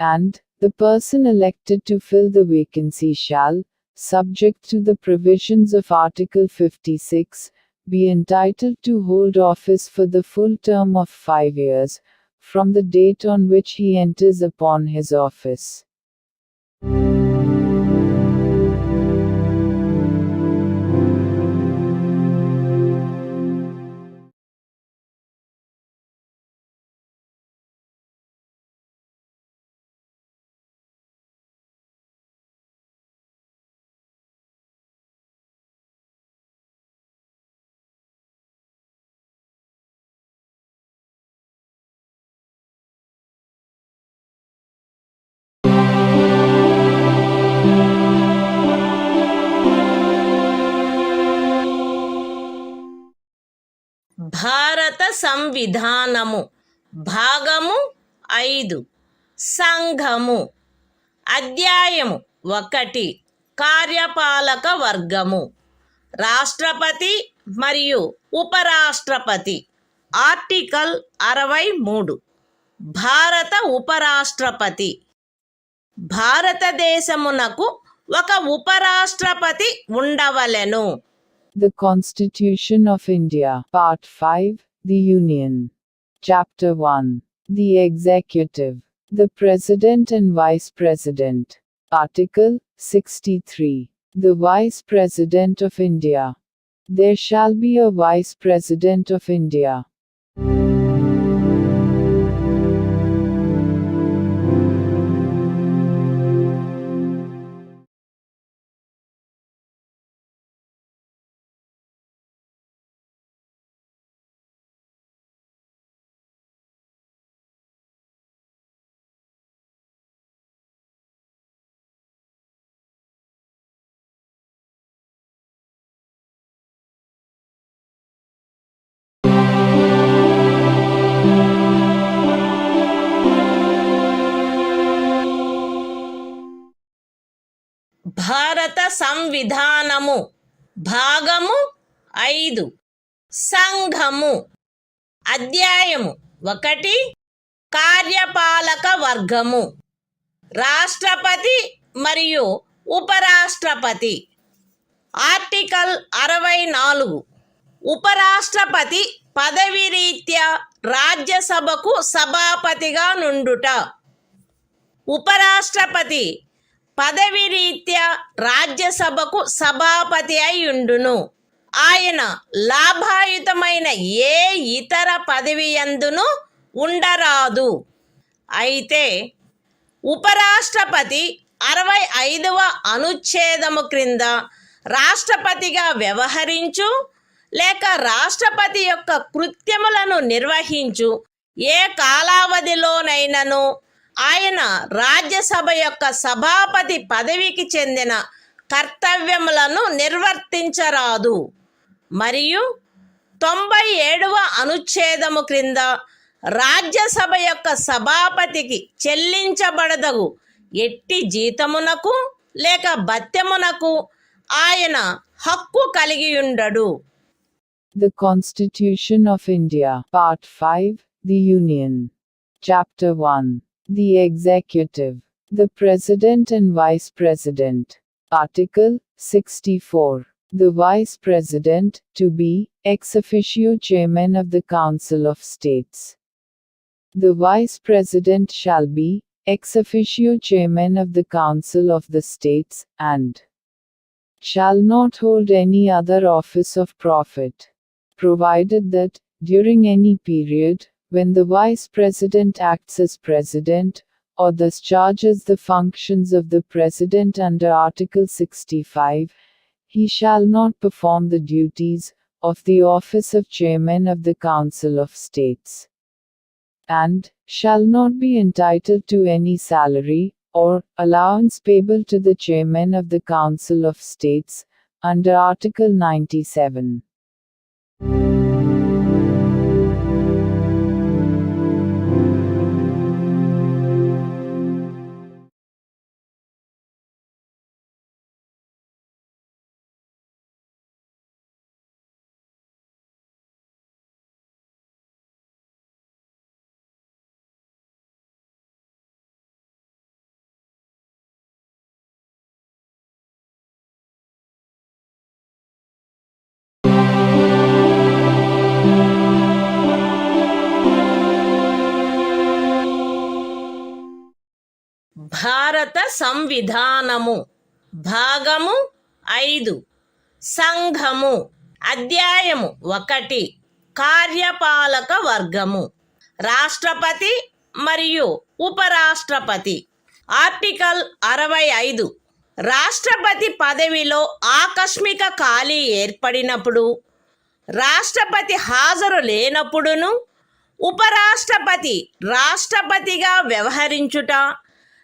And, the person elected to fill the vacancy shall, subject to the provisions of Article 56, be entitled to hold office for the full term of 5 years, from the date on which he enters upon his office. భారత సంవిధానము భాగము 5 సంఘము. అధ్యాయము 1 కార్యపాలక వర్గము. రాష్ట్రపతి మరియు ఉపరాష్ట్రపతి. Article 63. భారత ఉపరాష్ట్రపతి. భారతదేశమునకు ఒక ఉపరాష్ట్రపతి ఉండవలెను. The Constitution of India, Part 5, The Union. Chapter 1. The Executive. The President and Vice President. Article 63. The Vice President of India. There shall be a Vice President of India. భారత సంవిధానము భాగము 5 సంఘము. అధ్యాయము 1 కార్యపాలక వర్గము. రాష్ట్రపతి మరియు ఉపరాష్ట్రపతి. ఆర్టికల్ 64. ఉపరాష్ట్రపతి పదవి రీత్యా రాజ్యసభకు సభాపతిగా నుండుట. ఉపరాష్ట్రపతి పదవి రీత్యా రాజ్యసభకు సభాపతి అయి ఉండును. ఆయన లాభాయుతమైన ఏ ఇతర పదవి యందును ఉండరాదు. అయితే ఉపరాష్ట్రపతి 65వ అనుచ్ఛేదము క్రింద రాష్ట్రపతిగా వ్యవహరించు లేక రాష్ట్రపతి యొక్క కృత్యములను నిర్వహించు ఏ కాలావధిలోనైనను ఆయన రాజ్యసభ యొక్క సభాపతి పదవికి చెందిన కర్తవ్యములను నిర్వర్తించరాదు. మరియు 97వ అనుచ్ఛేదము క్రింద రాజ్యసభ యొక్క సభాపతికి చెల్లించబడదగు ఎట్టి జీతమునకు లేక భత్యమునకు ఆయన హక్కు కలిగి ఉండడు. The Constitution of India, Part 5, The Union. Chapter 1. The Executive. The President and Vice President. Article 64. The Vice President, to be, ex officio Chairman of the Council of States. The Vice President shall be, ex officio Chairman of the Council of the States, and shall not hold any other office of profit, provided that, during any period, when the Vice President acts as President, or thus charges the functions of the President under Article 65, he shall not perform the duties of the office of Chairman of the Council of States, and shall not be entitled to any salary or allowance payable to the Chairman of the Council of States, under Article 97. భారత సంవిధానము భాగము 5 సంఘము అధ్యాయము 1 కార్యపాలక వర్గము రాష్ట్రపతి మరియు ఉపరాష్ట్రపతి. Article 65 రాష్ట్రపతి పదవిలో ఆకస్మిక ఖాళీ ఏర్పడినప్పుడు, రాష్ట్రపతి హాజరు లేనప్పుడును ఉపరాష్ట్రపతి రాష్ట్రపతిగా వ్యవహరించుట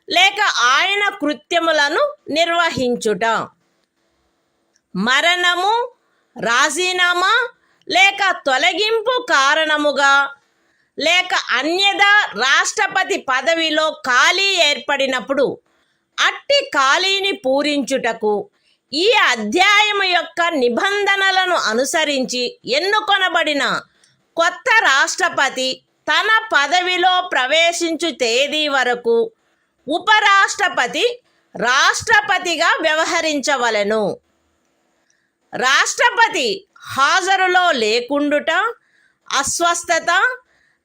లేక ఆయన కృత్యములను నిర్వహించుట, మరణము, రాజీనామా లేక తొలగింపు కారణముగా లేక అన్యదా రాష్ట్రపతి పదవిలో ఖాళీ ఏర్పడినప్పుడు అట్టి ఖాళీని పూరించుటకు ఈ అధ్యాయము యొక్క నిబంధనలను అనుసరించి ఎన్నుకొనబడిన కొత్త రాష్ట్రపతి తన పదవిలో ప్రవేశించు తేదీ వరకు ఉపరాష్ట్రపతి రాష్ట్రపతిగా వ్యవహరించవలెను. రాష్ట్రపతి హాజరులో లేకుండుట, అస్వస్థత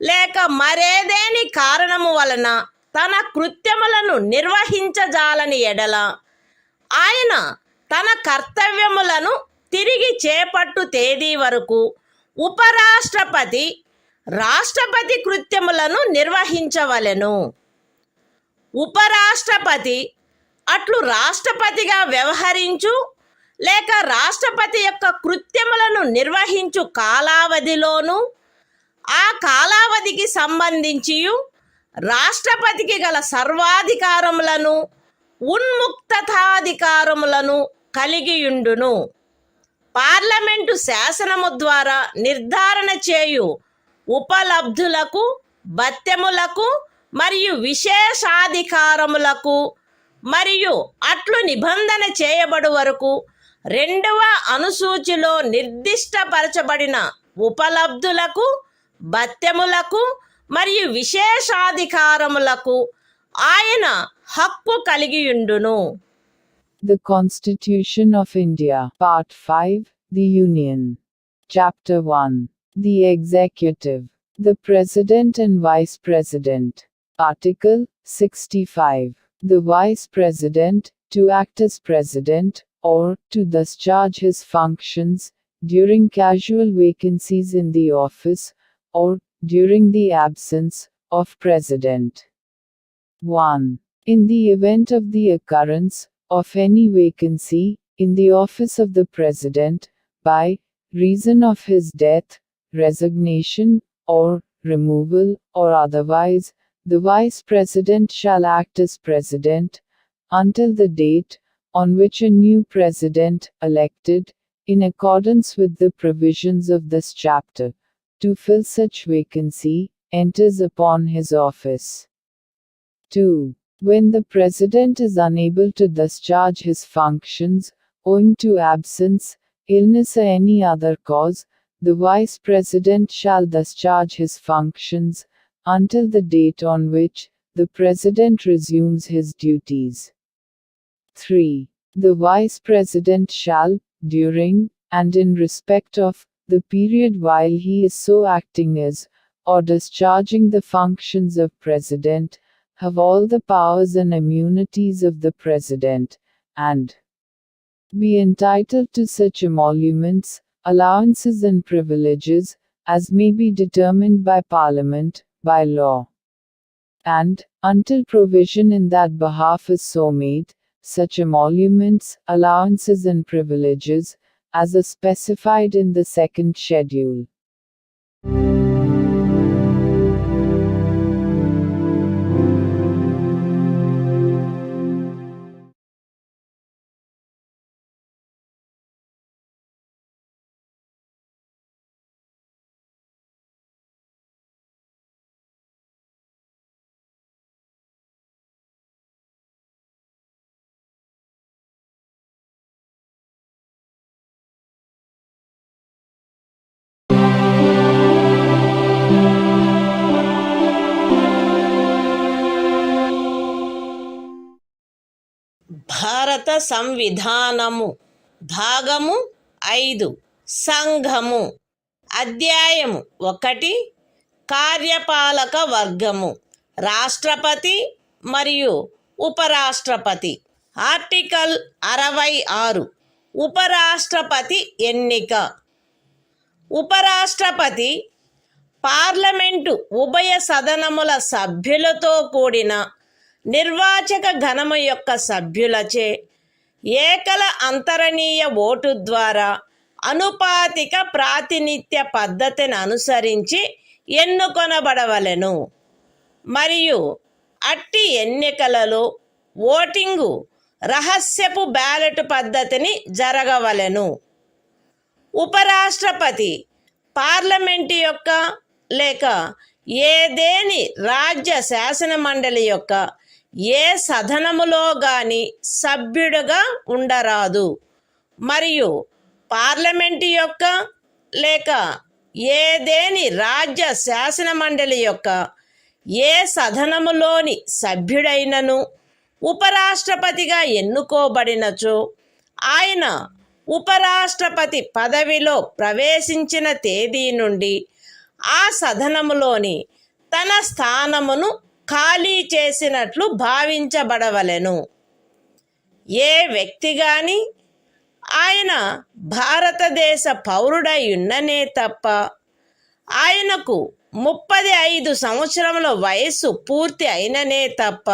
లేక మరేదేని కారణము వలన తన కృత్యములను నిర్వహించజాలని ఎడల ఆయన తన కర్తవ్యములను తిరిగి చేపట్టు తేదీ వరకు ఉపరాష్ట్రపతి రాష్ట్రపతి కృత్యములను నిర్వహించవలెను. ఉపరాష్ట్రపతి అట్లు రాష్ట్రపతిగా వ్యవహరించు లేక రాష్ట్రపతి యొక్క కృత్యములను నిర్వహించు కాలావధిలోను ఆ కాలావధికి సంబంధించి రాష్ట్రపతికి గల సర్వాధికారములను ఉన్ముక్తతాధికారములను కలిగియుండును. పార్లమెంటు శాసనము ద్వారా నిర్ధారణ చేయు ఉపలబ్ధులకు, భత్యములకు మరియు విశేషాధికారములకు మరియు అట్లు నిబంధన చేయబడు వరకు 2వ అనుసూచిలో నిర్దిష్టపరచబడిన ఉపలబ్ధులకు, భత్యములకు మరియు విశేషాధికారములకు ఆయన హక్కు కలిగియుండును. The Constitution of India, Part 5, The Union. Chapter 1. The Executive. The President and Vice President. Article 65. The Vice President, to act as President, or to discharge his functions, during casual vacancies in the office, or during the absence of President. 1. In the event of the occurrence of any vacancy in the office of the President, by reason of his death, resignation, or removal, or otherwise, the Vice President shall act as President until the date on which a new President, elected, in accordance with the provisions of this chapter, to fill such vacancy, enters upon his office. 2. When the President is unable to discharge his functions, owing to absence, illness, or any other cause, the Vice President shall discharge his functions until the date on which the President resumes his duties. 3. The Vice President shall, during, and in respect of, the period while he is so acting as, or discharging the functions of President, have all the powers and immunities of the President, and be entitled to such emoluments, allowances and privileges, as may be determined by Parliament, by law. And, until provision in that behalf is so made, such emoluments, allowances and privileges, as are specified in the second schedule. భారత సంవిధానము భాగము 5 సంఘము అధ్యాయము 1 కార్యపాలక వర్గము రాష్ట్రపతి మరియు ఉపరాష్ట్రపతి article 66 ఉపరాష్ట్రపతి ఎన్నిక ఉపరాష్ట్రపతి పార్లమెంటు ఉభయ సదనముల సభ్యులతో కూడిన నిర్వాచక గణము యొక్క సభ్యులచే ఏకల అంతరణీయ ఓటు ద్వారా అనుపాతిక ప్రాతినిధ్య పద్ధతిని అనుసరించి ఎన్నుకొనబడవలెను మరియు అట్టి ఎన్నికలలో ఓటింగు రహస్యపు బ్యాలెట్ పద్ధతిని జరగవలెను. ఉపరాష్ట్రపతి పార్లమెంటు యొక్క లేక ఏదేని రాజ్య శాసన మండలి యొక్క ఏ సదనములో గాని సభ్యుడుగా ఉండరాదు మరియు పార్లమెంటు యొక్క లేక ఏదేని రాజ్య శాసన మండలి యొక్క ఏ సదనములోని సభ్యుడైనను ఉపరాష్ట్రపతిగా ఎన్నుకోబడినచో ఆయన ఉపరాష్ట్రపతి పదవిలో ప్రవేశించిన తేదీ నుండి ఆ సదనములోని తన స్థానమును ఖాళీ చేసినట్లు భావించబడవలెను. ఏ వ్యక్తి గాని ఆయన భారతదేశ పౌరుడై ఉన్ననే తప్ప ఆయనకు 35 సంవత్సరముల వయస్సు పూర్తి అయిననే తప్ప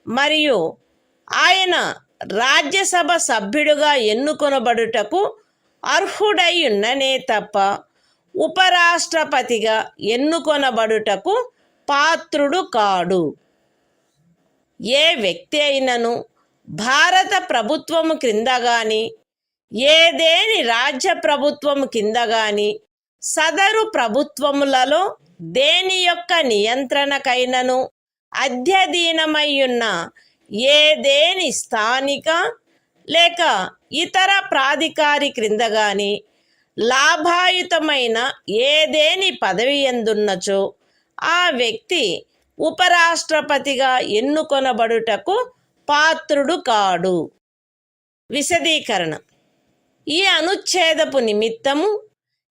మరియు ఆయన రాజ్యసభ సభ్యుడుగా ఎన్నుకొనబడుటకు అర్హుడై ఉన్ననే తప్ప ఉపరాష్ట్రపతిగా ఎన్నుకొనబడుటకు పాత్రుడు కాడు. ఏ వ్యక్తి అయినను భారత ప్రభుత్వము క్రింద గాని ఏదేని రాజ్య ప్రభుత్వము కింద గాని సదరు ప్రభుత్వములలో దేని యొక్క నియంత్రణకైనను అధ్యధీనమయ్యున్న ఏదేని స్థానిక లేక ఇతర ప్రాధికారి క్రింద గాని లాభాయుతమైన ఏదేని పదవి యందున్నచో ఆ వ్యక్తి ఉపరాష్ట్రపతిగా ఎన్నుకొనబడుటకు పాత్రుడు కాడు. విశదీకరణ: ఈ అనుచ్ఛేదపు నిమిత్తము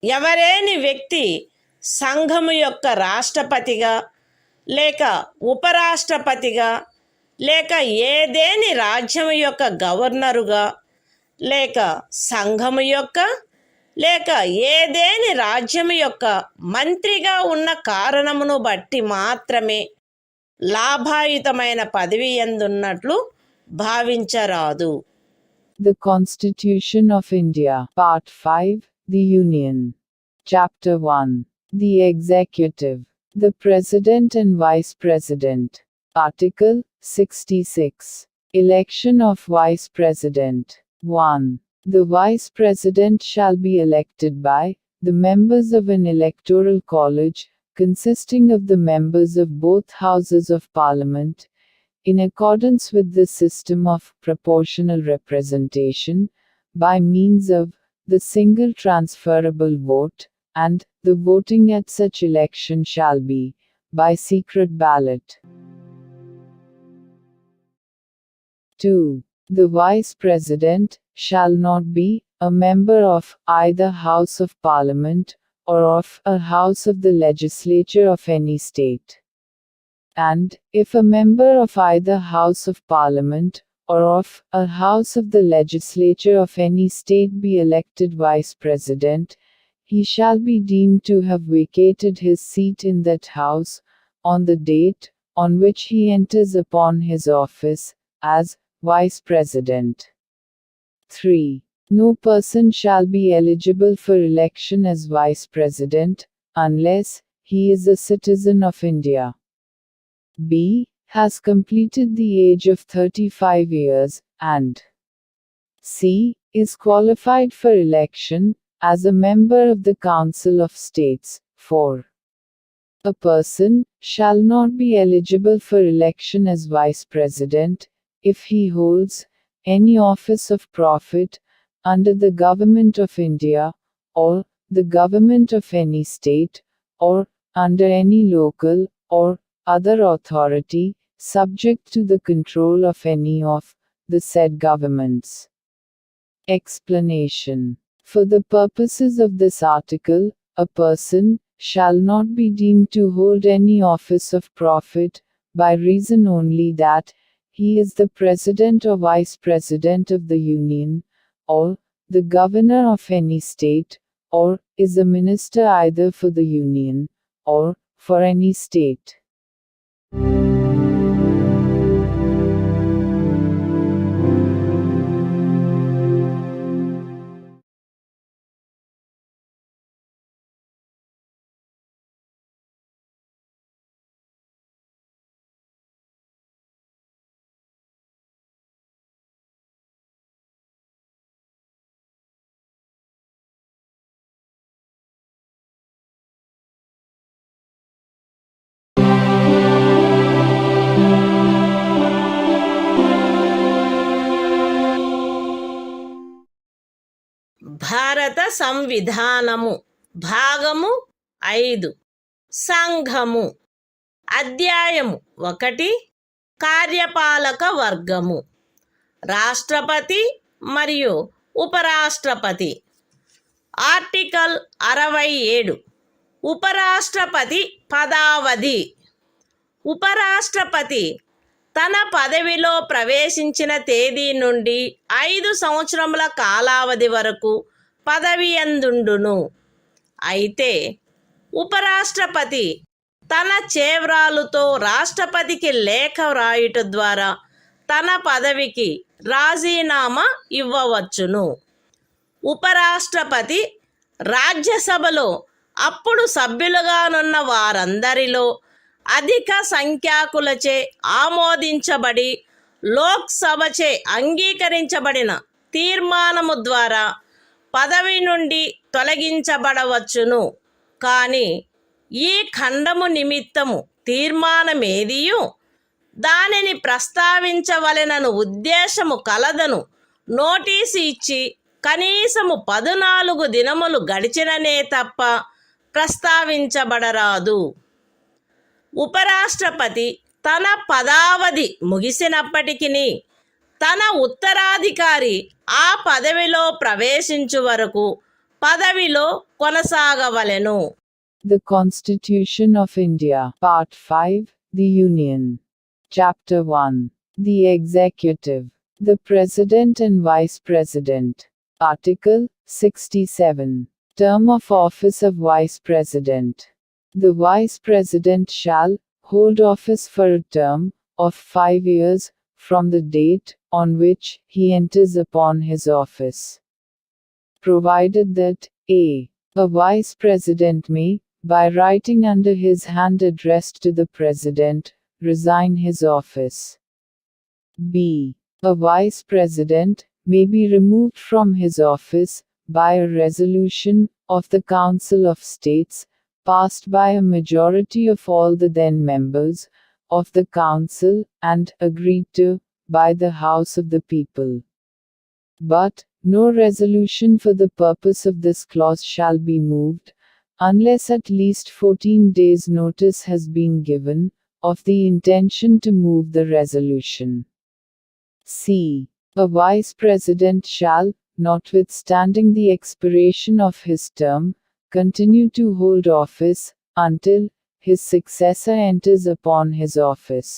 ఎవరేని వ్యక్తి సంఘము యొక్క రాష్ట్రపతిగా లేక ఉపరాష్ట్రపతిగా లేక ఏదేని రాజ్యం యొక్క గవర్నరుగా లేక సంఘము యొక్క లేక ఏదేని రాజ్యం యొక్క మంత్రిగా ఉన్న కారణమును బట్టి మాత్రమే లాభాయుతమైన పదవి యందున్నట్లు భావించరాదు. The Constitution of India, Part 5, The Union. Chapter 1. The Executive. The President and Vice President. Article 66. Election of Vice President. 1. The Vice President shall be elected by the members of an electoral college, consisting of the members of both Houses of Parliament, in accordance with the system of proportional representation, by means of the single transferable vote, and the voting at such election shall be by secret ballot. 2. The Vice President shall not be a member of either House of Parliament or of a House of the Legislature of any state. And, if a member of either House of Parliament or of a House of the Legislature of any state be elected Vice President, he shall be deemed to have vacated his seat in that House, on the date on which he enters upon his office, as Vice President. 3. No person shall be eligible for election as Vice President, unless he is a citizen of India. B. Has completed the age of 35 years, and C. Is qualified for election, as a member of the Council of States. 4. A person shall not be eligible for election as Vice President, if he holds any office of profit, under the Government of India, or the Government of any state, or under any local, or other authority, subject to the control of any of the said governments. Explanation. For the purposes of this article, a person shall not be deemed to hold any office of profit, by reason only that he is the President or Vice President of the Union, or the Governor of any state, or is a minister either for the Union, or for any state. భారత సంవిధానము భాగము 5 సంఘము అధ్యాయము 1 కార్యపాలక వర్గము రాష్ట్రపతి మరియు ఉపరాష్ట్రపతి article 67 ఉపరాష్ట్రపతి పదావధి ఉపరాష్ట్రపతి తన పదవిలో ప్రవేశించిన తేదీ నుండి 5 సంవత్సరముల కాలావధి వరకు పదవియందుండును. అయితే ఉపరాష్ట్రపతి తన చేవ్రాలుతో రాష్ట్రపతికి లేఖ వ్రాయుట ద్వారా తన పదవికి రాజీనామా ఇవ్వవచ్చును. ఉపరాష్ట్రపతి రాజ్యసభలో అప్పుడు సభ్యులుగానున్న వారందరిలో అధిక సంఖ్యాకులచే ఆమోదించబడి లోక్సభచే అంగీకరించబడిన తీర్మానము ద్వారా పదవి నుండి తొలగించబడవచ్చును. కానీ ఈ ఖండము నిమిత్తము తీర్మానమేదియు దానిని ప్రస్తావించవలెనను ఉద్దేశము కలదను నోటీసు ఇచ్చి కనీసము 14 దినములు గడిచిననే తప్ప ప్రస్తావించబడరాదు. ఉపరాష్ట్రపతి తన పదావధి ముగిసినప్పటికీ తన ఉత్తరాధికారి ఆ పదవిలో ప్రవేశించు వరకు పదవిలో కొనసాగవలెను. The Constitution of India. Part 5. The Union. Chapter 1. The Executive. The President and Vice President. Article 67. Term of office of Vice President. The Vice President shall hold office for a term of 5 years from the date on which he enters upon his office, provided that a. A Vice President may, by writing under his hand addressed to the President, resign his office. b. A Vice President may be removed from his office by a resolution of the Council of States, passed by a majority of all the then members of the Council, and agreed to by the House of the People. But no resolution for the purpose of this clause shall be moved, unless at least 14 days' notice has been given of the intention to move the resolution. c. A Vice President shall, notwithstanding the expiration of his term, continue to hold office until his successor enters upon his office.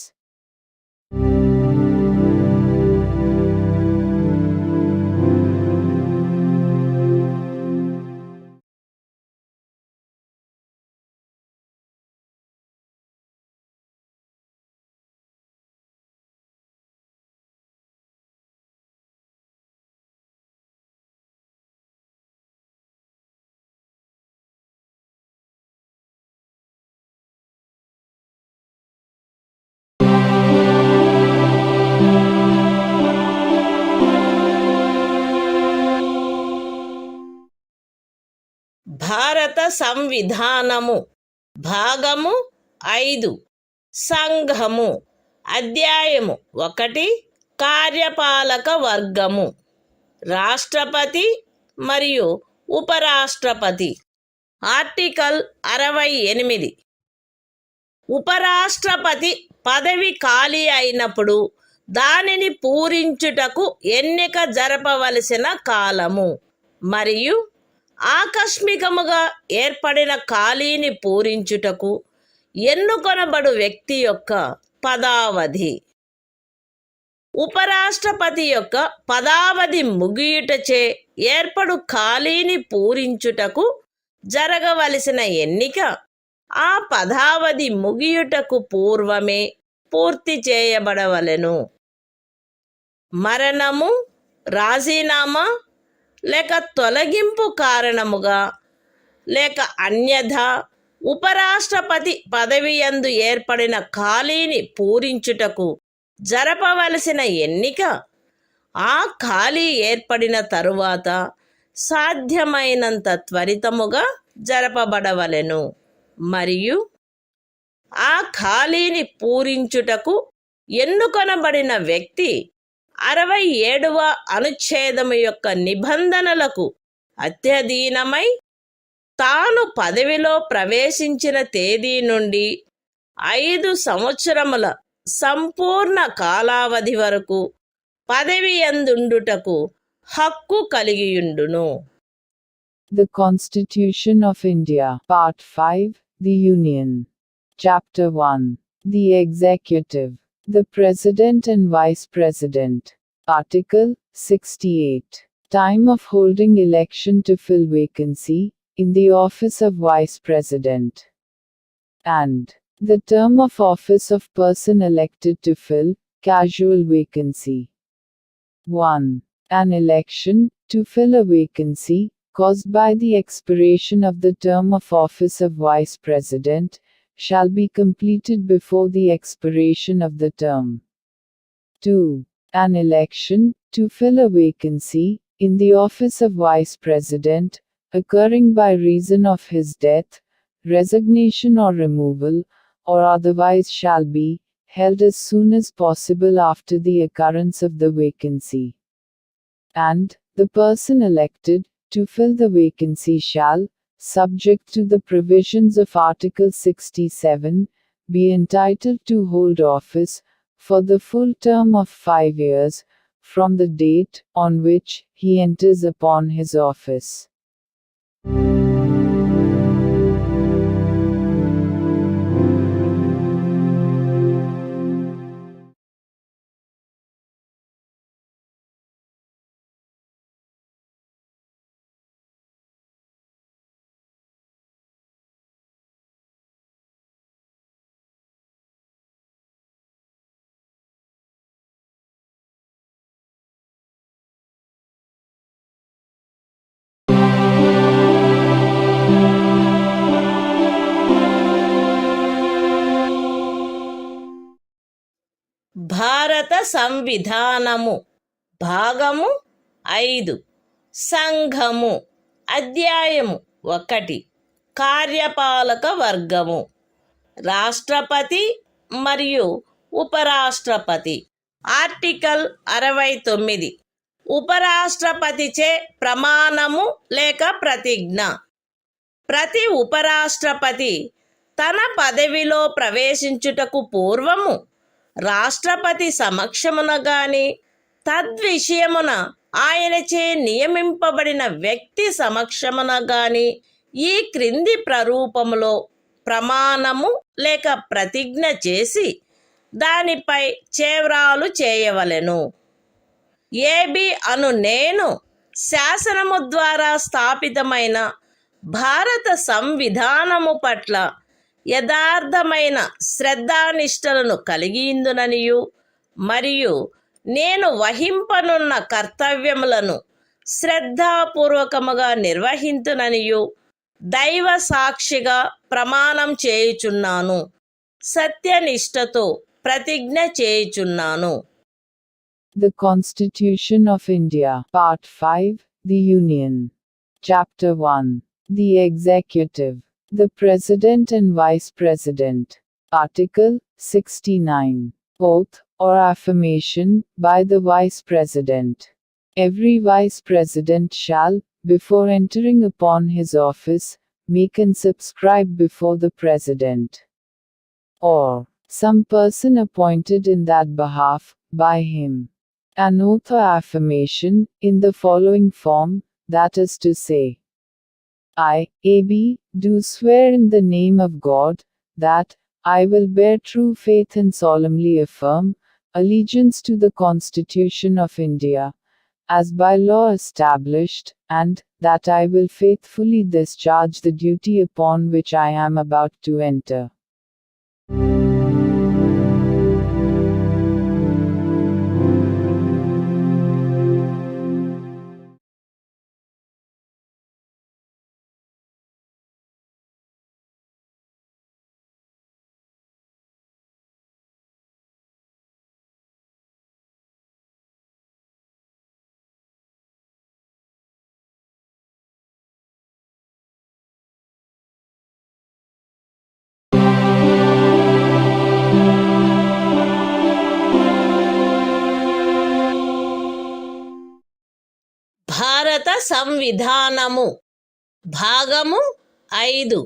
భారత సంవిధానము. భాగము 5. సంఘము. అధ్యాయము 1. కార్యపాలక వర్గము. రాష్ట్రపతి మరియు ఉపరాష్ట్రపతి. Article 68. ఉపరాష్ట్రపతి పదవి ఖాళీ అయినప్పుడు దానిని పూరించుటకు ఎన్నిక జరపవలసిన కాలము మరియు ఆకస్మికముగా ఏర్పడిన ఖాళీని పూరించుటకు ఎన్నుకొనబడు వ్యక్తి యొక్క పదావధి. ఉపరాష్ట్రపతి యొక్క పదావధి ముగియుటచే ఏర్పడు ఖాళీని పూరించుటకు జరగవలసిన ఎన్నిక ఆ పదావధి ముగియుటకు పూర్వమే పూర్తి చేయబడవలెను. మరణము, రాజీనామా లేక తొలగింపు కారణముగా లేక అన్యథా ఉపరాష్ట్రపతి పదవియందు ఏర్పడిన ఖాళీని పూరించుటకు జరపవలసిన ఎన్నిక ఆ ఖాళీ ఏర్పడిన తరువాత సాధ్యమైనంత త్వరితముగా జరపబడవలెను మరియు ఆ ఖాళీని పూరించుటకు ఎన్నుకొనబడిన వ్యక్తి 67వ అనుచ్ఛేదము యొక్క నిబంధనలకు అత్యధీనమై తాను పదవిలో ప్రవేశించిన తేదీ నుండి 5 సంవత్సరముల సంపూర్ణ కాలావధి వరకు పదవియందుండుటకు హక్కు కలిగియుండును. The Constitution of India. Part 5. The Union. Chapter 1. The Executive. The President and Vice President. Article 68. Time of holding election to fill vacancy in the office of Vice President. And the term of office of person elected to fill casual vacancy. 1. An election to fill a vacancy caused by the expiration of the term of office of Vice President shall be completed before the expiration of the term. 2. An election to fill a vacancy in the office of Vice President occurring by reason of his death, resignation or removal, or otherwise shall be held as soon as possible after the occurrence of the vacancy. And the person elected to fill the vacancy shall, subject to the provisions of Article 67, be entitled to hold office for the full term of 5 years from the date on which he enters upon his office. భారత సంవిధానము భాగము 5 సంఘము అధ్యాయము 1 కార్యపాలక వర్గము రాష్ట్రపతి మరియు ఉపరాష్ట్రపతి article 69 ఉపరాష్ట్రపతిచే ప్రమాణము లేక ప్రతిజ్ఞ ప్రతి ఉపరాష్ట్రపతి తన పదవిలో ప్రవేశించుటకు పూర్వము రాష్ట్రపతి సమక్షమున గాని తద్విషయమున ఆయనచే నియమింపబడిన వ్యక్తి సమక్షమున గాని ఈ క్రింది ప్రరూపములో ప్రమాణము లేక ప్రతిజ్ఞ చేసి దానిపై చేవ్రాలు చేయవలెను. ఏబి అను నేను శాసనము ద్వారా స్థాపితమైన భారత సంవిధానము పట్ల యథార్థమైన శ్రద్ధానిష్టలను కలిగియుందుననియు మరియు నేను వహింపనున్న కర్తవ్యములను శ్రద్ధాపూర్వకముగా నిర్వహింతుననియు దైవ సాక్షిగా ప్రమాణం చేయుచున్నాను. సత్యనిష్టతో ప్రతిజ్ఞ చేయుచున్నాను. The Constitution of India, Part 5, The Union. Chapter 1. The Executive. The President and Vice President. Article 69. Oath, or affirmation, by the Vice President. Every Vice President shall, before entering upon his office, make and subscribe before the President, or some person appointed in that behalf, by him, an oath or affirmation, in the following form, that is to say, I, A.B., do swear in the name of God, that I will bear true faith and solemnly affirm allegiance to the Constitution of India, as by law established, and that I will faithfully discharge the duty upon which I am about to enter. భారత సంవిధానము భాగము 5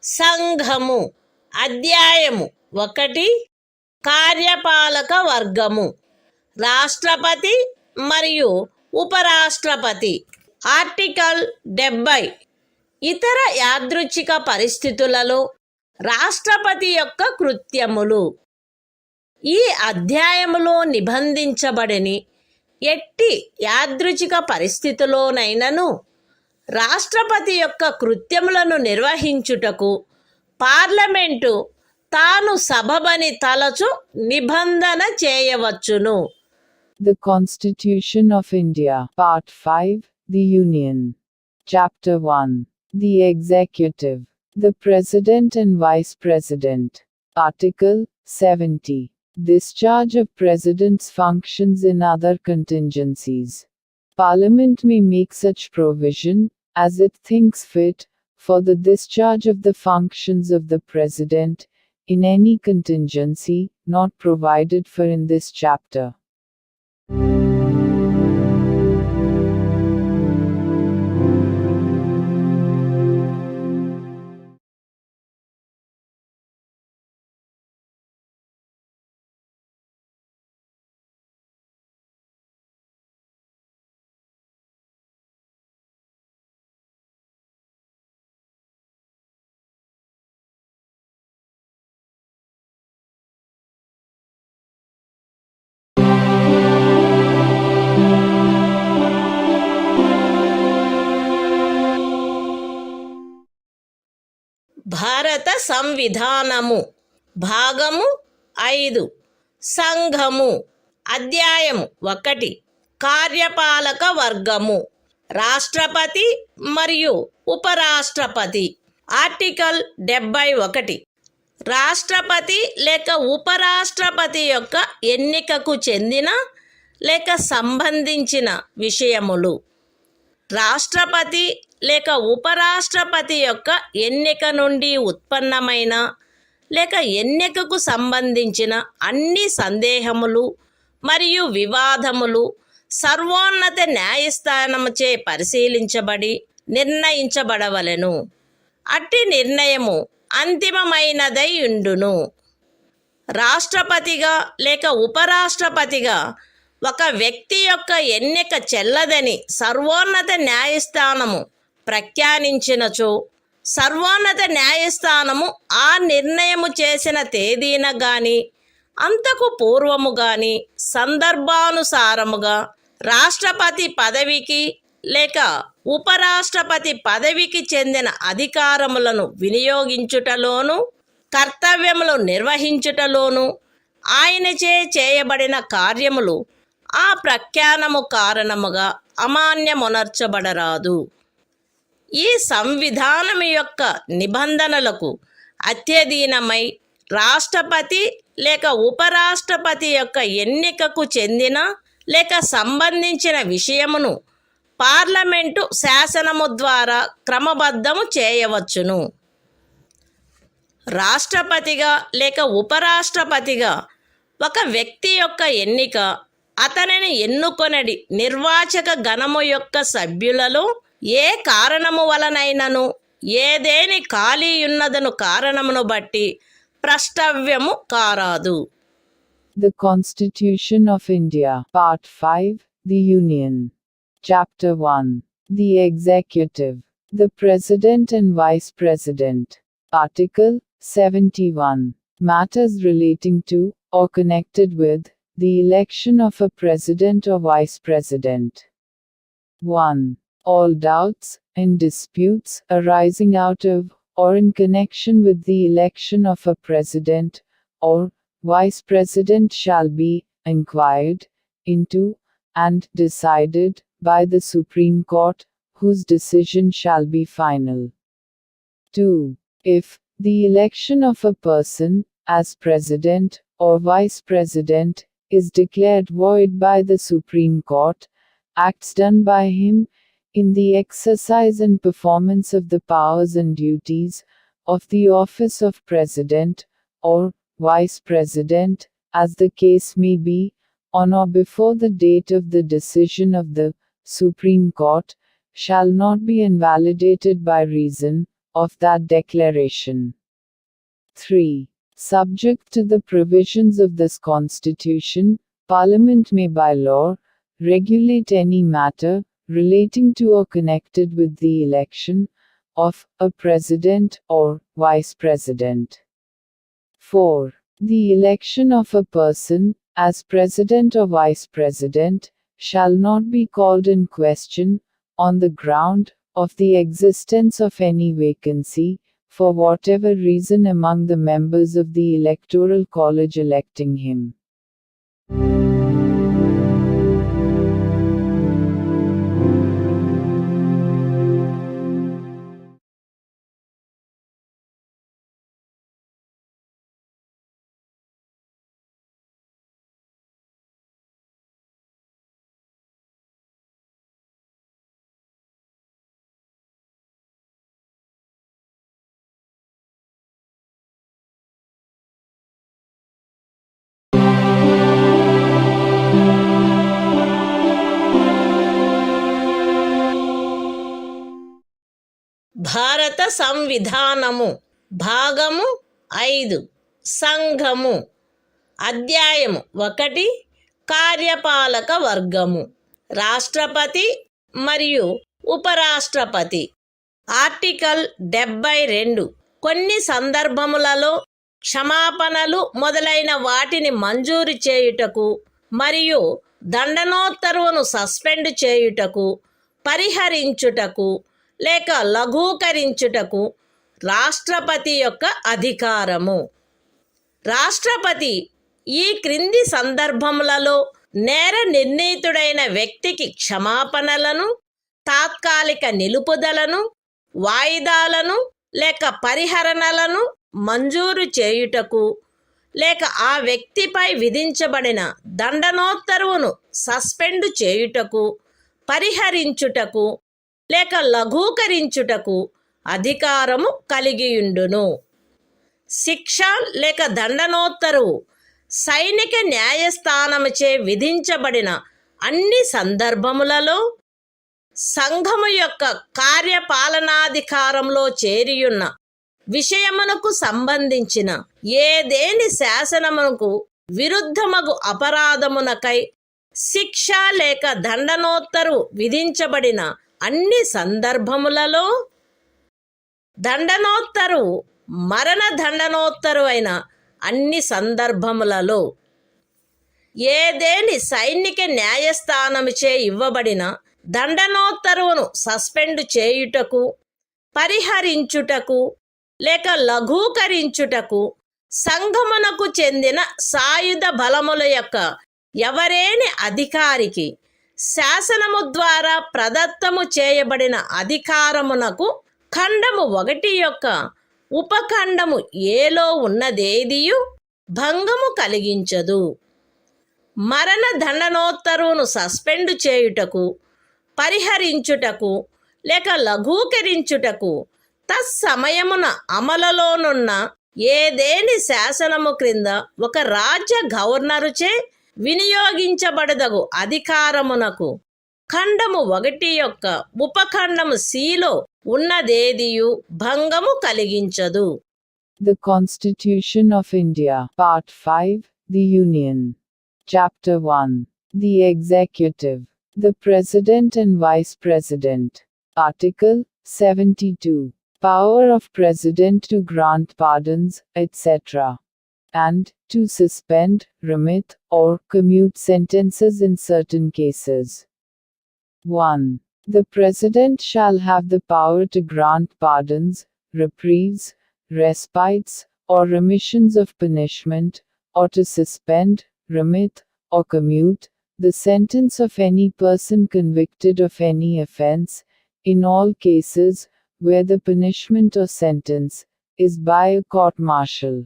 సంఘము అధ్యాయము 1 కార్యపాలక వర్గము రాష్ట్రపతి మరియు ఉపరాష్ట్రపతి article 70 ఇతర యాదృచ్ఛిక పరిస్థితులలో రాష్ట్రపతి యొక్క కృత్యములు ఈ అధ్యాయములో నిబంధించబడని ఎట్టి యాదృచ్ఛిక పరిస్థితిలోనైనను రాష్ట్రపతి యొక్క కృత్యములను నిర్వహించుటకు పార్లమెంటు తాను సబబని తలచు నిబంధన చేయవచ్చును. The Constitution of India, Part 5, The Union. Chapter 1. The Executive. The President and Vice President. Article 70. Discharge of President's functions in other contingencies. Parliament may make such provision, as it thinks fit, for the discharge of the functions of the President, in any contingency, not provided for in this chapter. భారత సంవిధానము భాగము 5 సంఘము అధ్యాయము 1 కార్యపాలక వర్గము రాష్ట్రపతి మరియు ఉపరాష్ట్రపతి article 71 రాష్ట్రపతి లేక ఉపరాష్ట్రపతి యొక్క ఎన్నికకు చెందిన లేక సంబంధించిన విషయములు. రాష్ట్రపతి లేక ఉపరాష్ట్రపతి యొక్క ఎన్నిక నుండి ఉత్పన్నమైన లేక ఎన్నికకు సంబంధించిన అన్ని సందేహములు మరియు వివాదములు సర్వోన్నత న్యాయస్థానముచే పరిశీలించబడి నిర్ణయించబడవలెను. అట్టి నిర్ణయము అంతిమమైనదై ఉండును. రాష్ట్రపతిగా లేక ఉపరాష్ట్రపతిగా ఒక వ్యక్తి యొక్క ఎన్నిక చెల్లదని సర్వోన్నత న్యాయస్థానము ప్రఖ్యానించినచో సర్వోన్నత న్యాయస్థానము ఆ నిర్ణయము చేసిన తేదీన గాని అంతకు పూర్వము గాని సందర్భానుసారముగా రాష్ట్రపతి పదవికి లేక ఉపరాష్ట్రపతి పదవికి చెందిన అధికారములను వినియోగించుటలోను కర్తవ్యములు నిర్వహించుటలోను ఆయనచే చేయబడిన కార్యములు ఆ ప్రఖ్యానము కారణముగా అమాన్యమునర్చబడరాదు. ఈ సంవిధానము యొక్క నిబంధనలకు అత్యధీనమై రాష్ట్రపతి లేక ఉపరాష్ట్రపతి యొక్క ఎన్నికకు చెందిన లేక సంబంధించిన విషయమును పార్లమెంటు శాసనము ద్వారా క్రమబద్ధము చేయవచ్చును. రాష్ట్రపతిగా లేక ఉపరాష్ట్రపతిగా ఒక వ్యక్తి యొక్క ఎన్నిక అతనిని ఎన్నుకొనడి నిర్వాచక గణము యొక్క సభ్యులలో ఏ కారణము వలనైనను ఏదేని ఖాళీ ఉన్నదను కారణమును బట్టి ప్రష్టవ్యము కారాదు. The Constitution of India, Part 5, The Union. Chapter 1. The Executive. The President and Vice President. Article 71. Matters relating to, or connected with, the election of a President or Vice President. 1. All doubts and disputes arising out of, or in connection with the election of a President, or Vice President shall be inquired into, and decided, by the Supreme Court, whose decision shall be final. 2. If the election of a person, as President, or Vice President, is declared void by the Supreme Court, acts done by him, in the exercise and performance of the powers and duties, of the office of President, or Vice President, as the case may be, on or before the date of the decision of the Supreme Court, shall not be invalidated by reason of that declaration. 3. Subject to the provisions of this Constitution, Parliament may by law regulate any matter relating to or connected with the election of a President or Vice President. 4. The election of a person, as President or Vice President, shall not be called in question, on the ground of the existence of any vacancy, for whatever reason among the members of the Electoral College electing him. భారత సంవిధానము భాగము 5 సంఘము అధ్యాయము 1 కార్యపాలక వర్గము రాష్ట్రపతి మరియు ఉపరాష్ట్రపతి. Article 72 కొన్ని సందర్భములలో క్షమాపణలు మొదలైన వాటిని మంజూరు చేయుటకు మరియు దండనోత్తర్వును సస్పెండ్ చేయుటకు పరిహరించుటకు లేక లఘూకరించుటకు రాష్ట్రపతి యొక్క అధికారము. రాష్ట్రపతి ఈ క్రింది సందర్భములలో నేర నిర్ణీతుడైన వ్యక్తికి క్షమాపణలను, తాత్కాలిక నిలుపుదలను, వాయిదాలను లేక పరిహరణలను మంజూరు చేయుటకు లేక ఆ వ్యక్తిపై విధించబడిన దండనోత్తర్వును సస్పెండు చేయుటకు, పరిహరించుటకు లేక లఘూకరించుటకు అధికారము కలిగియుండును. శిక్ష లేక దండనోత్తరువు సైనిక న్యాయస్థానముచే విధించబడిన అన్ని సందర్భములలో సంఘము యొక్క కార్యపాలనాధికారంలో చేరియున్న విషయమునకు సంబంధించిన ఏదేని శాసనమునకు విరుద్ధమగు అపరాధమునకై శిక్ష లేక దండనోత్తరు విధించబడిన అన్ని సందర్భములలో దండనోత్తరు మరణ దండనోత్తరు అయిన అన్ని సందర్భములలో ఏదేని సైనిక న్యాయస్థానముచే ఇవ్వబడిన దండనోత్తరువును సస్పెండు చేయుటకు, పరిహరించుటకు లేక లఘూకరించుటకు సంఘమునకు చెందిన సాయుధ బలముల యొక్క ఎవరేని అధికారికి శాసనము ద్వారా ప్రదత్తము చేయబడిన అధికారమునకు ఖండము 1 యొక్క ఉపఖండము ఏలో ఉన్నదేదియు భంగము కలిగించదు. మరణ దండనోత్తరువును సస్పెండు చేయుటకు, పరిహరించుటకు లేక లఘూకరించుటకు తత్సమయమున అమలులోనున్న ఏదేని శాసనము క్రింద ఒక రాజ్య గవర్నరుచే వినియోగించబడదగు అధికారమునకు ఖండము 1 యొక్క ఉపఖండము సిలో ఉన్నదేదియు భంగము కలిగించదు. The Constitution of India, Part 5, The Union. Chapter 1. The Executive. The President and Vice President. Article 72. Power of President to grant pardons, etc. and to suspend, remit, or commute sentences in certain cases. 1. The President shall have the power to grant pardons, reprieves, respites, or remissions of punishment, or to suspend, remit, or commute the sentence of any person convicted of any offense, in all cases where the punishment or sentence is by a court-martial.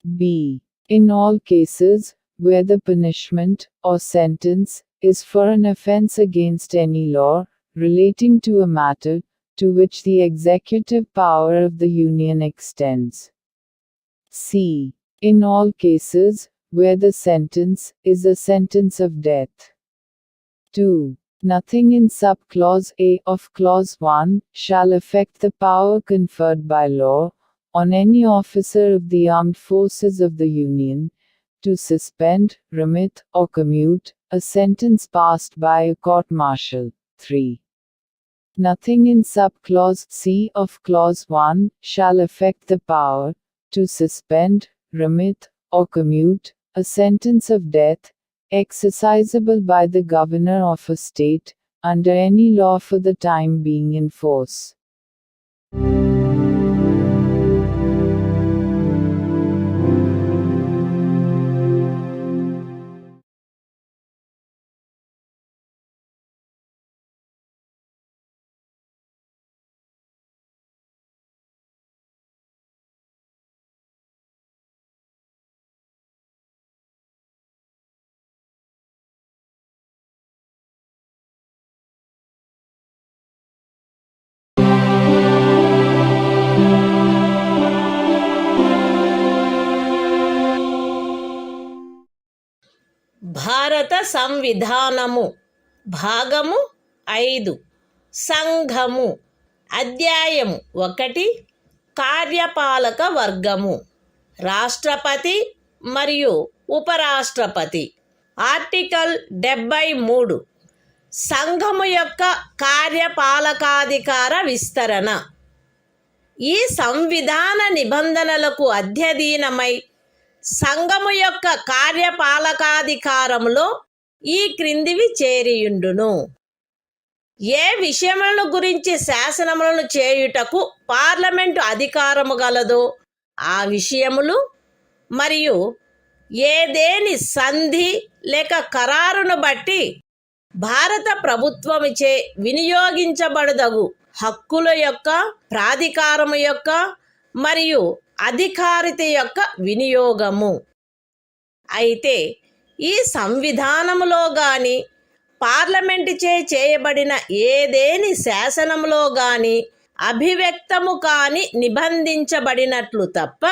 B. In all cases where the punishment or sentence is for an offense against any law relating to a matter to which the executive power of the Union extends. C. In all cases where the sentence is a sentence of death. 2. Nothing in sub-clause A of clause 1 shall affect the power conferred by law on any officer of the armed forces of the Union to suspend, remit, or commute a sentence passed by a court-martial. 3. Nothing in sub-clause C of clause 1 shall affect the power to suspend, remit, or commute a sentence of death exercisable by the governor of a state under any law for the time being in force. భారత సంవిధానము భాగము 5 సంఘము అధ్యాయము 1 కార్యపాలక వర్గము రాష్ట్రపతి మరియు ఉపరాష్ట్రపతి. Article 73 సంఘము యొక్క కార్యపాలకాధికార విస్తరణ. ఈ సంవిధాన నిబంధనలకు అధ్యయనమై సంఘము యొక్క కార్యపాలకాధికారములో ఈ క్రిందివి చేరియుండును. ఏ విషయములను గురించి శాసనములను చేయుటకు పార్లమెంటు అధికారము గలదో ఆ విషయములు మరియు ఏదేని సంధి లేక ఖరారును బట్టి భారత ప్రభుత్వముచే వినియోగించబడదగు హక్కుల యొక్క ప్రాధికారము యొక్క మరియు అధికారిత యొక్క వినియోగము. అయితే ఈ సంవిధానములో గాని పార్లమెంటు చేయబడిన ఏదేని శాసనములో గాని అభివ్యక్తము కాని నిబంధించబడినట్లు తప్ప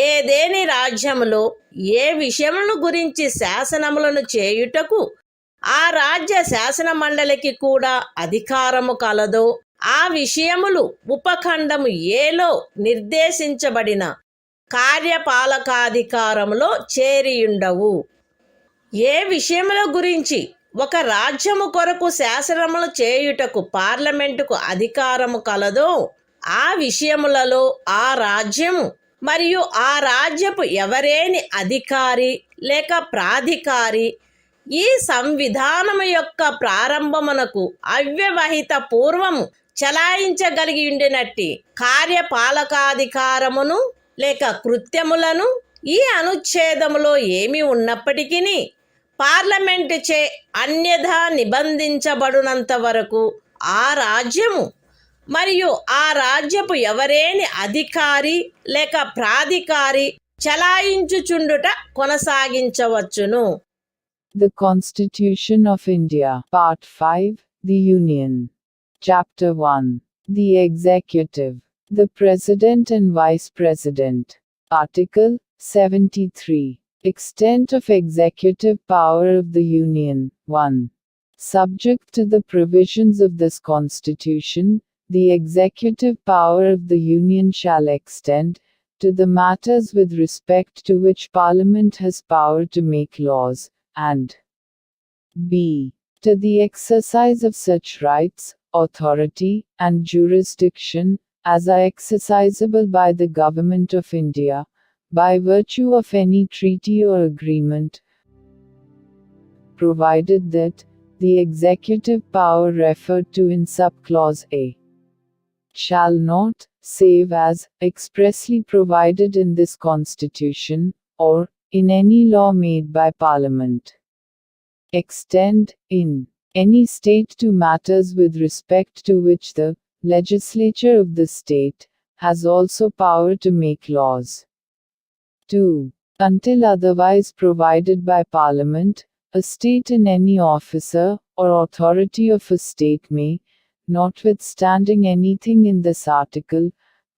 ఏదేని రాజ్యములో ఏ విషయములను గురించి శాసనములను చేయుటకు ఆ రాజ్య శాసన మండలికి కూడా అధికారము కలదో ఆ విషయములు ఉపఖండము ఏలో నిర్దేశించబడిన కార్యపాలకాధికారములో చేరియుండవు. ఏ విషయముల గురించి ఒక రాజ్యము కొరకు శాసనములు చేయుటకు పార్లమెంటుకు అధికారము కలదో ఆ విషయములలో ఆ రాజ్యము మరియు ఆ రాజ్యపు ఎవరేని అధికారి లేక ప్రాధికారి ఈ సంవిధానము యొక్క ప్రారంభమునకు అవ్యవహిత పూర్వము చలాయించగలిగి ఉండినట్టి కార్యపాలకాధికారమును లేక కృత్యములను ఈ అనుచ్ఛేదములో ఏమి ఉన్నప్పటికీ పార్లమెంటు చే అన్యథా నిబంధించబడినంత వరకు ఆ రాజ్యము మరియు ఆ రాజ్యపు ఎవరేని అధికారి లేక ప్రాధికారి చలాయించుచుండుట కొనసాగించవచ్చును. The Constitution of India, Part 5, The Union. Chapter 1. The Executive. The President and Vice President. Article 73. Extent of executive power of the Union. 1. Subject to the provisions of this Constitution, the executive power of the Union shall extend to the matters with respect to which Parliament has power to make laws, and b. to the exercise of such rights, authority, and jurisdiction as are exercisable by the Government of India, by virtue of any treaty or agreement, provided that the executive power referred to in subclause A shall not, save as expressly provided in this Constitution, or in any law made by Parliament, extend, in any state to matters with respect to which the legislature of the state has also power to make laws. 2. Until otherwise provided by Parliament, a state in any officer or authority of a state may, notwithstanding anything in this article,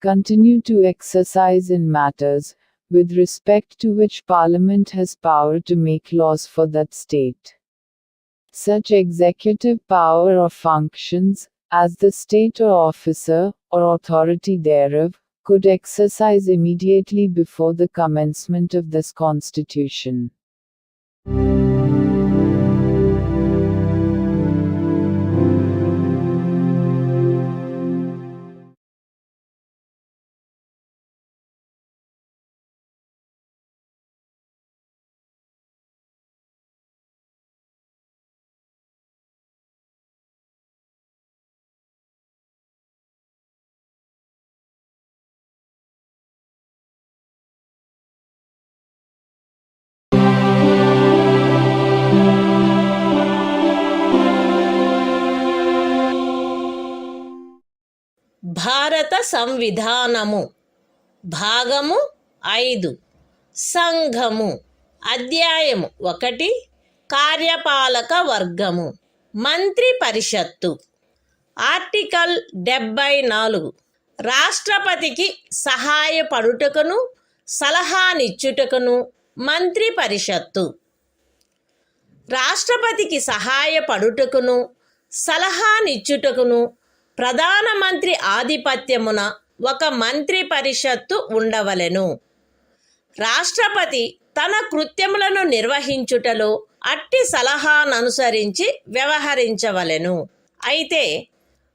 continue to exercise in matters with respect to which Parliament has power to make laws for that state. Such executive power or functions, as the state or officer, or authority thereof, could exercise immediately before the commencement of this Constitution. భారత సంవిధానము భాగము 5 సంఘము అధ్యాయము 1 కార్యపాలక వర్గము మంత్రి పరిషత్తు article 74 రాష్ట్రపతికి సహాయపడుటకును సలహానిచ్చుటకును మంత్రి పరిషత్తు రాష్ట్రపతికి సహాయపడుటకును సలహానిచ్చుటకును ప్రధానమంత్రి ఆధిపత్యమున ఒక మంత్రి పరిషత్తు ఉండవలెను. రాష్ట్రపతి తన కృత్యములను నిర్వహించుటలో అట్టి సలహాననుసరించి వ్యవహరించవలెను. అయితే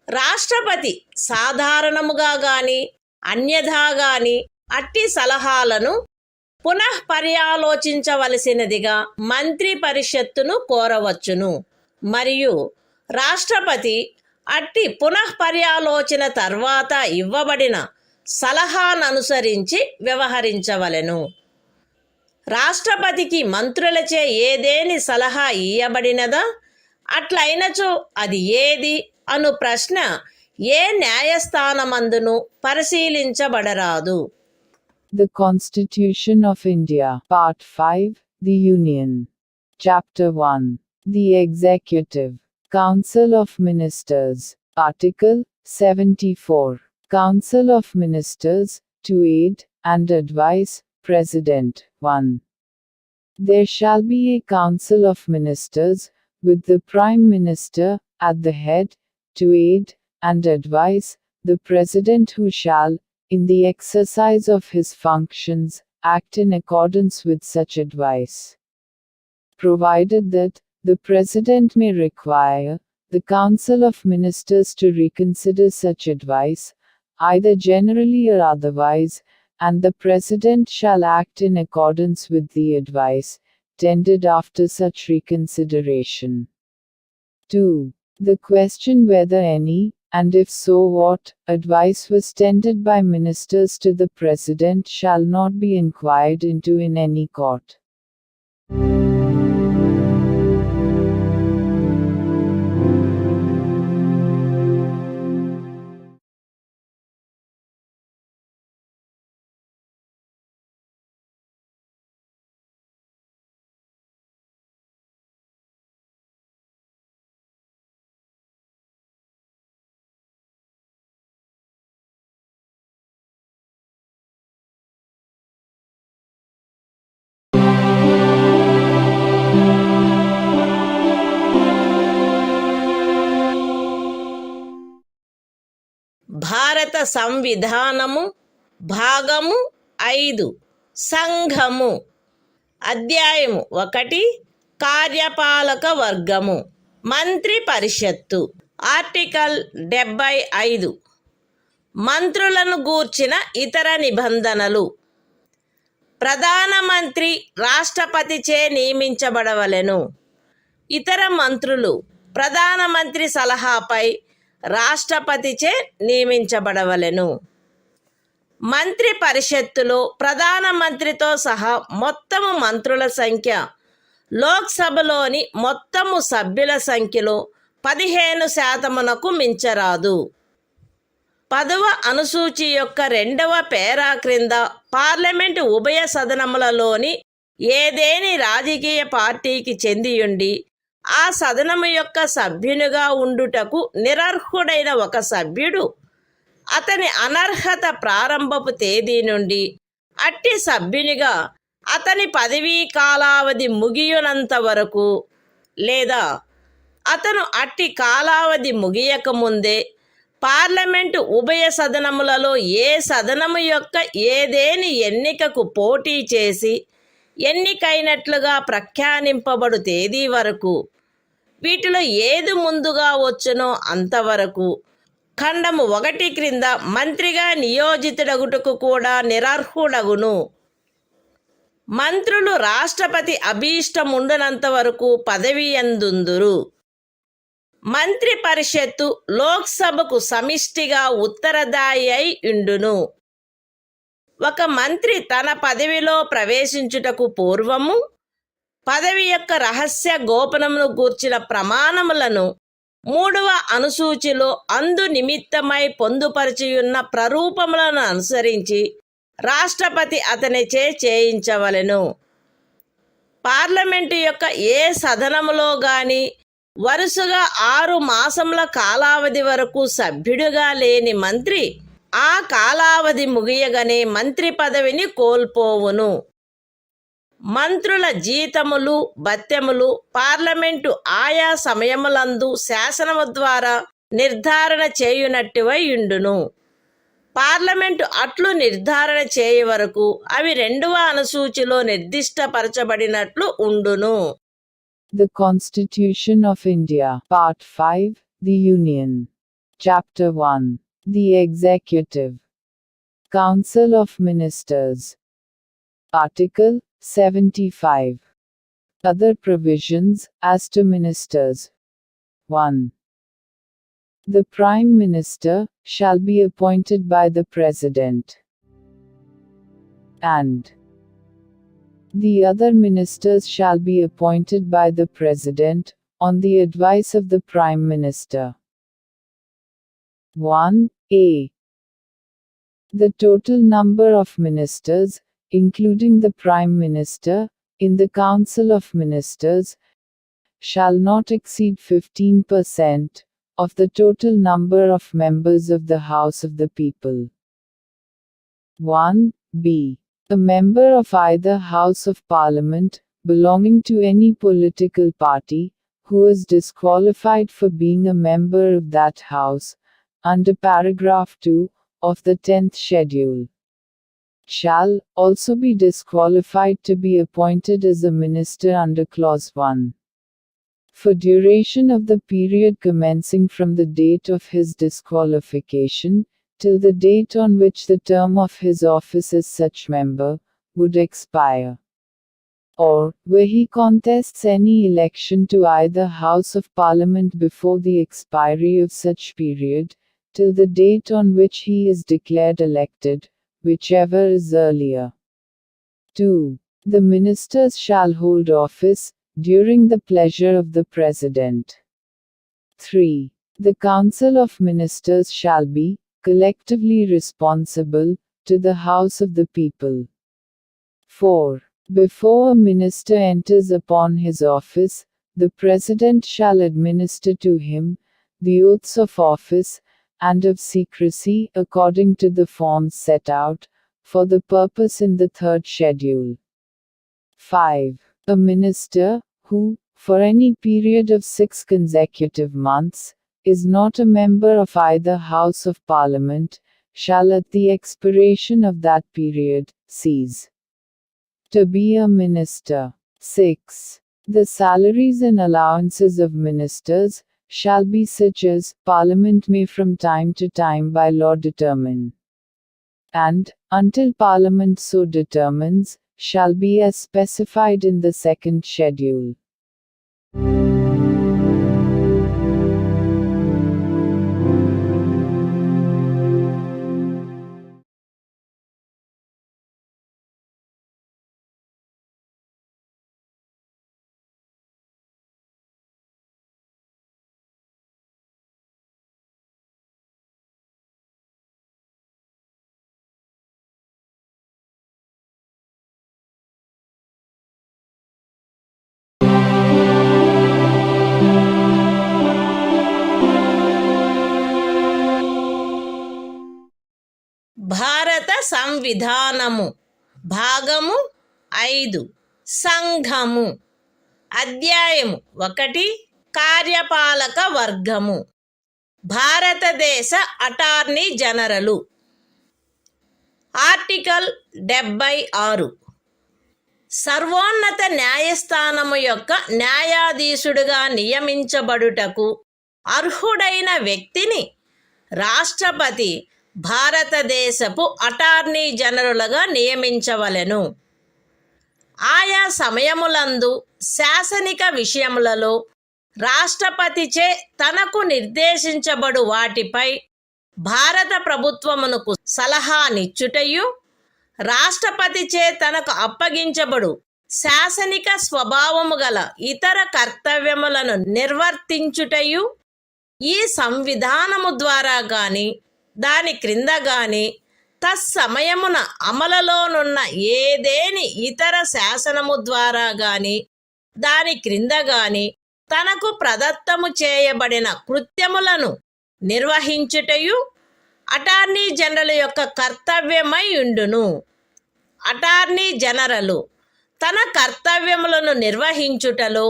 రాష్ట్రపతి సాధారణముగా గాని అన్యథా గాని అట్టి సలహాలను పునఃపర్యాలోచించవలసినదిగా మంత్రి పరిషత్తును కోరవచ్చును. మరియు రాష్ట్రపతి అట్టి పునఃపర్యాలోచన తర్వాత ఇవ్వబడిన సలహాననుసరించి వ్యవహరించవలెను. రాష్ట్రపతికి మంత్రులచే ఏదేని సలహా ఇయ్యబడినదా అట్లయినచో అది ఏది అను ప్రశ్న ఏ న్యాయస్థానమందును పరిశీలించబడరాదు. The Constitution of India. Part 5. The Union. Chapter 1. The Executive. Council of Ministers. Article 74. Council of Ministers, to aid and advise President. 1. There shall be a Council of Ministers, with the Prime Minister at the head, to aid and advise the President, who shall, in the exercise of his functions, act in accordance with such advice. Provided that the President may require the Council of Ministers to reconsider such advice, either generally or otherwise, and the President shall act in accordance with the advice tendered after such reconsideration. 2. The question whether any, and if so what, advice was tendered by ministers to the President shall not be inquired into in any court. భారత సంవిధానము భాగము 5 సంఘము అధ్యాయము 1 కార్యపాలక వర్గము మంత్రి పరిషత్తు article 75 మంత్రులను గూర్చిన ఇతర నిబంధనలు ప్రధానమంత్రి రాష్ట్రపతిచే నియమించబడవలెను. ఇతర మంత్రులు ప్రధానమంత్రి సలహాపై రాష్ట్రపతిచే నియమించబడవలెను. మంత్రి పరిషత్తులో ప్రధానమంత్రితో సహా మొత్తము మంత్రుల సంఖ్య లోక్సభలోని మొత్తము సభ్యుల సంఖ్యలో 15% మించరాదు. 10వ అనుసూచి యొక్క 2వ పేరా క్రింద పార్లమెంటు ఉభయ సదనములలోని ఏదేని రాజకీయ పార్టీకి చెందియుండి ఆ సదనము యొక్క సభ్యునిగా ఉండుటకు నిరర్హుడైన ఒక సభ్యుడు అతని అనర్హత ప్రారంభపు తేదీ నుండి అట్టి సభ్యునిగా అతని పదవీ కాలావధి ముగియునంత వరకు లేదా అతను అట్టి కాలావధి ముగియకముందే పార్లమెంటు ఉభయ సదనములలో ఏ సదనము యొక్క ఏదేని ఎన్నికకు పోటీ చేసి ఎన్నికైనట్లుగా ప్రఖ్యానింపబడు తేదీ వరకు, వీటిలో ఏది ముందుగా వచ్చునో అంతవరకు ఖండము 1 క్రింద మంత్రిగా నియోజితుడగుటకు కూడా నిరర్హుడగును. మంత్రులు రాష్ట్రపతి అభీష్టముండునంత వరకు పదవి యందుందురు. మంత్రి పరిషత్తు లోక్సభకు సమిష్టిగా ఉత్తరదాయి అయి ఉండును. ఒక మంత్రి తన పదవిలో ప్రవేశించుటకు పూర్వము పదవి యొక్క రహస్య గోపనమును గూర్చిన ప్రమాణములను 3వ అనుసూచిలో అందు నిమిత్తమై పొందుపరిచియున్న ప్రరూపములను అనుసరించి రాష్ట్రపతి అతనిచే చేయించవలెను. పార్లమెంటు యొక్క ఏ సదనములో గాని వరుసగా 6 మాసముల కాలావధి వరకు సభ్యుడిగా లేని మంత్రి ఆ కాలావధి ముగియగానే మంత్రి పదవిని కోల్పోవును. మంత్రుల జీతములు భత్యములు పార్లమెంటు ఆయా సమయములందు శాసనము ద్వారా నిర్ధారణ చేయునట్టువై ఉండును. పార్లమెంటు అట్లు నిర్ధారణ చేయ వరకు అవి 2వ అనుసూచిలో నిర్దిష్టపరచబడినట్లు ఉండును. The Constitution of India. Part 5. The Union. Chapter 1. The Executive. Council of Ministers. Article 75. Other provisions as to ministers. 1. The Prime Minister shall be appointed by the President, and the other ministers shall be appointed by the President, on the advice of the Prime Minister. 1a. The total number of ministers, including the Prime Minister, in the Council of Ministers, shall not exceed 15% of the total number of members of the House of the People. 1b. A member of either House of Parliament, belonging to any political party, who is disqualified for being a member of that House, under paragraph 2 of the 10th schedule, shall also be disqualified to be appointed as a minister under clause 1. For duration of the period commencing from the date of his disqualification, till the date on which the term of his office as such member would expire. Or, where he contests any election to either House of Parliament before the expiry of such period, till the date on which he is declared elected, whichever is earlier. 2. The ministers shall hold office during the pleasure of the President. 3. The Council of Ministers shall be collectively responsible to the House of the People. 4. Before a minister enters upon his office, the President shall administer to him the oaths of office and of secrecy according to the forms set out for the purpose in the 3rd schedule. 5. A minister who, for any period of 6 consecutive months, is not a member of either House of Parliament, shall at the expiration of that period cease to be a minister. 6. The salaries and allowances of ministers shall be such as Parliament may from time to time by law determine, and, until Parliament so determines, shall be as specified in the 2nd schedule. భారత సంవిధానము భాగము 5 సంఘము అధ్యాయము 1 కార్యపాలక వర్గము భారతదేశ attorney general article 76 సర్వోన్నత న్యాయస్థానము యొక్క న్యాయాధీశుడిగా నియమించబడుటకు అర్హుడైన వ్యక్తిని రాష్ట్రపతి భారతదేశపు అటార్నీ జనరలుగా నియమించవలెను. ఆయా సమయములందు శాసనిక విషయములలో రాష్ట్రపతిచే తనకు నిర్దేశించబడు వాటిపై భారత ప్రభుత్వమునకు సలహానిచ్చుటయు, రాష్ట్రపతిచే తనకు అప్పగించబడు శాసనిక స్వభావము గల ఇతర కర్తవ్యములను నిర్వర్తించుటయు ఈ సంవిధానము ద్వారా గాని దాని క్రింద గాని తత్సమయమున అమలులోనున్న ఏదేని ఇతర శాసనము ద్వారా గాని దాని క్రింద గాని తనకు ప్రదత్తము చేయబడిన కృత్యములను నిర్వహించుటయు అటార్నీ జనరల్ యొక్క కర్తవ్యమై ఉండును. అటార్నీ జనరలు తన కర్తవ్యములను నిర్వహించుటలో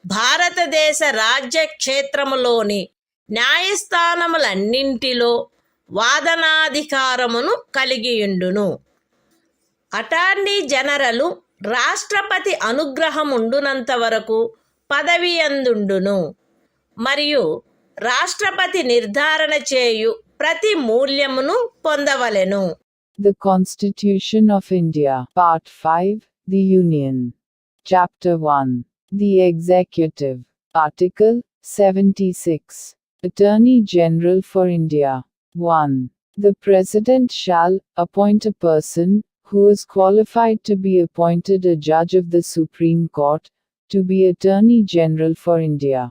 భారతదేశ రాజ్య క్షేత్రములోని న్యాయస్థానములన్నింటిలో వాదనాధికారమును కలిగియుండును. అటార్నీ జనరలు రాష్ట్రపతి అనుగ్రహముండునంత వరకు పదవియందుండును మరియు రాష్ట్రపతి నిర్ధారణ చేయు ప్రతి మూల్యమును పొందవలెను. The Constitution of India, Part 5, The Union. Chapter 1. The Executive. Article 76. Attorney General for India. 1. The President shall appoint a person who is qualified to be appointed a judge of the Supreme Court to be Attorney General for India.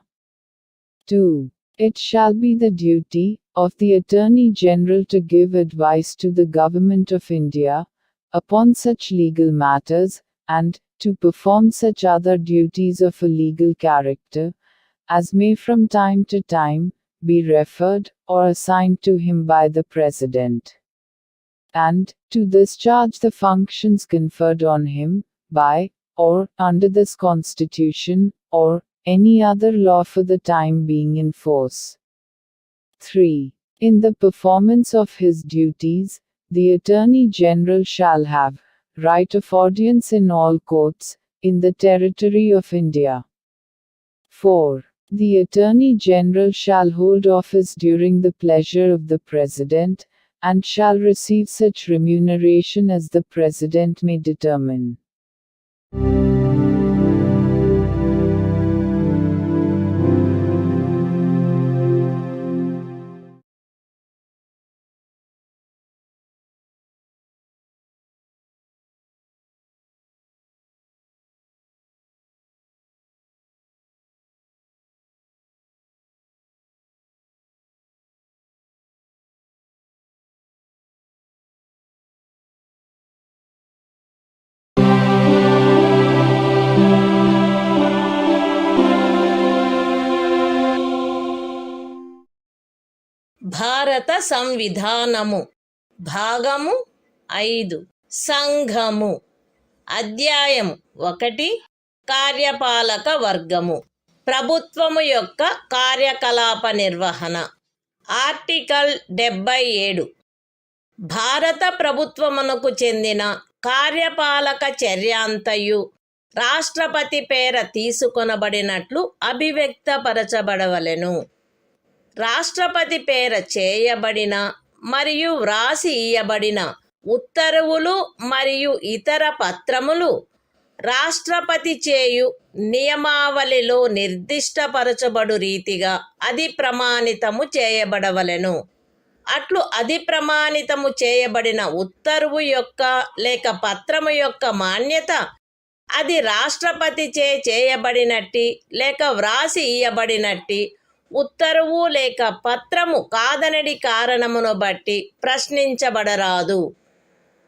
2. It shall be the duty of the Attorney General to give advice to the Government of India upon such legal matters, and to perform such other duties of a legal character as may from time to time be referred or assigned to him by the President, and to discharge the functions conferred on him by or under this Constitution or any other law for the time being in force. 3. In the performance of his duties, the Attorney General shall have right of audience in all courts in the territory of India. 4. The Attorney General shall hold office during the pleasure of the President, and shall receive such remuneration as the President may determine. భారత సంవిధానము భాగము 5 సంఘము అధ్యాయం 1 కార్యపాలక వర్గము ప్రభుత్వము యొక్క కార్యకలాప నిర్వహణ article 77 భారత ప్రభుత్వమునకు చెందిన కార్యపాలక చర్యాంతయు రాష్ట్రపతి పేర తీసుకొనబడినట్లు అభివ్యక్తపరచబడవలెను. రాష్ట్రపతి పేర చేయబడిన మరియు వ్రాసి ఇయ్యబడిన ఉత్తర్వులు మరియు ఇతర పత్రములు రాష్ట్రపతి చేయు నియమావళిలో నిర్దిష్టపరచబడు రీతిగా అది ప్రమాణితము చేయబడవలెను. అట్లు అది ప్రమాణితము చేయబడిన ఉత్తర్వు యొక్క లేక పత్రము యొక్క మాన్యత అది రాష్ట్రపతిచే చేయబడినట్టి లేక వ్రాసి ఇయ్యబడినట్టి ఉత్తర్వు లేక పత్రము కాదనడి కారణమును బట్టి ప్రశ్నించబడరాదు.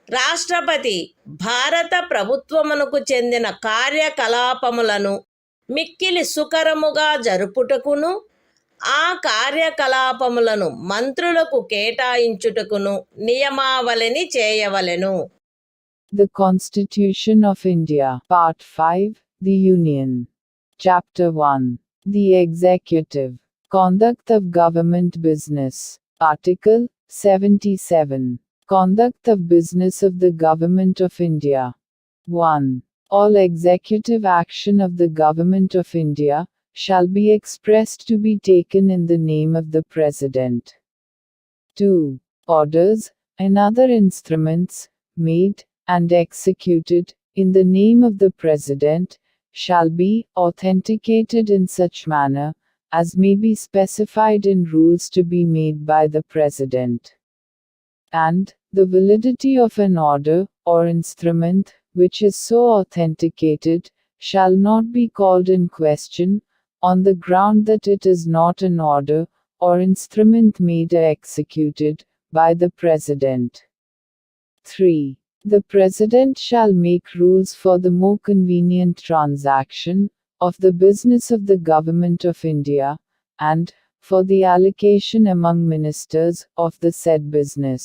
రాష్ట్రపతి భారత ప్రభుత్వమునకు చెందిన కార్యకలాపములను మిక్కిలి సుకరముగా జరుపుటకును ఆ కార్యకలాపములను మంత్రులకు కేటాయించుటకును నియమావళిని చేయవలెను. The Constitution of India, Part 5, The Union. Chapter 1. The Executive. Conduct of Government Business. Article 77. Conduct of Business of the Government of India. 1. All executive action of the Government of India shall be expressed to be taken in the name of the President. 2. Orders and other instruments made and executed in the name of the President shall be authenticated in such manner as may be specified in rules to be made by the President. And the validity of an order or instrument which is so authenticated shall not be called in question on the ground that it is not an order or instrument made or executed by the President. 3. The President shall make rules for the more convenient transaction of the business of the Government of India, and for the allocation among ministers of the said business.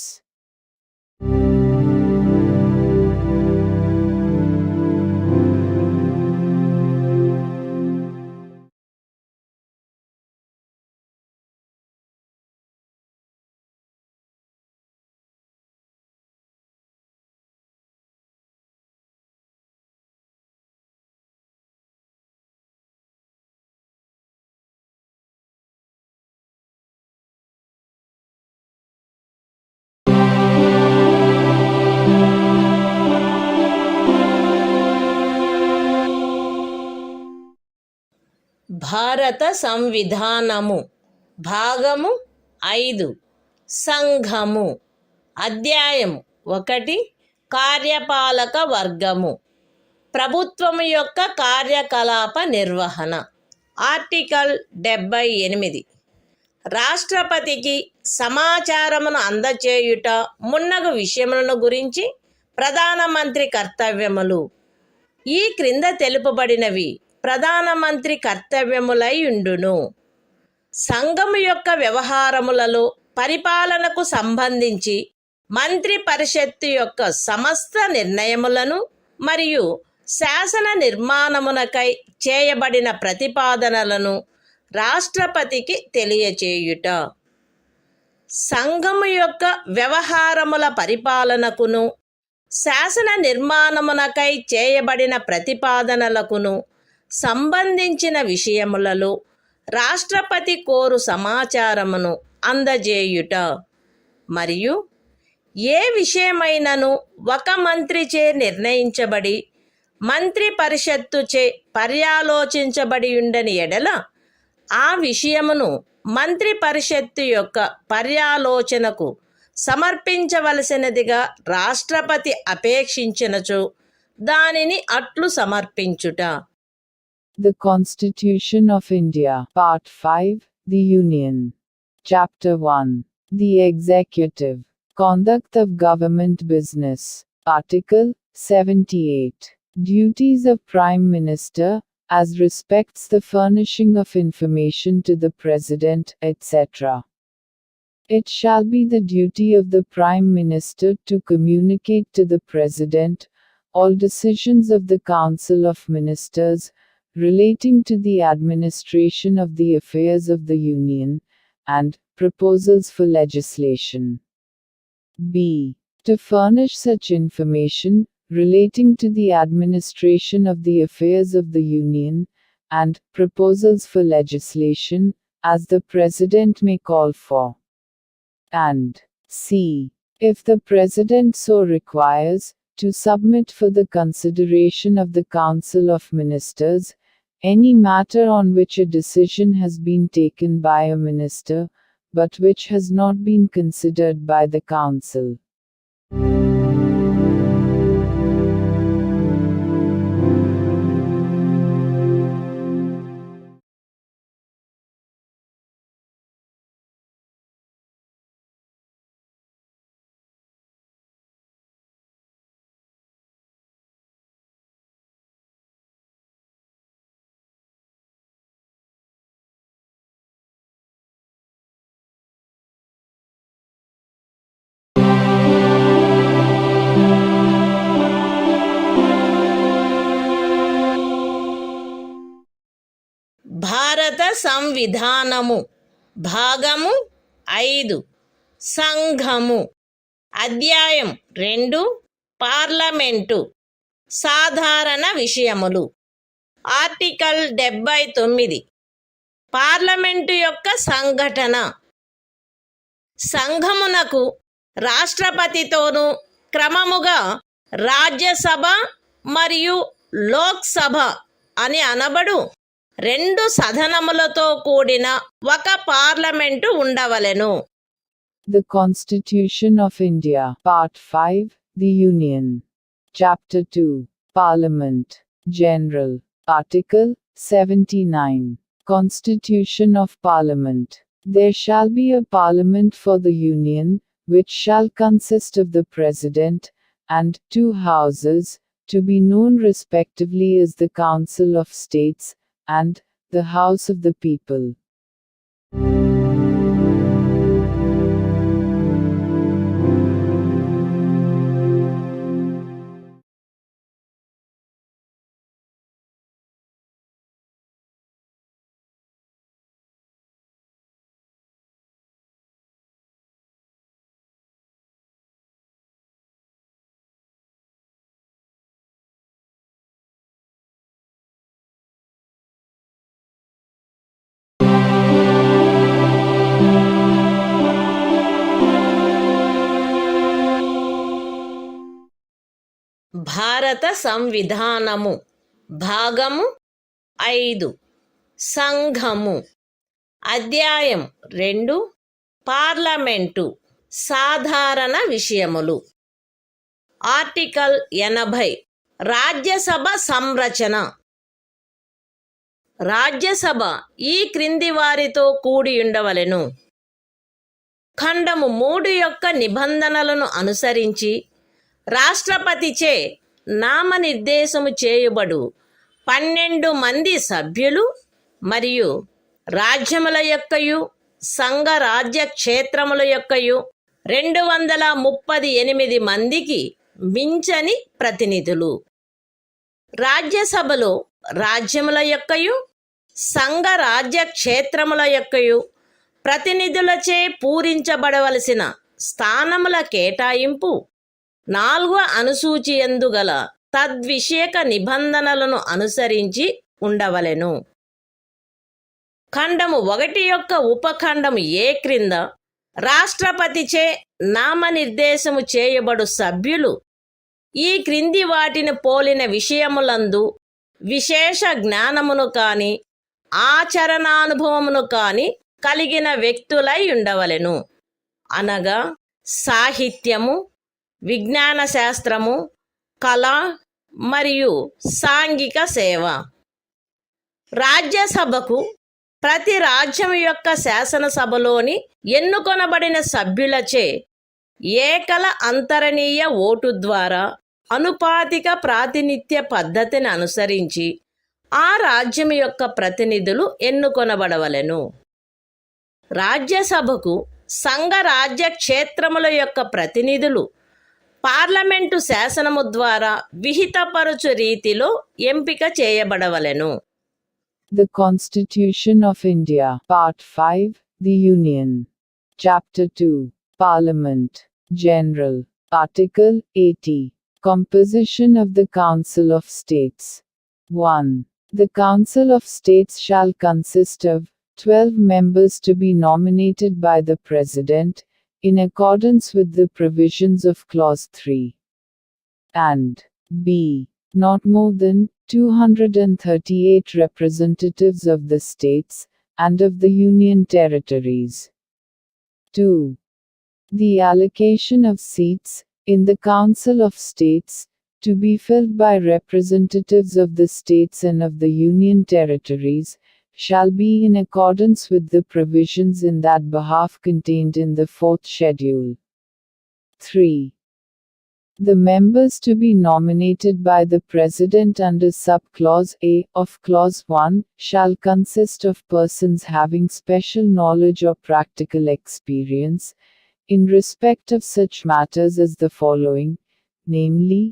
భారత సంవిధానము భాగము 5 సంఘము అధ్యాయం 1 కార్యపాలక వర్గము ప్రభుత్వము యొక్క కార్యకలాప నిర్వహణ article 78 రాష్ట్రపతికి సమాచారమును అందచేయుట మున్నగు విషయములను గురించి ప్రధానమంత్రి కర్తవ్యములు. ఈ క్రింద తెలుపబడినవి ప్రధానమంత్రి కర్తవ్యములై ఉండును. సంఘము యొక్క వ్యవహారములలో పరిపాలనకు సంబంధించి మంత్రి పరిషత్తు యొక్క సమస్త నిర్ణయములను మరియు శాసన నిర్మాణమునకై చేయబడిన ప్రతిపాదనలను రాష్ట్రపతికి తెలియచేయుట. సంఘము యొక్క వ్యవహారముల పరిపాలనకును శాసన నిర్మాణమునకై చేయబడిన ప్రతిపాదనలకును సంబంధించిన విషయములలో రాష్ట్రపతి కోరు సమాచారమును అందజేయుట మరియు ఏ విషయమైనను ఒక మంత్రిచే నిర్ణయించబడి మంత్రి పరిషత్తుచే పర్యాలోచించబడి ఉండని ఎడల ఆ విషయమును మంత్రి పరిషత్తు యొక్క పర్యాలోచనకు సమర్పించవలసినదిగా రాష్ట్రపతి అపేక్షించినచో దానిని అట్లు సమర్పించుట. The Constitution of India, Part 5, The Union. Chapter 1. The Executive. Conduct of Government Business. Article 78. Duties of Prime Minister, as respects the furnishing of information to the President, etc. It shall be the duty of the Prime Minister to communicate to the President all decisions of the Council of Ministers relating to the administration of the affairs of the Union, and proposals for legislation. B. To furnish such information relating to the administration of the affairs of the Union, and proposals for legislation, as the President may call for. And C. If the President so requires, to submit for the consideration of the Council of Ministers any matter on which a decision has been taken by a minister, but which has not been considered by the Council. భారత సంవిధానము భాగము 5 సంఘము అధ్యాయం 2 parliament సాధారణ విషయములు. Article 79 parliament యొక్క సంఘటన. సంఘమునకు రాష్ట్రపతితోనూ క్రమముగా రాజ్యసభ మరియు లోక్సభ అని అనబడు 2 సదనములతో కూడిన ఒక పార్లమెంటు ఉండవలెను. The Constitution of India, Part 5, The Union. Chapter 2. Parliament. General. Article 79. Constitution of Parliament. There shall be a Parliament for the Union, which shall consist of the President, and 2 houses, to be known respectively as the Council of States, and the House of the People. భారత సంవిధానము భాగము 5 సంఘము అధ్యాయం 2 parliament సాధారణ విషయములు. Article 80 Rajya Sabha సంరచన. Rajya Sabha ఈ క్రింది వారితో కూడి ఉండవలెను. ఖండము 3 యొక్క నిబంధనలను అనుసరించి రాష్ట్రపతిచే నామనిర్దేశము చేయబడు 12 మంది సభ్యులు మరియు రాజ్యముల యొక్కయు సంఘ రాజ్య క్షేత్రముల యొక్కయు 238 మందికి మించని ప్రతినిధులు. రాజ్యసభలో రాజ్యముల యొక్కయు సంఘ రాజ్య క్షేత్రముల యొక్కయు ప్రతినిధులచే పూరించబడవలసిన స్థానముల కేటాయింపు 4వ అనుసూచియందు గల తద్విషయక నిబంధనలను అనుసరించి ఉండవలెను. ఖండము 1 యొక్క ఉపఖండము ఏ క్రింద రాష్ట్రపతిచే నామనిర్దేశము చేయబడు సభ్యులు ఈ క్రింది వాటిని పోలిన విషయములందు విశేష జ్ఞానమును కాని ఆచరణానుభవమును కాని కలిగిన వ్యక్తులై ఉండవలెను. అనగా సాహిత్యము, విజ్ఞాన శాస్త్రము, కళ మరియు సాంఘిక సేవ. రాజ్యసభకు ప్రతి రాజ్యం యొక్క శాసనసభలోని ఎన్నుకొనబడిన సభ్యులచే ఏకల అంతరణీయ ఓటు ద్వారా అనుపాతిక ప్రాతినిధ్య పద్ధతిని అనుసరించి ఆ రాజ్యం యొక్క ప్రతినిధులు ఎన్నుకొనబడవలెను. రాజ్యసభకు సంఘ రాజ్య క్షేత్రముల యొక్క ప్రతినిధులు పార్లమెంటు శాసనము ద్వారా విహితపరచు రీతిలో ఎంపిక చేయబడవలెను. The Constitution of India, Part 5, The Union. Chapter 2, Parliament, General. Article 80. Composition of the Council of States. 1. The Council of States shall consist of 12 members to be nominated by the President, in accordance with the provisions of Clause 3. And b. Not more than 238 representatives of the states, and of the Union territories. 2. The allocation of seats, in the Council of States, to be filled by representatives of the states and of the Union territories, shall be in accordance with the provisions in that behalf contained in the 4th schedule. 3. The members to be nominated by the President under Sub-Clause A of Clause 1 shall consist of persons having special knowledge or practical experience in respect of such matters as the following, namely: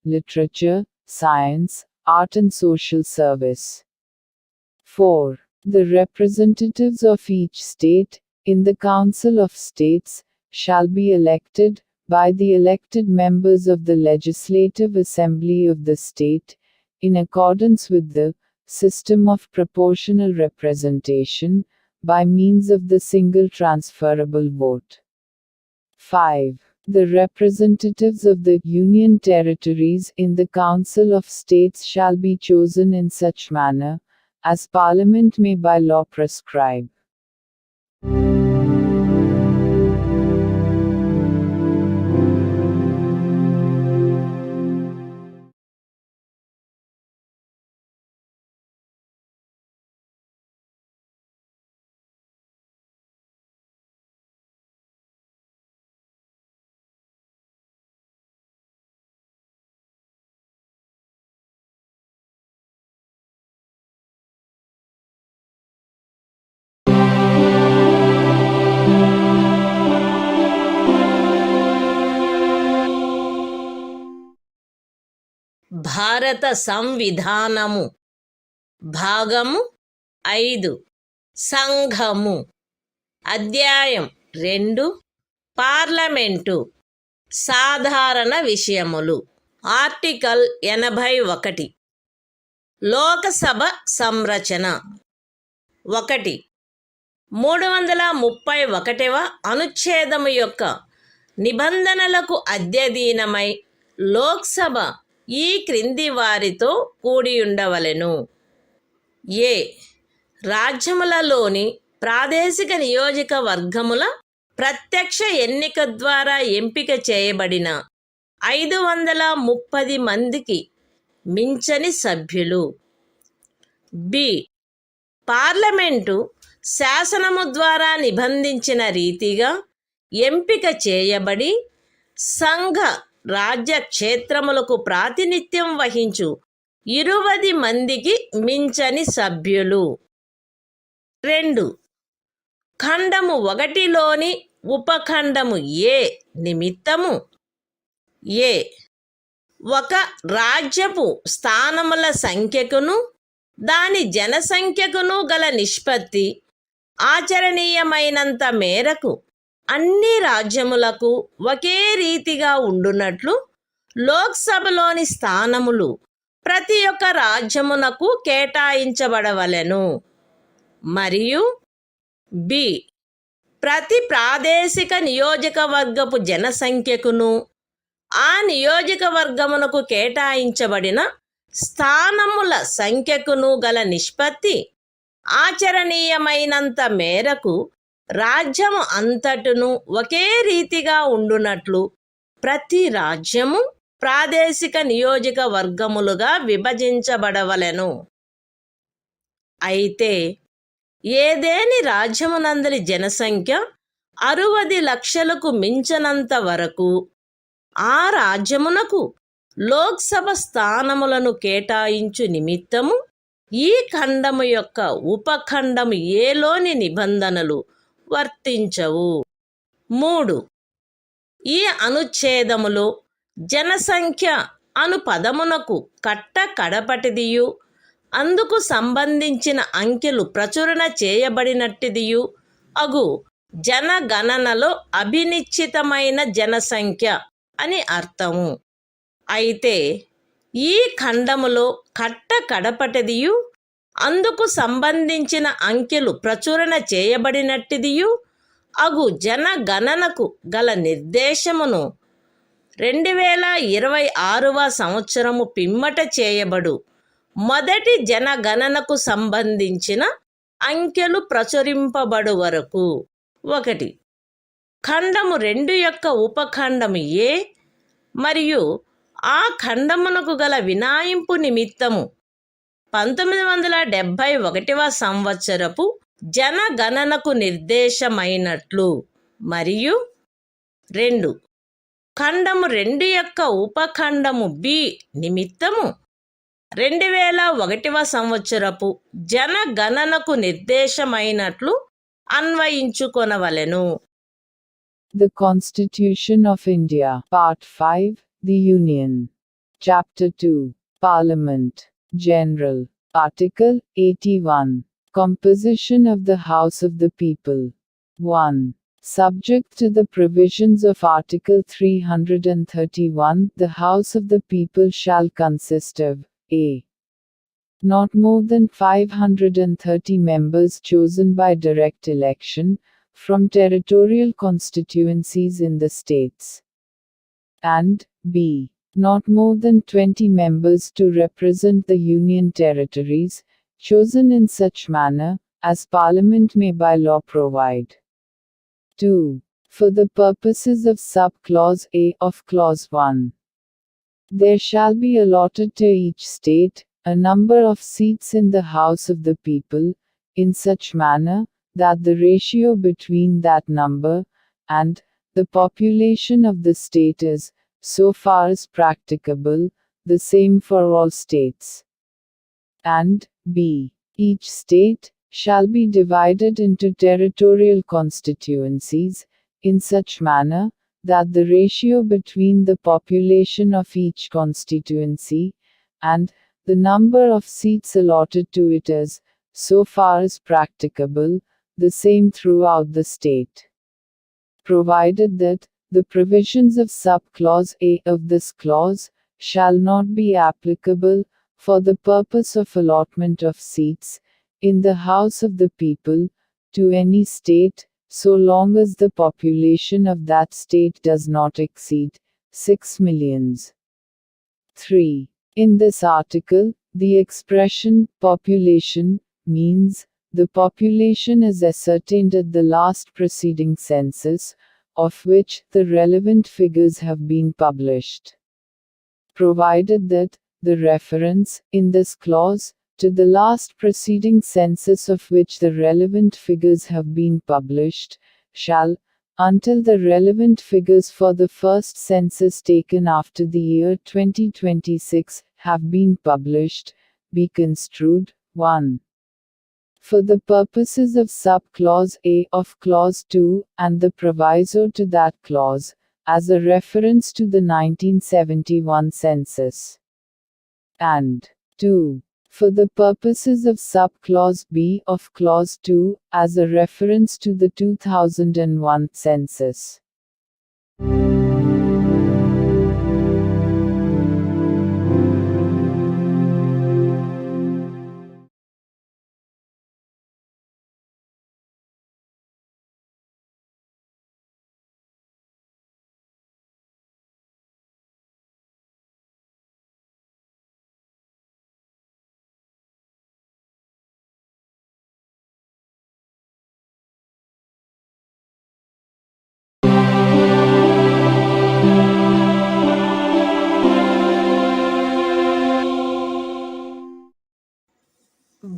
literature, science, art and social service. 4. The representatives of each state, in the Council of States, shall be elected by the elected members of the Legislative Assembly of the state, in accordance with the system of proportional representation, by means of the single transferable vote. 5. The representatives of the Union territories in the Council of States shall be chosen in such manner, as Parliament may by law prescribe. భారత సంవిధానము భాగము 5 సంఘము అధ్యాయం 2 parliament సాధారణ విషయములు article 81 Lok Sabha సంరచన 1 331వ అనుచ్ఛేదము యొక్క నిబంధనలకు అధ్యయనమై లోక్సభ ఈ క్రింది వారితో కూడి ఉండవలెను. ఏ రాజ్యములలోని ప్రాదేశిక నియోజకవర్గముల ప్రత్యక్ష ఎన్నిక ద్వారా ఎంపిక చేయబడిన 530 మందికి మించని సభ్యులు. బి. పార్లమెంటు శాసనము ద్వారా నిబంధించిన రీతిగా ఎంపిక చేయబడి సంఘ రాజ్య క్షేత్రములకు ప్రాతినిధ్యం వహించు 20 మందికి మించని సభ్యులు. 2. ఖండము 1లోని ఉపఖండము ఏ నిమిత్తము ఏ. ఒక రాజ్యపు స్థానముల సంఖ్యకును దాని జనసంఖ్యకును గల నిష్పత్తి ఆచరణీయమైనంత మేరకు అన్ని రాజ్యములకు ఒకే రీతిగా ఉండునట్లు లోక్సభలోని స్థానములు ప్రతి ఒక్క రాజ్యమునకు కేటాయించబడవలెను. మరియు బి. ప్రతి ప్రాదేశిక నియోజకవర్గపు జనసంఖ్యకును ఆ నియోజకవర్గమునకు కేటాయించబడిన స్థానముల సంఖ్యకును గల నిష్పత్తి ఆచరణీయమైనంత మేరకు రాజ్యము అంతటును ఒకే రీతిగా ఉండునట్లు ప్రతి రాజ్యము ప్రాదేశిక నియోజకవర్గములుగా విభజించబడవలెను. అయితే ఏదేని రాజ్యమునందలి జనసంఖ్య 60 లక్షలకు మించనంత వరకు ఆ రాజ్యమునకు లోక్సభ స్థానములను కేటాయించు నిమిత్తము ఈ ఖండము యొక్క ఉపఖండము ఏలోని నిబంధనలు వర్తించవు. 3. ఈ అనుచ్ఛేదములో జనసంఖ్య అను పదమునకు కడపటిదియు అందుకు సంబంధించిన అంకెలు ప్రచురణ చేయబడినట్టిదియు అగు జనగణనలో అభినిశ్చితమైన జనసంఖ్య అని అర్థము. అయితే ఈ ఖండములో కడపటిదియు అందుకు సంబంధించిన అంకెలు ప్రచురణ చేయబడినట్టిదియు అగు జనగణనకు గల నిర్దేశమును 2026వ సంవత్సరము పిమ్మట చేయబడు మొదటి జనగణనకు సంబంధించిన అంకెలు ప్రచురింపబడు వరకు 1. ఖండము 2 యొక్క ఉపఖండము ఏ మరియు ఆ ఖండమునకు గల వినాయింపు నిమిత్తము 1971వ సంవత్సరపు జనగణనకు నిర్దేశమైనట్లు మరియు 2. ఖండము 2 యొక్క ఉపఖండము బి నిమిత్తము 2001వ సంవత్సరపు జనగణనకు నిర్దేశమైనట్లు అన్వయించుకొనవలెను. The Constitution of India, Part 5, The Union. Chapter 2, Parliament, General. Article 81. Composition of the House of the People. 1. Subject to the provisions of Article 331, the House of the People shall consist of a. Not more than 530 members chosen by direct election, from territorial constituencies in the states. And b. Not more than 20 members to represent the Union territories, chosen in such manner, as Parliament may by law provide. 2. For the purposes of sub-clause A of Clause 1. There shall be allotted to each state, a number of seats in the House of the People, in such manner, that the ratio between that number, and the population of the state is, so far as practicable, the same for all states. And b. Each state shall be divided into territorial constituencies, in such manner, that the ratio between the population of each constituency, and the number of seats allotted to it is, so far as practicable, the same throughout the state. Provided that, the provisions of sub-clause A of this clause, shall not be applicable, for the purpose of allotment of seats, in the House of the People, to any state, so long as the population of that state does not exceed 6 millions. 3. In this article, the expression population means the population is ascertained at the last preceding census, of which the relevant figures have been published. Provided that the reference in this clause to the last preceding census of which the relevant figures have been published, shall, until the relevant figures for the first census taken after the year 2026 have been published, be construed, 1. For the purposes of sub-clause A of clause 2, and the proviso to that clause, as a reference to the 1971 census. And 2. For the purposes of sub-clause B of clause 2, as a reference to the 2001 census.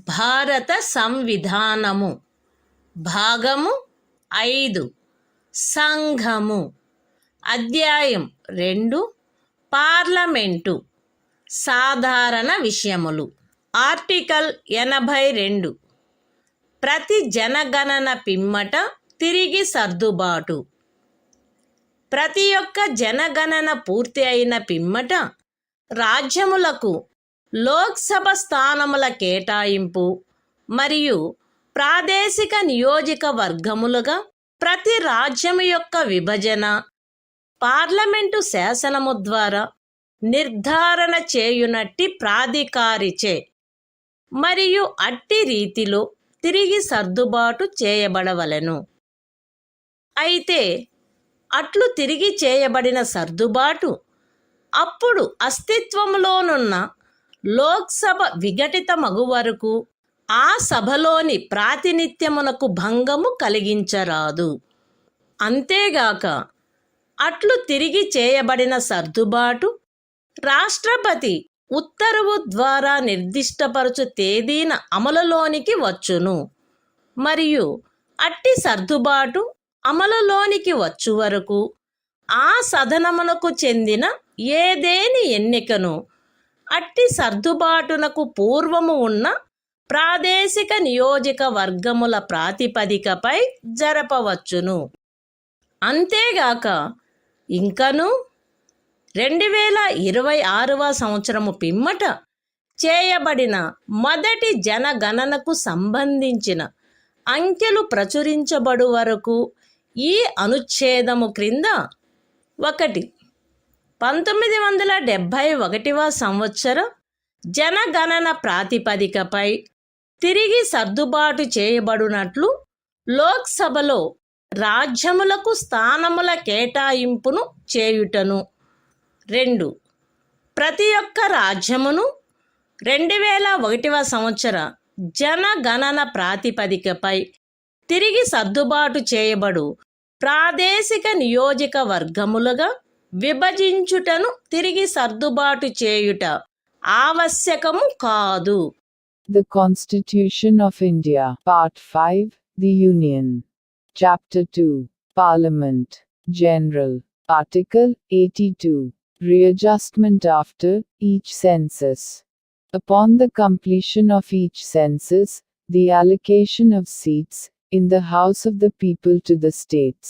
భారత సంవిధానము భాగము 5 సంఘము అధ్యాయం 2 parliament సాధారణ విషయములు article 82 ప్రతి జనగణన పిమ్మట తిరిగి సర్దుబాటు ప్రతి ఒక్క జనగణన పూర్తి అయిన పిమ్మట రాజ్యములకు లోక్సభ స్థానముల కేటాయింపు మరియు ప్రాదేశిక నియోజకవర్గములుగా ప్రతి రాజ్యము యొక్క విభజన పార్లమెంటు శాసనము ద్వారా నిర్ధారణ చేయునట్టి ప్రాధికారిచే మరియు అట్టి రీతిలో తిరిగి సర్దుబాటు చేయబడవలెను. అయితే అట్లు తిరిగి చేయబడిన సర్దుబాటు అప్పుడు అస్తిత్వములోనున్న లోక్సభ విఘటితమగు వరకు ఆ సభలోని ప్రాతినిధ్యమునకు భంగము కలిగించరాదు. అంతేగాక అట్లు తిరిగి చేయబడిన సర్దుబాటు రాష్ట్రపతి ఉత్తర్వు ద్వారా నిర్దిష్టపరచు తేదీన అమలులోనికి వచ్చును మరియు అట్టి సర్దుబాటు అమలులోనికి వచ్చు వరకు ఆ సదనమునకు చెందిన ఏదేని ఎన్నికను అట్టి సర్దుబాటునకు పూర్వము ఉన్న ప్రాదేశిక నియోజకవర్గముల ప్రాతిపదికపై జరపవచ్చును. అంతేగాక ఇంకను 2026వ సంవత్సరము పిమ్మట చేయబడిన మొదటి జనగణనకు సంబంధించిన అంకెలు ప్రచురించబడు వరకు ఈ అనుచ్ఛేదము క్రింద 1. 1971వ సంవత్సర జనగణన ప్రాతిపదికపై తిరిగి సర్దుబాటు చేయబడినట్లు లోక్సభలో రాజ్యములకు స్థానముల కేటాయింపును చేయుటను. 2. ప్రతి ఒక్క రాజ్యమును 2001వ సంవత్సర జనగణన ప్రాతిపదికపై తిరిగి సర్దుబాటు చేయబడు ప్రాదేశిక నియోజకవర్గములుగా విభజించుటను తిరిగి సర్దుబాటు చేయుట ఆవశ్యకము కాదు. The Constitution of India, Part 5, The Union. Chapter 2, Parliament, General. Article 82, Readjustment after each census. Upon the completion of each census, the allocation of seats in the House of the People to the states,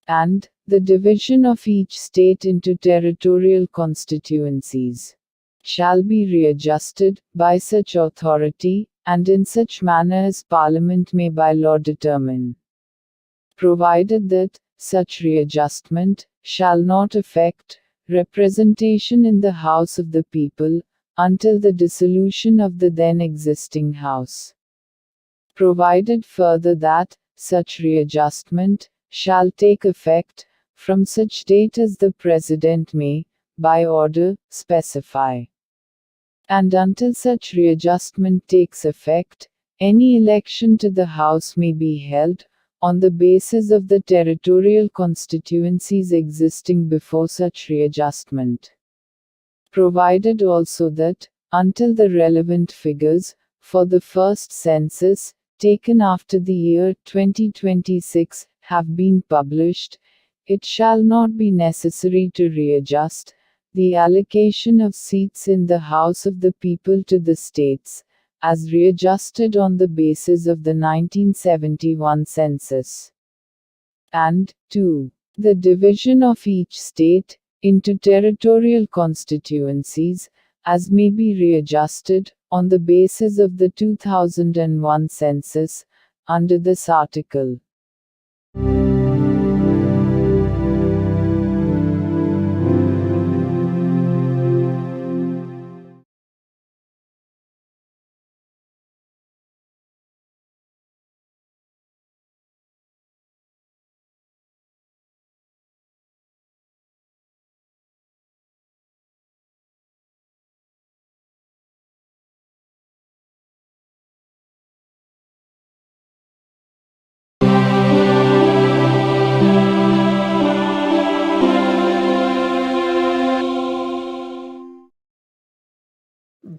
and the division of each state into territorial constituencies, shall be readjusted by such authority, and in such manner as Parliament may by law determine, provided that such readjustment shall not affect representation in the House of the People until the dissolution of the then existing House. Provided further that such readjustment shall take effect from such date as the President may, by order, specify. And until such readjustment takes effect, any election to the House may be held on the basis of the territorial constituencies existing before such readjustment. Provided also that, until the relevant figures, for the first census, taken after the year 2026, have been published, it shall not be necessary to readjust the allocation of seats in the House of the People to the states, as readjusted on the basis of the 1971 census. And 2. The division of each state into territorial constituencies, as may be readjusted, on the basis of the 2001 census, under this article.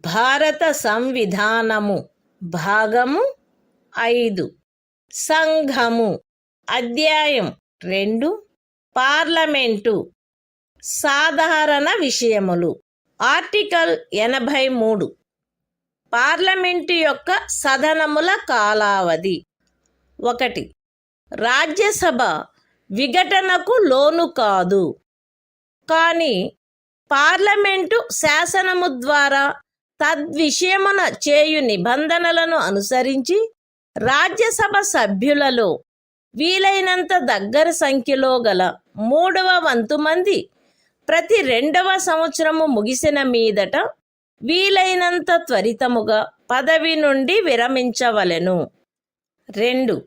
భారత సంవిధానము భాగము 5 సంఘము అధ్యాయం 2 parliament సాధారణ విషయములు article 83 parliament యొక్క సదనముల కాలావధి 1. రాజ్యసభ విఘటనకు లోను కాదు, కానీ parliament శాసనము ద్వారా తద్విషయమున చేయు నిబంధనలను అనుసరించి రాజ్యసభ సభ్యులలో వీలైనంత దగ్గర సంఖ్యలో గల 3వ వంతు మంది ప్రతి 2వ సంవత్సరము ముగిసిన మీదట వీలైనంత త్వరితముగా పదవి నుండి విరమించవలెను. 2.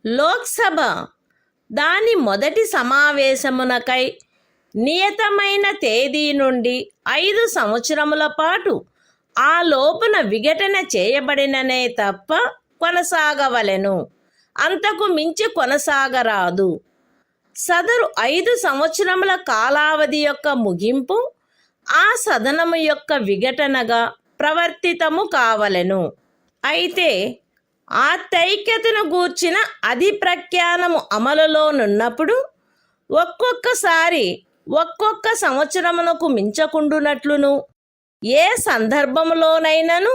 లోక్సభ దాని మొదటి సమావేశమునకై నియతమైన తేదీ నుండి 5 సంవత్సరముల పాటు ఆ లోపున విఘటన చేయబడిననే తప్ప కొనసాగవలెను, అంతకు మించి కొనసాగరాదు. సదరు 5 సంవత్సరముల కాలావధి యొక్క ముగింపు ఆ సదనము యొక్క విఘటనగా ప్రవర్తితము కావలెను. అయితే ఆ తైక్యతను గూర్చిన అధిప్రఖ్యానము అమలులోనున్నప్పుడు ఒక్కొక్కసారి ఒక్కొక్క సంవత్సరమునకు మించకుండునట్లును, ఏ సందర్భములోనైనను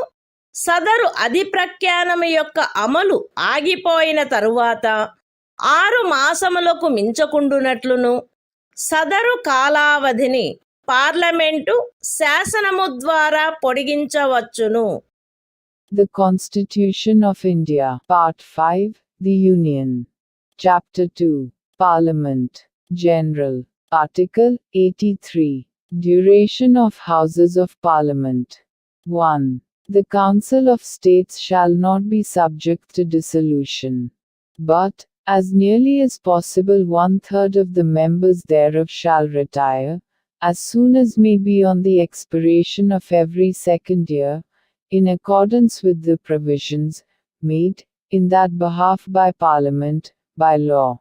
సదరు అధిప్రఖ్యానము యొక్క అమలు ఆగిపోయిన తరువాత 6 మాసములకు మించకుండునట్లును సదరు కాలావధిని పార్లమెంటు శాసనము ద్వారా పొడిగించవచ్చును. The Constitution of India, Part 5, The Union. Chapter 2, Parliament, General. Article 83. Duration of Houses of Parliament. 1. The Council of States shall not be subject to dissolution, but, as nearly as possible, 1/3 of the members thereof shall retire, as soon as may be on the expiration of every second year, in accordance with the provisions made in that behalf by Parliament, by law.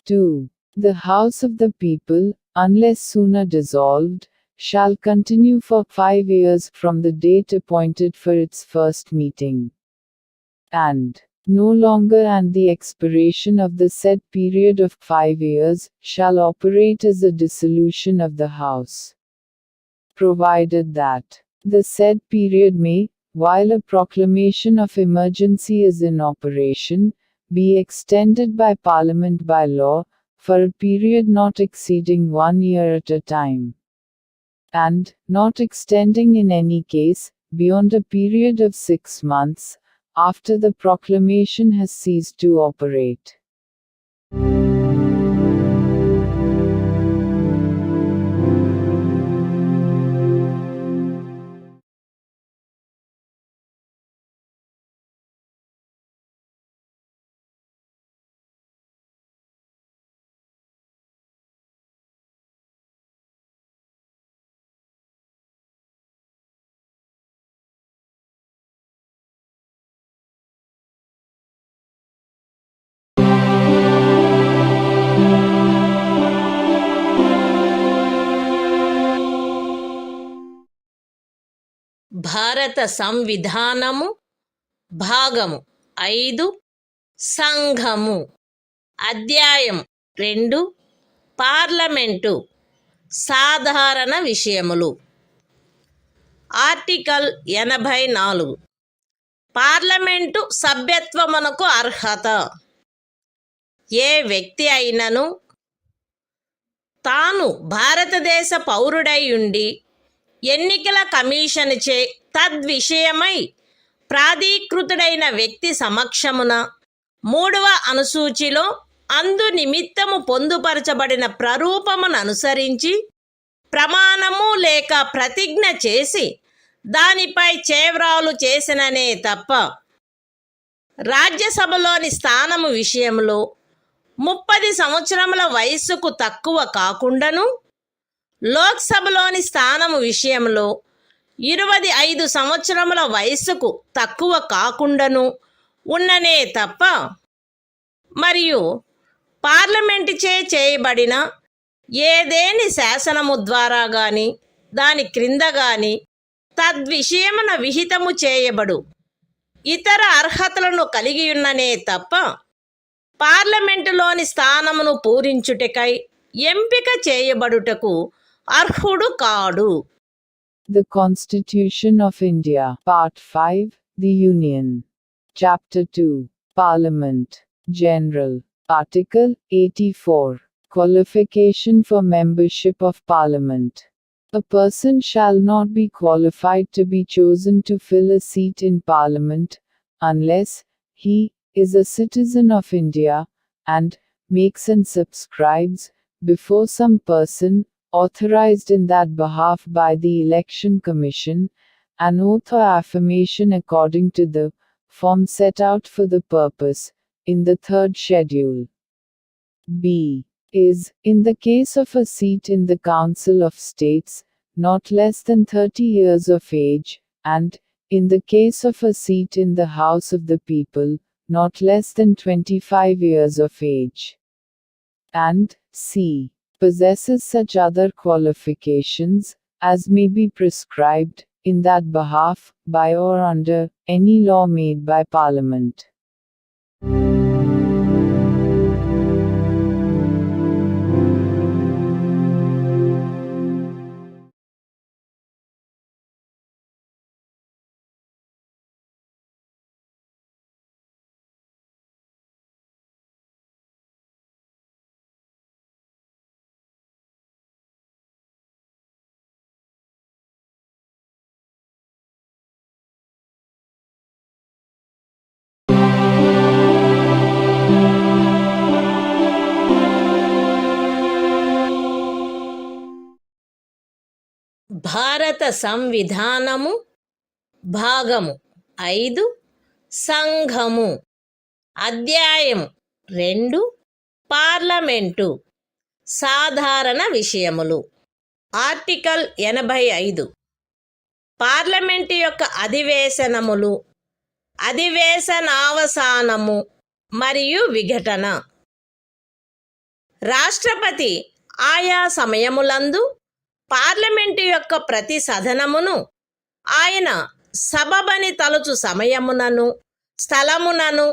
2. The House of the People, unless sooner dissolved, shall continue for 5 years from the date appointed for its first meeting, and no longer and the expiration of the said period of 5 years, shall operate as a dissolution of the House, provided that the said period may, while a proclamation of emergency is in operation, be extended by Parliament by law, for a period not exceeding 1 year at a time, and not extending in any case beyond a period of 6 months, after the proclamation has ceased to operate. భారత సంవిధానము భాగము 5 సంఘము. అధ్యాయం 2 parliament సాధారణ విషయములు. Article 84 parliament సభ్యత్వమునకు అర్హత. ఏ వ్యక్తి అయినను తాను భారతదేశ పౌరుడై ఉండి ఎన్నికల కమిషనుచే తద్విషయమై ప్రాధీకృతుడైన వ్యక్తి సమక్షమున 3వ అనుసూచిలో అందు నిమిత్తము పొందుపరచబడిన ప్రరూపమును అనుసరించి ప్రమాణము లేక ప్రతిజ్ఞ చేసి దానిపై చేవ్రాలు చేసిననే తప్ప రాజ్యసభలోని స్థానము విషయంలో 30 సంవత్సరముల వయస్సుకు తక్కువ కాకుండాను, లోక్సభలోని స్థానము విషయంలో 25 సంవత్సరముల వయస్సుకు తక్కువ కాకుండాను ఉన్ననే తప్ప మరియు పార్లమెంటుచే చేయబడిన ఏదేని శాసనము ద్వారా గాని దాని క్రింద గాని తద్విషయమున విహితము చేయబడు ఇతర అర్హతలను కలిగి ఉన్ననే తప్ప పార్లమెంటులోని స్థానమును పూరించుటకై ఎంపిక చేయబడుటకు అర్హుడు కాడు. The Constitution of India, Part 5, The Union. Chapter 2, Parliament, General. Article 84. Qualification for membership of Parliament. A person shall not be qualified to be chosen to fill a seat in Parliament, unless he is a citizen of India, and makes and subscribes, before some person, authorized in that behalf by the Election Commission, an oath or affirmation according to the form set out for the purpose, in the 3rd schedule. B. Is, in the case of a seat in the Council of States, not less than 30 years of age, and, in the case of a seat in the House of the People, not less than 25 years of age. And, C. Possesses such other qualifications, as may be prescribed, in that behalf, by or under, any law made by Parliament. భారత సంవిధానము భాగము 5 సంఘము. అధ్యాయం 2 parliament సాధారణ విషయములు. Article 85 parliament యొక్క అధివేశనములు, అధివేశనావసానము మరియు విఘటన. రాష్ట్రపతి ఆయా సమయములందు పార్లమెంటు యొక్క ప్రతి సదనమును ఆయన సబబని తలుచు సమయమునను స్థలమునను